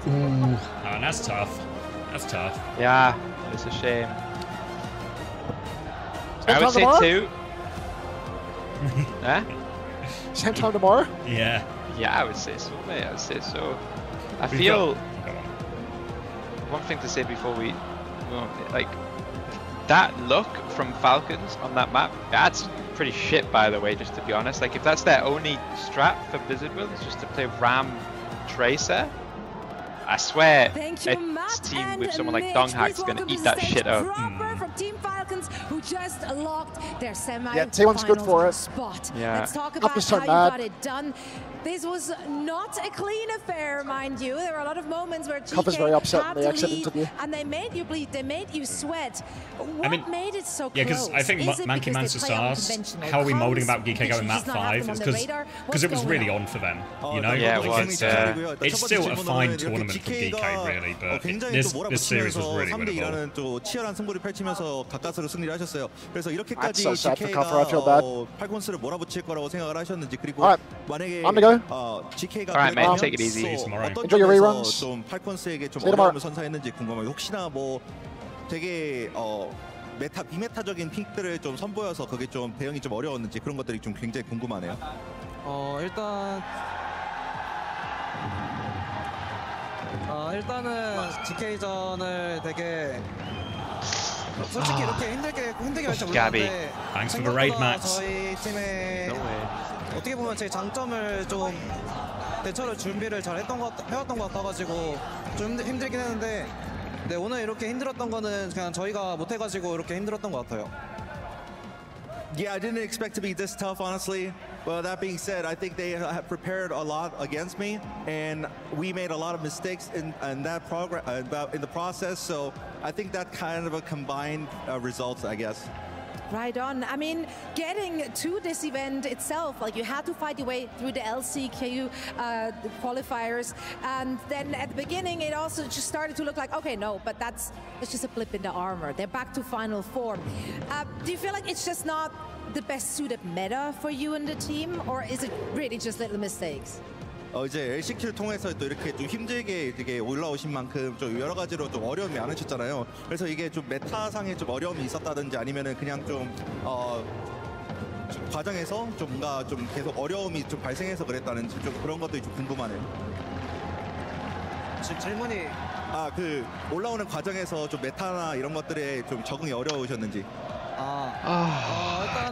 Ooh. Oh, that's tough. That's tough. Yeah, it's a shame. Same I would say tomorrow? 2. Huh? Same time tomorrow? Yeah. Yeah, I would say so, mate. I would say so. I feel... One thing to say before we... Like, that look from Falcons on that map, that's pretty shit, by the way, just to be honest. Like, if that's their only strat for Blizzard Will, is just to play Ram Tracer, I swear, a team with someone like Donghack's gonna eat that shit up. From Team Falcons, who just locked their semi-final Yeah, T1's good for it. spot. Yeah. Let's talk about so how you mad. got it done. This was not a clean affair, mind you. There were a lot of moments where Cover's GK very upset had in the to exit lead, interview. and they made you bleed, they made you sweat. What made it so yeah, because close? I think Is it Monkey because Man they to play Stars, unconventional how are we molding comms? about Geekay Did going you map just not have 5 them is on the radar? because it was What's really going on for them. You know, Yeah, it was. it's still a fine tournament for Geekay, really, but this series was really winnable. 또 치열한 승부를 펼치면서 가까스로 승리를 하셨어요. 그래서 이렇게까지 so sad for GK가 Kafra, I feel bad. 팔콘스를 몰아붙일 거라고 생각을 하셨는지 그리고 Alright, 만약에 I'm gonna GK가 Alright, man, take it easy. 어떤 Enjoy your 점에서 reruns. 좀 팔콘스에게 좀 See you tomorrow. 어려움을 선사했는지 궁금해요. 혹시나 뭐 되게 비메타적인 픽들을 좀 선보여서 그게 좀 대응이 좀 어려웠는지 그런 것들이 좀 굉장히 궁금하네요. 일단은 GK전을 되게 솔직히 이렇게 힘들게 할지 몰랐는데 Thanks for the raid, Max. 저희 팀의 어떻게 보면 제 장점을 좀 대처를 준비를 잘 해왔던 것 같아가지고 좀 힘들긴 했는데 네, 오늘 이렇게 힘들었던 거는 그냥 저희가 못해가지고 이렇게 힘들었던 것 같아요. Yeah, I didn't expect to be this tough, honestly. Well, that being said, I think they have prepared a lot against me, and we made a lot of mistakes in that in the process. So I think that kind of a combined results, I guess. Right on. I mean, getting to this event itself, like you had to fight your way through the LCQ qualifiers, and then at the beginning it also just started to look like, okay, no, but it's just a blip in the armor. They're back to final form. Do you feel like it's just not the best suited meta for you and the team, or is it really just little mistakes? 이제 LCQ를 통해서 또 이렇게 좀 힘들게 되게 올라오신 만큼 좀 여러 가지로 좀 어려움이 많으셨잖아요. 그래서 이게 좀 메타상에 좀 어려움이 있었다든지 아니면은 그냥 좀 과정에서 좀 뭔가 좀 계속 어려움이 좀 발생해서 그랬다는지 좀 그런 것들이 좀 궁금하네요. 질문이 그 올라오는 과정에서 좀 메타나 이런 것들에 좀 적응이 어려우셨는지.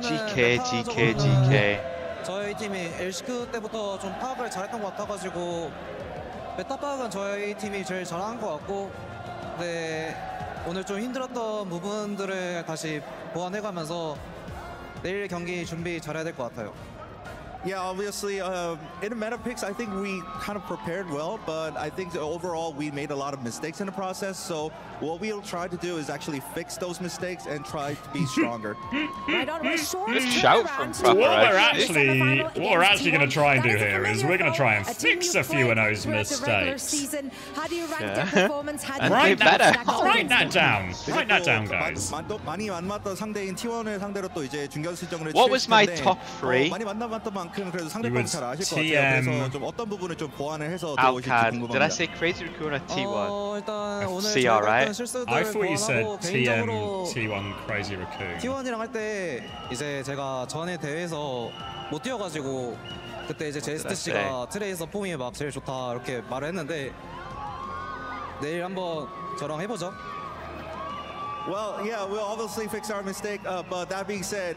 GK. 저희 팀이 LCQ 때부터 좀 파악을 잘했던 것 같아가지고 메타 파악은 저희 팀이 제일 잘한 것 같고, 네, 오늘 좀 힘들었던 부분들을 다시 보완해가면서 내일 경기 준비 잘해야 될 것 같아요. Yeah, obviously, in the meta picks, I think we kind of prepared well, but I think overall we made a lot of mistakes in the process. So what we'll try to do is actually fix those mistakes and try to be stronger. Right on. Shout from Frapper, what we're actually going to try and do here is we're going to try and fix a few of those mistakes. How do you rank their performance? How do you Write that down. Write that down, guys. 많이 만났던 상대인 T1을 상대로 또 이제 준결승전을 What was my top 3? 많이 만났던 만큼 그래도 상대방 잘 아실 것 같아요. 그래서 좀 어떤 부분을 좀 보완을 해서 들어오실지 궁금합니다. Did I say Crazy Raccoon or T1? 일단 오늘 CR, right? I thought you said TM, T1 Crazy Raccoon. T1이랑 할 때 이제 제가 전에 대회에서 못 뛰어가지고 그때 이제 제스트 씨가 트레이서 폼이 막 제일 좋다 이렇게 말을 했는데 내일 한번 저랑 해보죠. Well, yeah, we'll obviously fix our mistake. But that being said,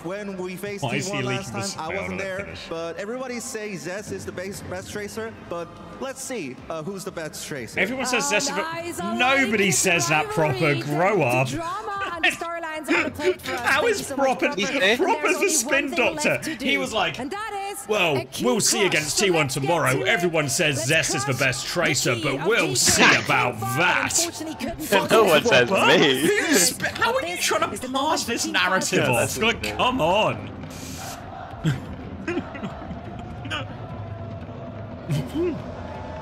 when we faced T1 last time, I wasn't there. But everybody says Zest is the best tracer. But let's see who's the best tracer. Everyone says Zest, but nobody says that proper. Grow up. How is Propper's the spin doctor? He was like, well, we'll see against T1 tomorrow. Everyone says Zest is the best tracer, but we'll see about that. No one says me. How are you trying to pass this narrative off? Like, come on.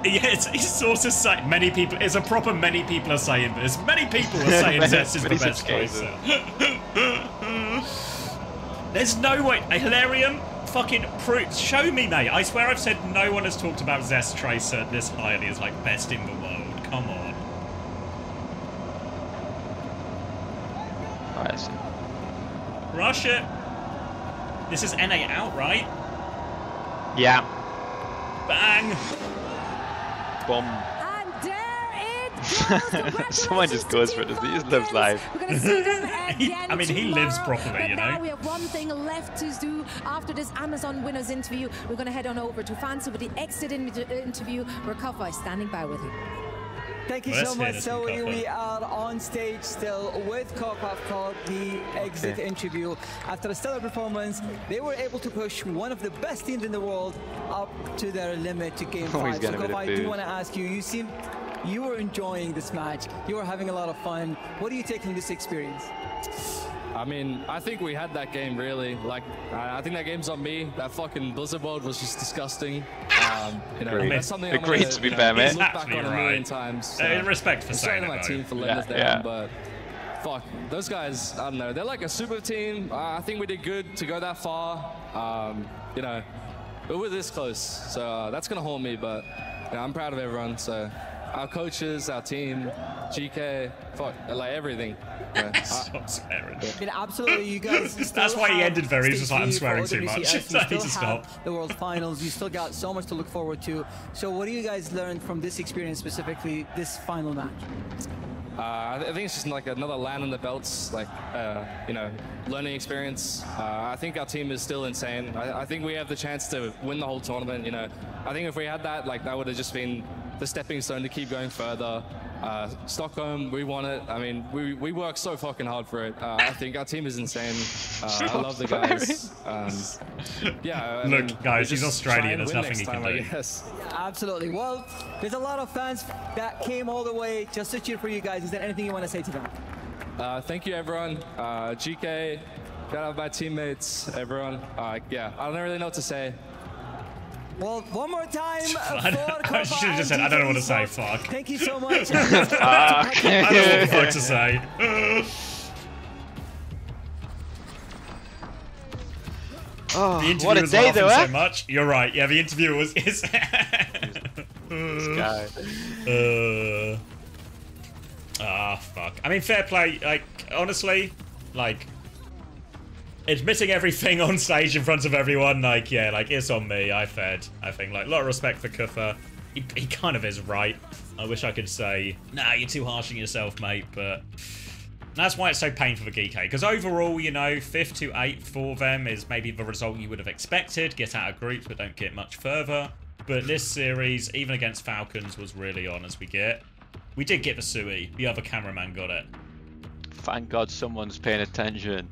Yeah, it's sort of saying many people. It's a proper many people are saying this. Many people are saying Zest is the best tracer. There's no way. Hilarium, fucking proof. Show me, mate. I swear I've said no one has talked about Zest Tracer this highly as like best in the world. Come on. Alright, so. Rush it. This is NA out, right? Yeah. Bang. Boom. And there it goes. Someone just goes for it. He just lives life. We're going to see them again I mean, he lives tomorrow, properly, you know. Now we have one thing left to do after this Amazon winners interview. We're going to head on over to Fancy with the exit interview where Kaffa is standing by with you. Thank you so much, Zoe. We are on stage still with Coca for the exit interview. After a stellar performance, they were able to push one of the best teams in the world up to their limit to game 5. So Coca, I do want to ask you, you were enjoying this match. You were having a lot of fun. What do you take from this experience? I mean, I think we had that game really. Like, I think that game's on me. That fucking Blizzard world was just disgusting. You know, that's something I'm gonna, to be fair, mate. look back on a million times. In respect for saying my team for letting us down, but fuck, those guys, I don't know. They're like a super team. I think we did good to go that far. You know, but we're this close, so that's gonna haunt me. But you know, I'm proud of everyone. So our coaches, our team, GK, fuck, like everything. Stop swearing. Absolutely, you guys. That's why he ended very. He's just like, I'm swearing too much. I need to stop. The World Finals. You still got so much to look forward to. So, what do you guys learn from this experience, specifically this final match? I think it's just like another land in the belts, like you know, learning experience. I think our team is still insane. I think we have the chance to win the whole tournament. You know, I think if we had that, like that would have just been the stepping stone to keep going further. Stockholm, we won it. I mean, we worked so fucking hard for it. I think our team is insane. I love the guys. Yeah. Look, guys, he's Australian. There's nothing he can do. Absolutely. Well, there's a lot of fans that came all the way just to cheer for you guys. Is there anything you want to say to them? Thank you, everyone. GK, shout out my teammates, everyone. Yeah, I don't really know what to say. Well, one more time. I should have just said, I don't know what to say, fuck. Thank you so much. I don't know what the fuck to say. Oh, the interview what a was day though, so much. You're right. Yeah, the interview was. This guy. Fuck. I mean, fair play. Like, honestly, like, admitting everything on stage in front of everyone, like, yeah, like, it's on me. I fed. I think, like, a lot of respect for Kufa. He kind of is right. I wish I could say, nah, you're too harsh on yourself, mate, but that's why it's so painful for Geekay. Because overall, you know, 5th to 8th for them is maybe the result you would have expected. Get out of groups, but don't get much further. But this series, even against Falcons, was really on as we get. We did get the Sui. The other cameraman got it. Thank God someone's paying attention.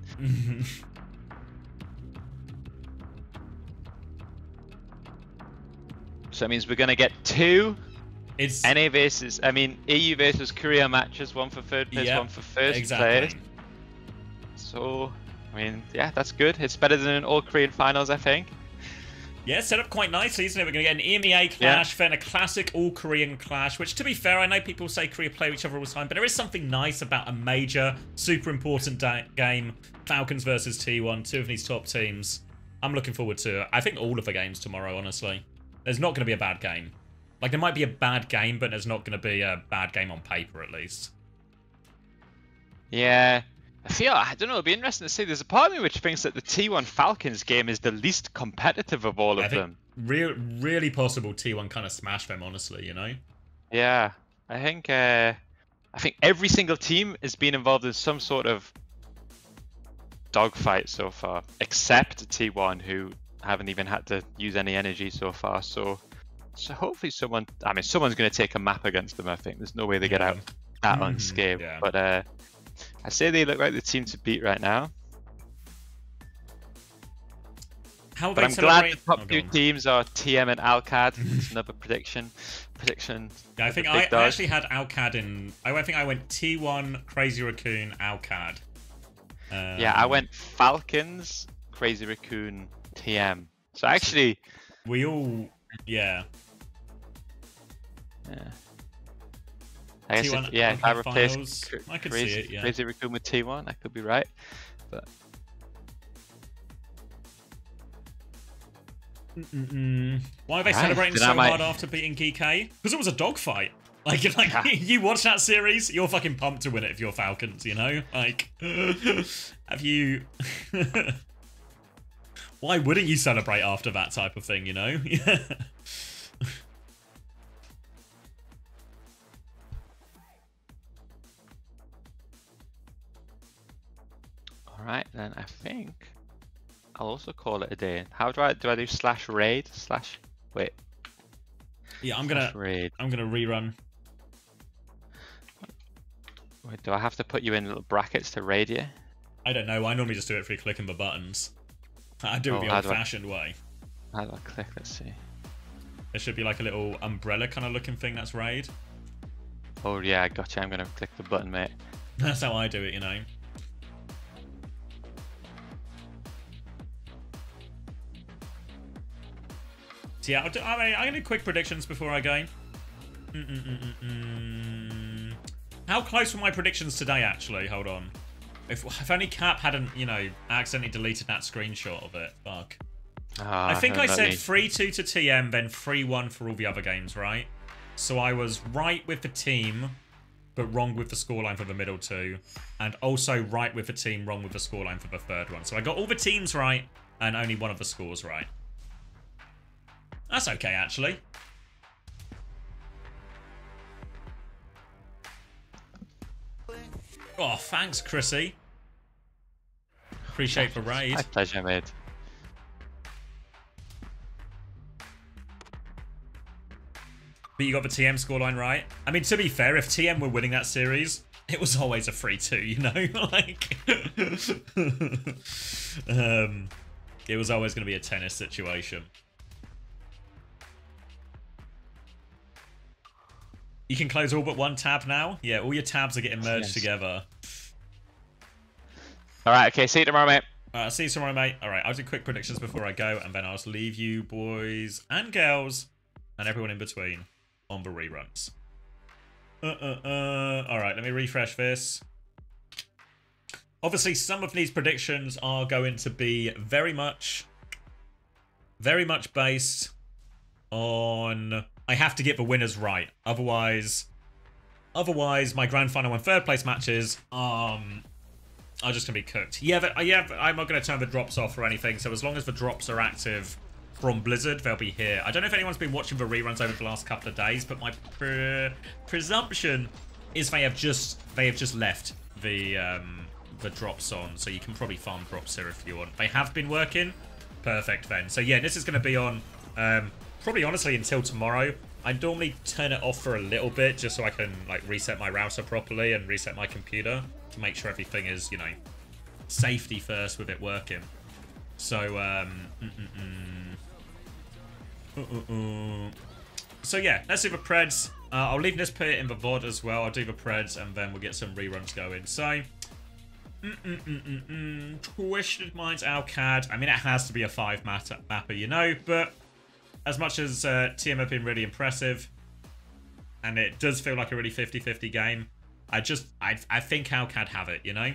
So that means we're going to get 2 NA versus, I mean, EU versus Korea matches, one for third place, one for first place. So, I mean, yeah, that's good. It's better than an all-Korean finals, I think. Yeah, set up quite nicely, isn't it? We're going to get an EMEA clash, then a classic all-Korean clash, which, to be fair, I know people say Korea play each other all the time, but there is something nice about a major, super important game, Falcons versus T1, 2 of these top teams. I'm looking forward to it. I think all of the games tomorrow, honestly. There's not going to be a bad game. Like, there might be a bad game, but there's not going to be a bad game on paper, at least. Yeah. I don't know, it'll be interesting to see. There's a part of me which thinks that the T1 Falcons game is the least competitive of all of them. Really possible T1 kind of smash them, honestly, you know? Yeah. I think every single team has been involved in some sort of dogfight so far, except T1, who haven't even had to use any energy so far. So hopefully someone's going to take a map against them, I think. There's no way they get out that unscathed. But I say they look like the team to beat right now. But I'm glad the top 2 teams are TM and Alcad. It's another prediction. Yeah, I think I actually had Alcad in. I think I went T1, Crazy Raccoon, Alcad. Yeah, I went Falcons, Crazy Raccoon, TM. So actually, we all, yeah. I guess if I replace I could see it, yeah. Crazy Raccoon with T1, I could be right. But why are they celebrating so hard after beating Geekay? Because it was a dogfight. Like you watch that series, you're fucking pumped to win it if you're Falcons, you know? Like, have you? Why wouldn't you celebrate after that type of thing, you know? Alright, then I think I'll also call it a day. How do I do /raid/wait? Yeah, I'm gonna rerun. Wait, do I have to put you in little brackets to raid you? I don't know. I normally just do it through clicking the buttons. I do it the old-fashioned way. How do I click? Let's see. There should be like a little umbrella kind of looking thing that's raid. Oh yeah, gotcha. I'm gonna click the button, mate. That's how I do it, you know. So yeah, I'm gonna do quick predictions before I go. How close were my predictions today, actually? Hold on. If only Cap hadn't, you know, accidentally deleted that screenshot of it. Fuck. I think I said 3-2 to TM, then 3-1 for all the other games, right? So I was right with the team, but wrong with the scoreline for the middle two. And also right with the team, wrong with the scoreline for the third one. So I got all the teams right, and only one of the scores right. That's okay, actually. Oh, thanks, Chrissy. Appreciate the raid. My pleasure, mate. But you got the TM scoreline right. I mean, to be fair, if TM were winning that series, it was always a 3-2, you know? Like, it was always going to be a tennis situation. You can close all but one tab now? Yeah, all your tabs are getting merged together. Alright, okay, see you tomorrow, mate. See you tomorrow, mate. Alright, I'll do quick predictions before I go, and then I'll just leave you boys and girls, and everyone in between, on the reruns. Alright, let me refresh this. Obviously, some of these predictions are going to be very much based on... I have to get the winners right. Otherwise, my grand final and third place matches are just gonna be cooked. Yeah, I'm not gonna turn the drops off or anything. So as long as the drops are active from Blizzard, they'll be here. I don't know if anyone's been watching the reruns over the last couple of days, but my presumption is they have just left the drops on. So you can probably farm drops here if you want. They have been working. Perfect then. So yeah, this is gonna be on. Probably honestly until tomorrow. I normally turn it off for a little bit just so I can like reset my router properly and reset my computer to make sure everything is, you know, safety first with it working. So so yeah, let's do the Preds. I'll leave this pit in the VOD as well. I'll do the Preds and then we'll get some reruns going. So Twisted Minds Alcad. I mean, it has to be a 5-mapper, you know, but as much as TM have been really impressive, and it does feel like a really 50-50 game, I think Alcad have it, you know?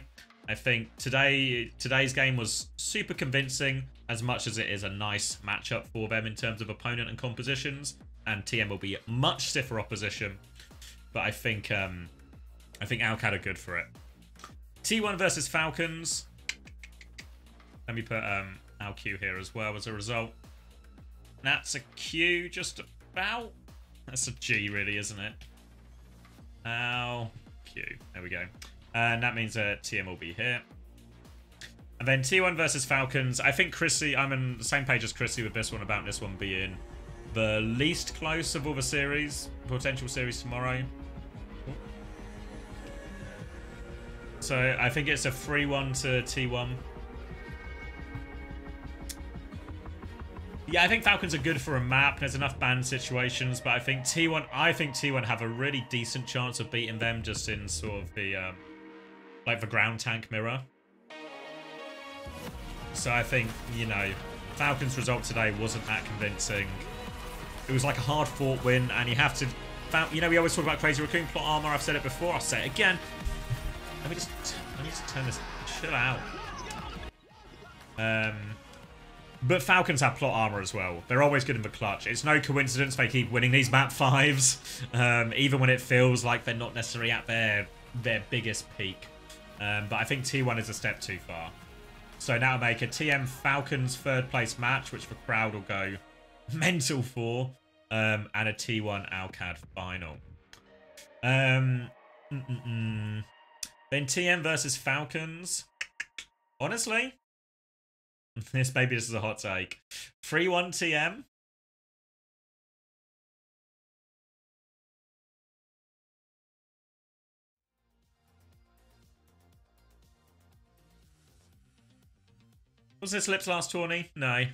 I think today's game was super convincing, as much as it is a nice matchup for them in terms of opponent and compositions, and TM will be much stiffer opposition, but I think Alcad are good for it. T1 versus Falcons. Let me put Alq here as well as a result. That's a Q, just about. That's a G, really, isn't it? Ow. Q. There we go. And that means TM will be here. And then T1 versus Falcons. I think Chrissy, I'm on the same page as Chrissy with this one about this one being the least close of all the series, potential series tomorrow. So I think it's a 3-1 to T1. Yeah, I think Falcons are good for a map. There's enough ban situations, but I think T1 have a really decent chance of beating them just in sort of the like the ground tank mirror. So I think, you know, Falcons' result today wasn't that convincing. It was like a hard-fought win, and you have to, you know, we always talk about Crazy Raccoon plot armor. I've said it before. I'll say it again. Let me just turn this. Chill out. But Falcons have plot armor as well. They're always good in the clutch. It's no coincidence they keep winning these map 5s, even when it feels like they're not necessarily at their biggest peak. But I think T1 is a step too far. So now make a TM Falcons third place match, which the crowd will go mental for, and a T1 Alcad final. Then TM versus Falcons. Honestly, this is a hot take. 3-1 TM. Was this Lips last tourney? No.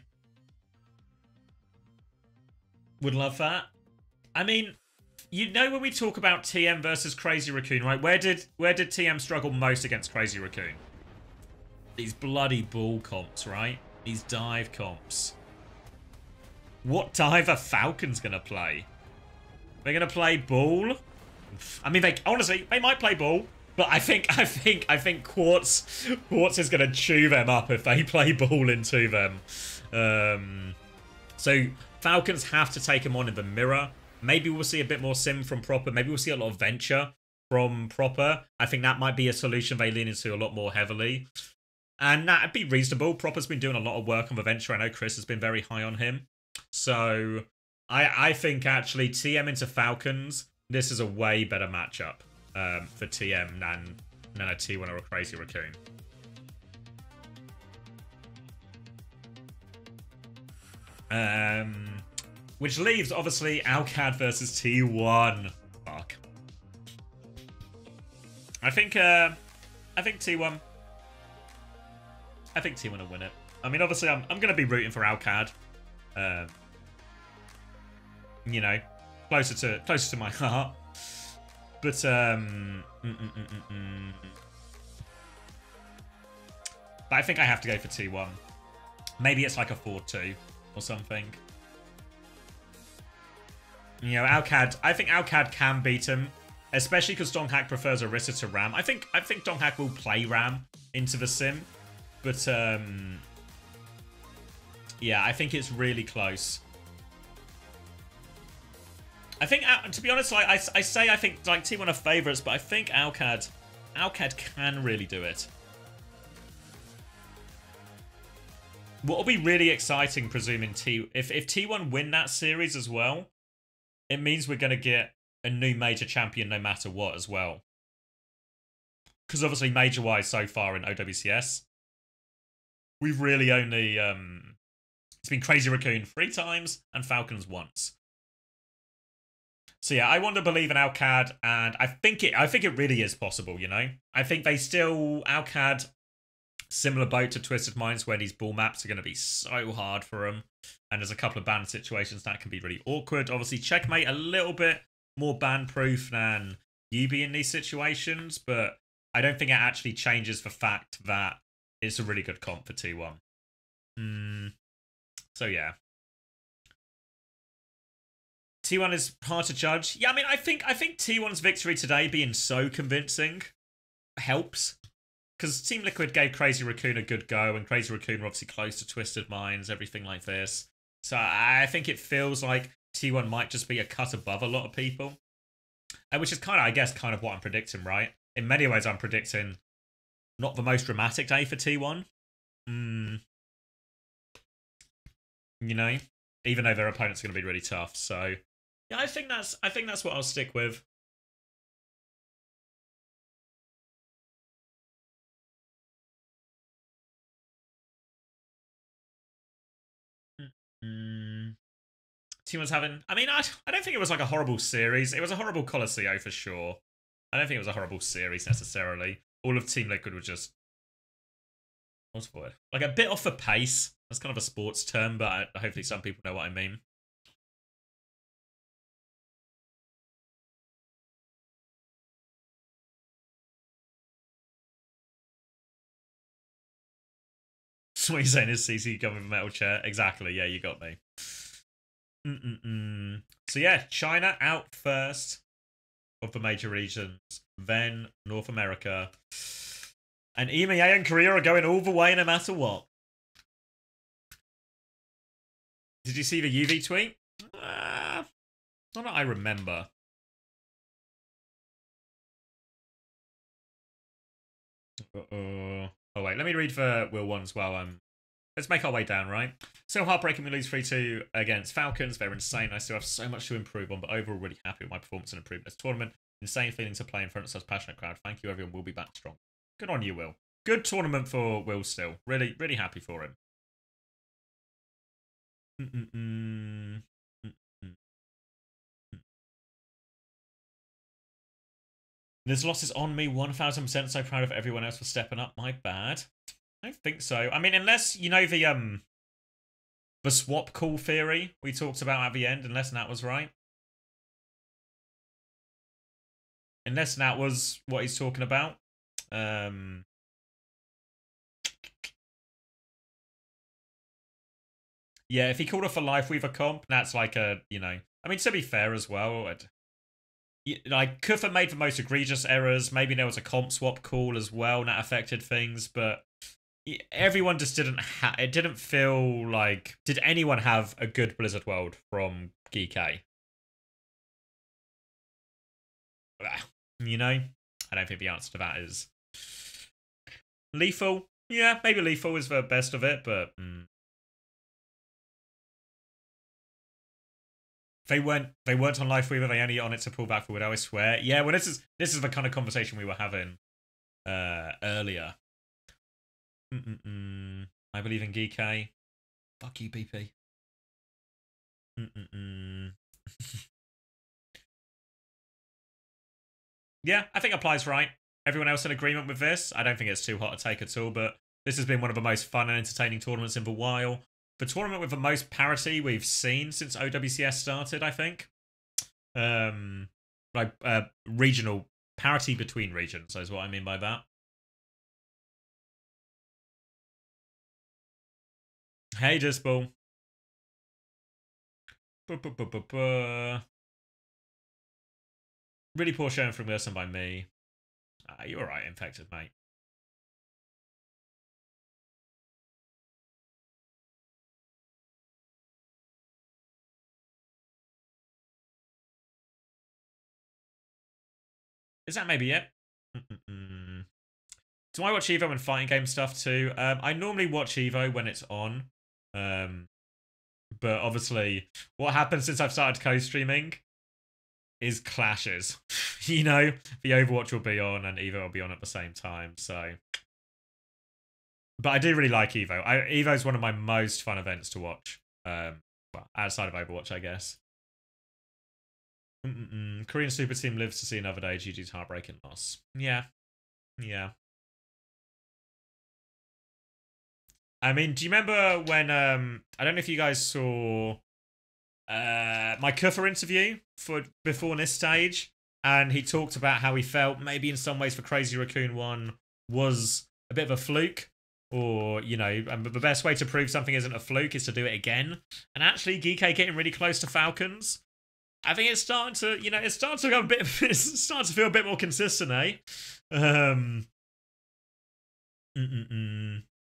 Would love that. I mean, you know when we talk about TM versus Crazy Raccoon, right? Where did TM struggle most against Crazy Raccoon? These bloody ball comps, right? These dive comps. What dive are Falcons gonna play? They're gonna play ball? I mean, honestly, they might play ball, but I think Quartz is gonna chew them up if they play ball into them. So Falcons have to take him on in the mirror. Maybe we'll see a bit more sim from Proper. Maybe we'll see a lot of venture from Proper. I think that might be a solution they lean into a lot more heavily. And that'd be reasonable. Proper's been doing a lot of work on the venture. I know Chris has been very high on him. So I think actually TM into Falcons, this is a way better matchup for TM than a T1 or a Crazy Raccoon. Which leaves, obviously, Alcad versus T1. Fuck. I think T1. I think T1 will win it. I mean, obviously, I'm going to be rooting for Alcad. You know, closer to my heart. But but I think I have to go for T1. Maybe it's like a 4-2 or something. You know, Alcad. I think Alcad can beat him, especially because Donghack prefers Orisa to Ram. I think Donghack will play Ram into the sim, but yeah, I think it's really close. I think, to be honest, like I say, I think like T1 are favourites, but I think Alcad can really do it. What will be really exciting, presuming if T1 win that series as well, it means we're going to get a new major champion no matter what as well. Because obviously, major-wise so far in OWCS, we've really only it's been Crazy Raccoon 3 times and Falcons once. So yeah, I want to believe in Alcad, and I think it really is possible, you know? I think Alcad, similar boat to Twisted Minds, where these ball maps are going to be so hard for them, and there's a couple of ban situations that can be really awkward. Obviously, Checkmate a little bit more ban-proof than UB in these situations, but I don't think it actually changes the fact that it's a really good comp for T1. So yeah. T1 is hard to judge. Yeah, I mean, I think T1's victory today being so convincing helps. Because Team Liquid gave Crazy Raccoon a good go, and Crazy Raccoon are obviously close to Twisted Minds, everything like this. So I think it feels like T1 might just be a cut above a lot of people. Which is kind of what I'm predicting, right? In many ways, I'm predicting not the most dramatic day for T1. You know? Even though their opponents are going to be really tough, so... Yeah, I think that's what I'll stick with. T1's having... I mean, I don't think it was like a horrible series. It was a horrible Colosseo for sure. I don't think it was a horrible series necessarily. All of Team Liquid was just... What's the word? Like a bit off the pace. That's kind of a sports term, but hopefully some people know what I mean. So what you're saying is CC coming with a metal chair? Exactly, yeah, you got me. So yeah, China out first of the major regions, then North America. And EMEA and Korea are going all the way no matter what. Did you see the UV tweet? Not that I remember. Oh wait, let me read for Will 1 as well. Let's make our way down, right? So heartbreaking we lose 3-2 against Falcons. They're insane. I still have so much to improve on, but overall really happy with my performance and improvement this tournament. Insane feeling to play in front of such a passionate crowd. Thank you, everyone. We'll be back strong. Good on you, Will. Good tournament for Will still. Really, really happy for him. This loss is on me 1000%. So proud of everyone else for stepping up. My bad. I don't think so. I mean, unless, you know, the swap call theory we talked about at the end, unless that was right. Unless that was what he's talking about. Yeah, if he called off a Lifeweaver comp, that's like a, you know... I mean, to be fair as well, like, Kufa made the most egregious errors. Maybe there was a comp swap call as well, and that affected things, but everyone just didn't it didn't feel like... Did anyone have a good Blizzard World from Geekay? You know? I don't think the answer to that is... Lethal? Yeah, maybe Lethal is the best of it, but... They weren't on Lifeweaver, they only on it to pull back forward, I swear. Yeah, well, this is the kind of conversation we were having earlier. I believe in Geekay. Fuck you, BP. Yeah, I think applies right. Everyone else in agreement with this? I don't think it's too hot to take at all, but this has been one of the most fun and entertaining tournaments in a while. The tournament with the most parity we've seen since OWCS started, I think. Like regional parity between regions is what I mean by that. Hey, Disball. Really poor showing from Gerson by me. You're alright, Infected, mate. Is that maybe it? Do I watch Evo and fighting game stuff too? I normally watch Evo when it's on. But obviously, what happened since I've started co-streaming is clashes. You know, the Overwatch will be on and Evo will be on at the same time, so... But I do really like Evo. Evo's one of my most fun events to watch. Well, outside of Overwatch, I guess. Korean Super Team lives to see another day. GG's heartbreaking loss. Yeah. Yeah. I mean, do you remember when, I don't know if you guys saw my Kufa interview before this stage, and he talked about how he felt maybe in some ways the Crazy Raccoon one was a bit of a fluke, or, you know, the best way to prove something isn't a fluke is to do it again. And actually, Geekay getting really close to Falcons, I think it's starting to, you know, it's starting to go a bit, it's starting to feel a bit more consistent, eh?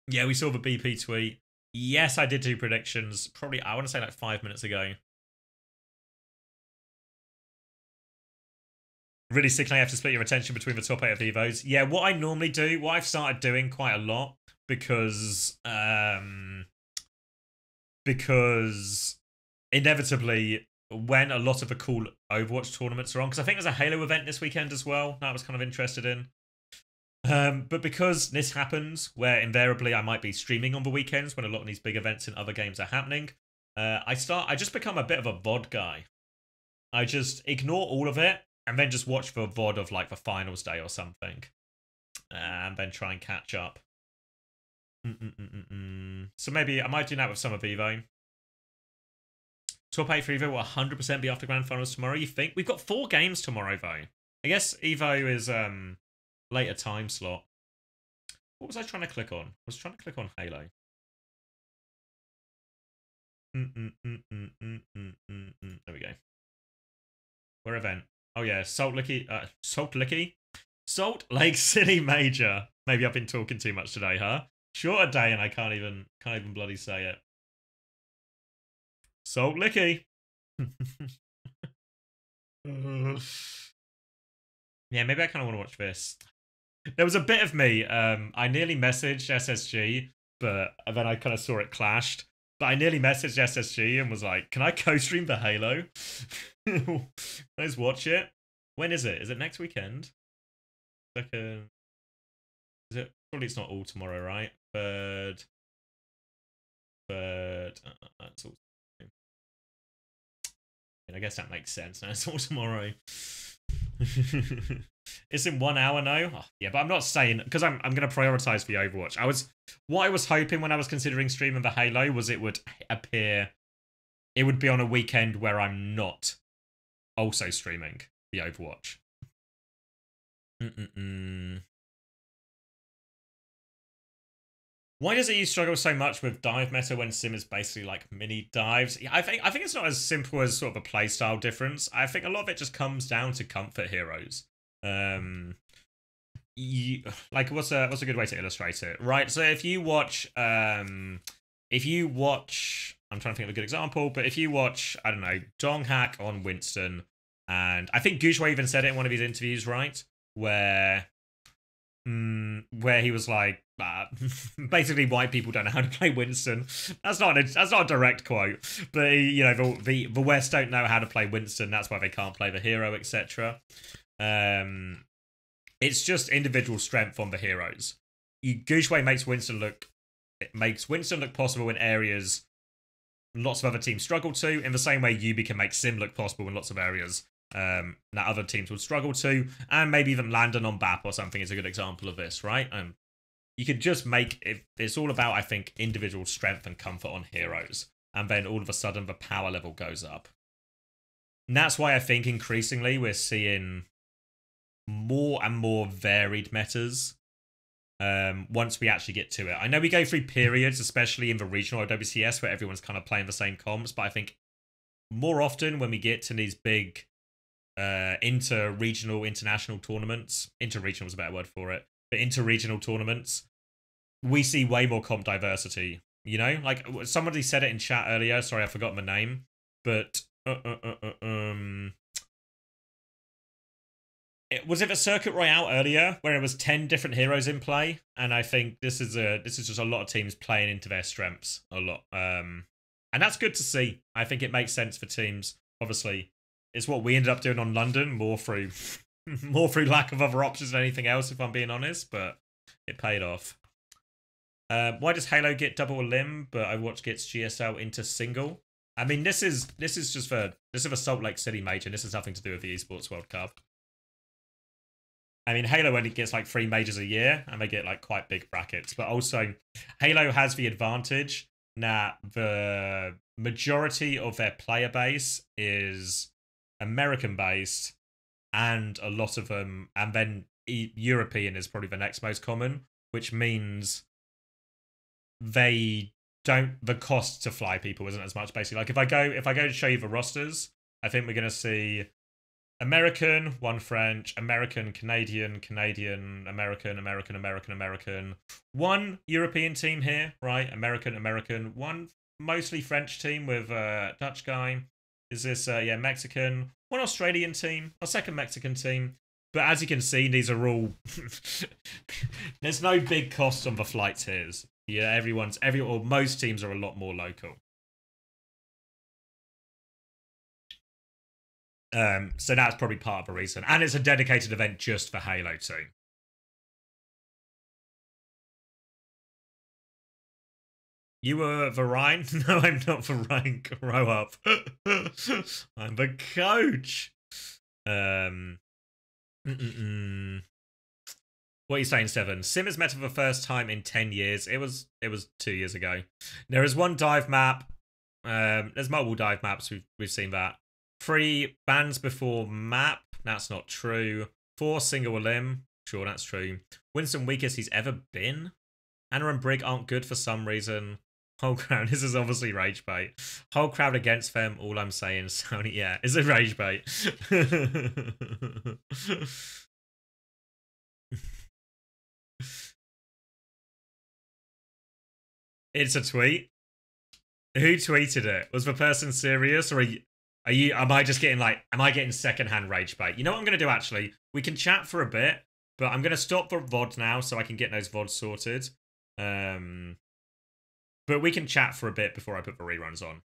Yeah, we saw the BP tweet. Yes, I did do predictions. Probably, I want to say like 5 minutes ago. Really sick, I have to split your attention between the top 8 of Evos. Yeah, what I normally do, what I've started doing quite a lot, because inevitably, when a lot of the cool Overwatch tournaments are on, because I think there's a Halo event this weekend as well, that I was kind of interested in. But because this happens, where invariably I might be streaming on the weekends when a lot of these big events in other games are happening, I just become a bit of a VOD guy. I just ignore all of it, and then just watch the VOD of like the finals day or something. And then try and catch up. So maybe I might do that with some of Evo. Top 8 for Evo will 100% be after Grand Finals tomorrow, you think? We've got 4 games tomorrow, though. I guess Evo is later time slot. What was I trying to click on? I was trying to click on Halo. There we go. Where event? Oh yeah, Salt Lake City Major. Maybe I've been talking too much today, huh? Shorter day and I can't even bloody say it. Salt Licky. Yeah, maybe I kind of want to watch this. There was a bit of me. I nearly messaged SSG, but then I kind of saw it clashed. But I nearly messaged SSG and was like, "Can I co-stream the Halo? Let's watch it. When is it? Is it next weekend? Second. Is it? Probably it's not all tomorrow, right? Third. That's all. I guess that makes sense. Now it's all tomorrow. It's in 1 hour now. Oh, yeah, but I'm not saying because I'm going to prioritize the Overwatch. What I was hoping when I was considering streaming the Halo was it would appear, it would be on a weekend where I'm not also streaming the Overwatch. Why does EU struggle so much with dive meta when Sim is basically like mini dives? I think it's not as simple as sort of a playstyle difference. I think a lot of it just comes down to comfort heroes. Like what's a good way to illustrate it? Right. So if you watch I'm trying to think of a good example, but if you watch, I don't know, Donghack on Winston, and I think Gushua even said it in one of his interviews, right? Where he was like, basically white people don't know how to play Winston. That's not a direct quote, but you know, the West don't know how to play Winston. That's why they can't play the hero, etc. It's just individual strength on the heroes. Gushua makes Winston look possible in areas lots of other teams struggle to, in the same way Yubi can make Sim look possible in lots of areas that other teams would struggle to, and maybe even Landon on BAP or something is a good example of this, right? You could just it's all about, I think, individual strength and comfort on heroes, and then all of a sudden the power level goes up. And that's why I think increasingly we're seeing more and more varied metas once we actually get to it. I know we go through periods, especially in the regional OWCS, where everyone's kind of playing the same comps, but I think more often when we get to these big inter-regional international tournaments, inter-regional is a better word for it, but inter-regional tournaments, we see way more comp diversity, you know? Like, somebody said it in chat earlier, sorry, I forgot my name, but was it the Circuit Royale earlier where it was 10 different heroes in play? And I think this is just a lot of teams playing into their strengths a lot. And that's good to see. I think it makes sense for teams. Obviously, it's what we ended up doing on London, more through lack of other options than anything else, if I'm being honest, but it paid off. Why does Halo get double a limb, but Overwatch gets GSL into single? I mean, this is a Salt Lake City major, and this has nothing to do with the Esports World Cup. I mean, Halo only gets like 3 majors a year, and they get like quite big brackets. But also, Halo has the advantage that the majority of their player base is American-based, and a lot of them, and then European is probably the next most common, which means the cost to fly people isn't as much. Basically, like if I go to show you the rosters, I think we're going to see American, 1 French, American, Canadian, American, 1 European team here, right? American, 1 mostly French team with a Dutch guy. Is this, Mexican, 1 Australian team, a 2nd Mexican team. But as you can see, these are all, there's no big costs on the flights here. Yeah, most teams are a lot more local. So that's probably part of the reason. And it's a dedicated event just for Halo 2. You were Varine? No, I'm not Varine. Grow up. I'm the coach. What are you saying, Seven? Sim is met for the first time in 10 years. It was 2 years ago. There is 1 dive map. There's multiple dive maps. We've seen that. 3 bans before map. That's not true. 4 single limb. Sure, that's true. Winston weakest he's ever been. Anna and Brig aren't good for some reason. Whole crowd. This is obviously rage bait. Whole crowd against them. All I'm saying, Sony. Yeah, it's a rage bait. It's a tweet. Who tweeted it? Was the person serious, or am I just getting am I getting secondhand rage bait? You know what I'm gonna do actually? We can chat for a bit, but I'm gonna stop the VOD now so I can get those VODs sorted. But we can chat for a bit before I put the reruns on.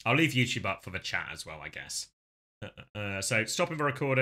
I'll leave YouTube up for the chat as well, I guess. So stopping the recording.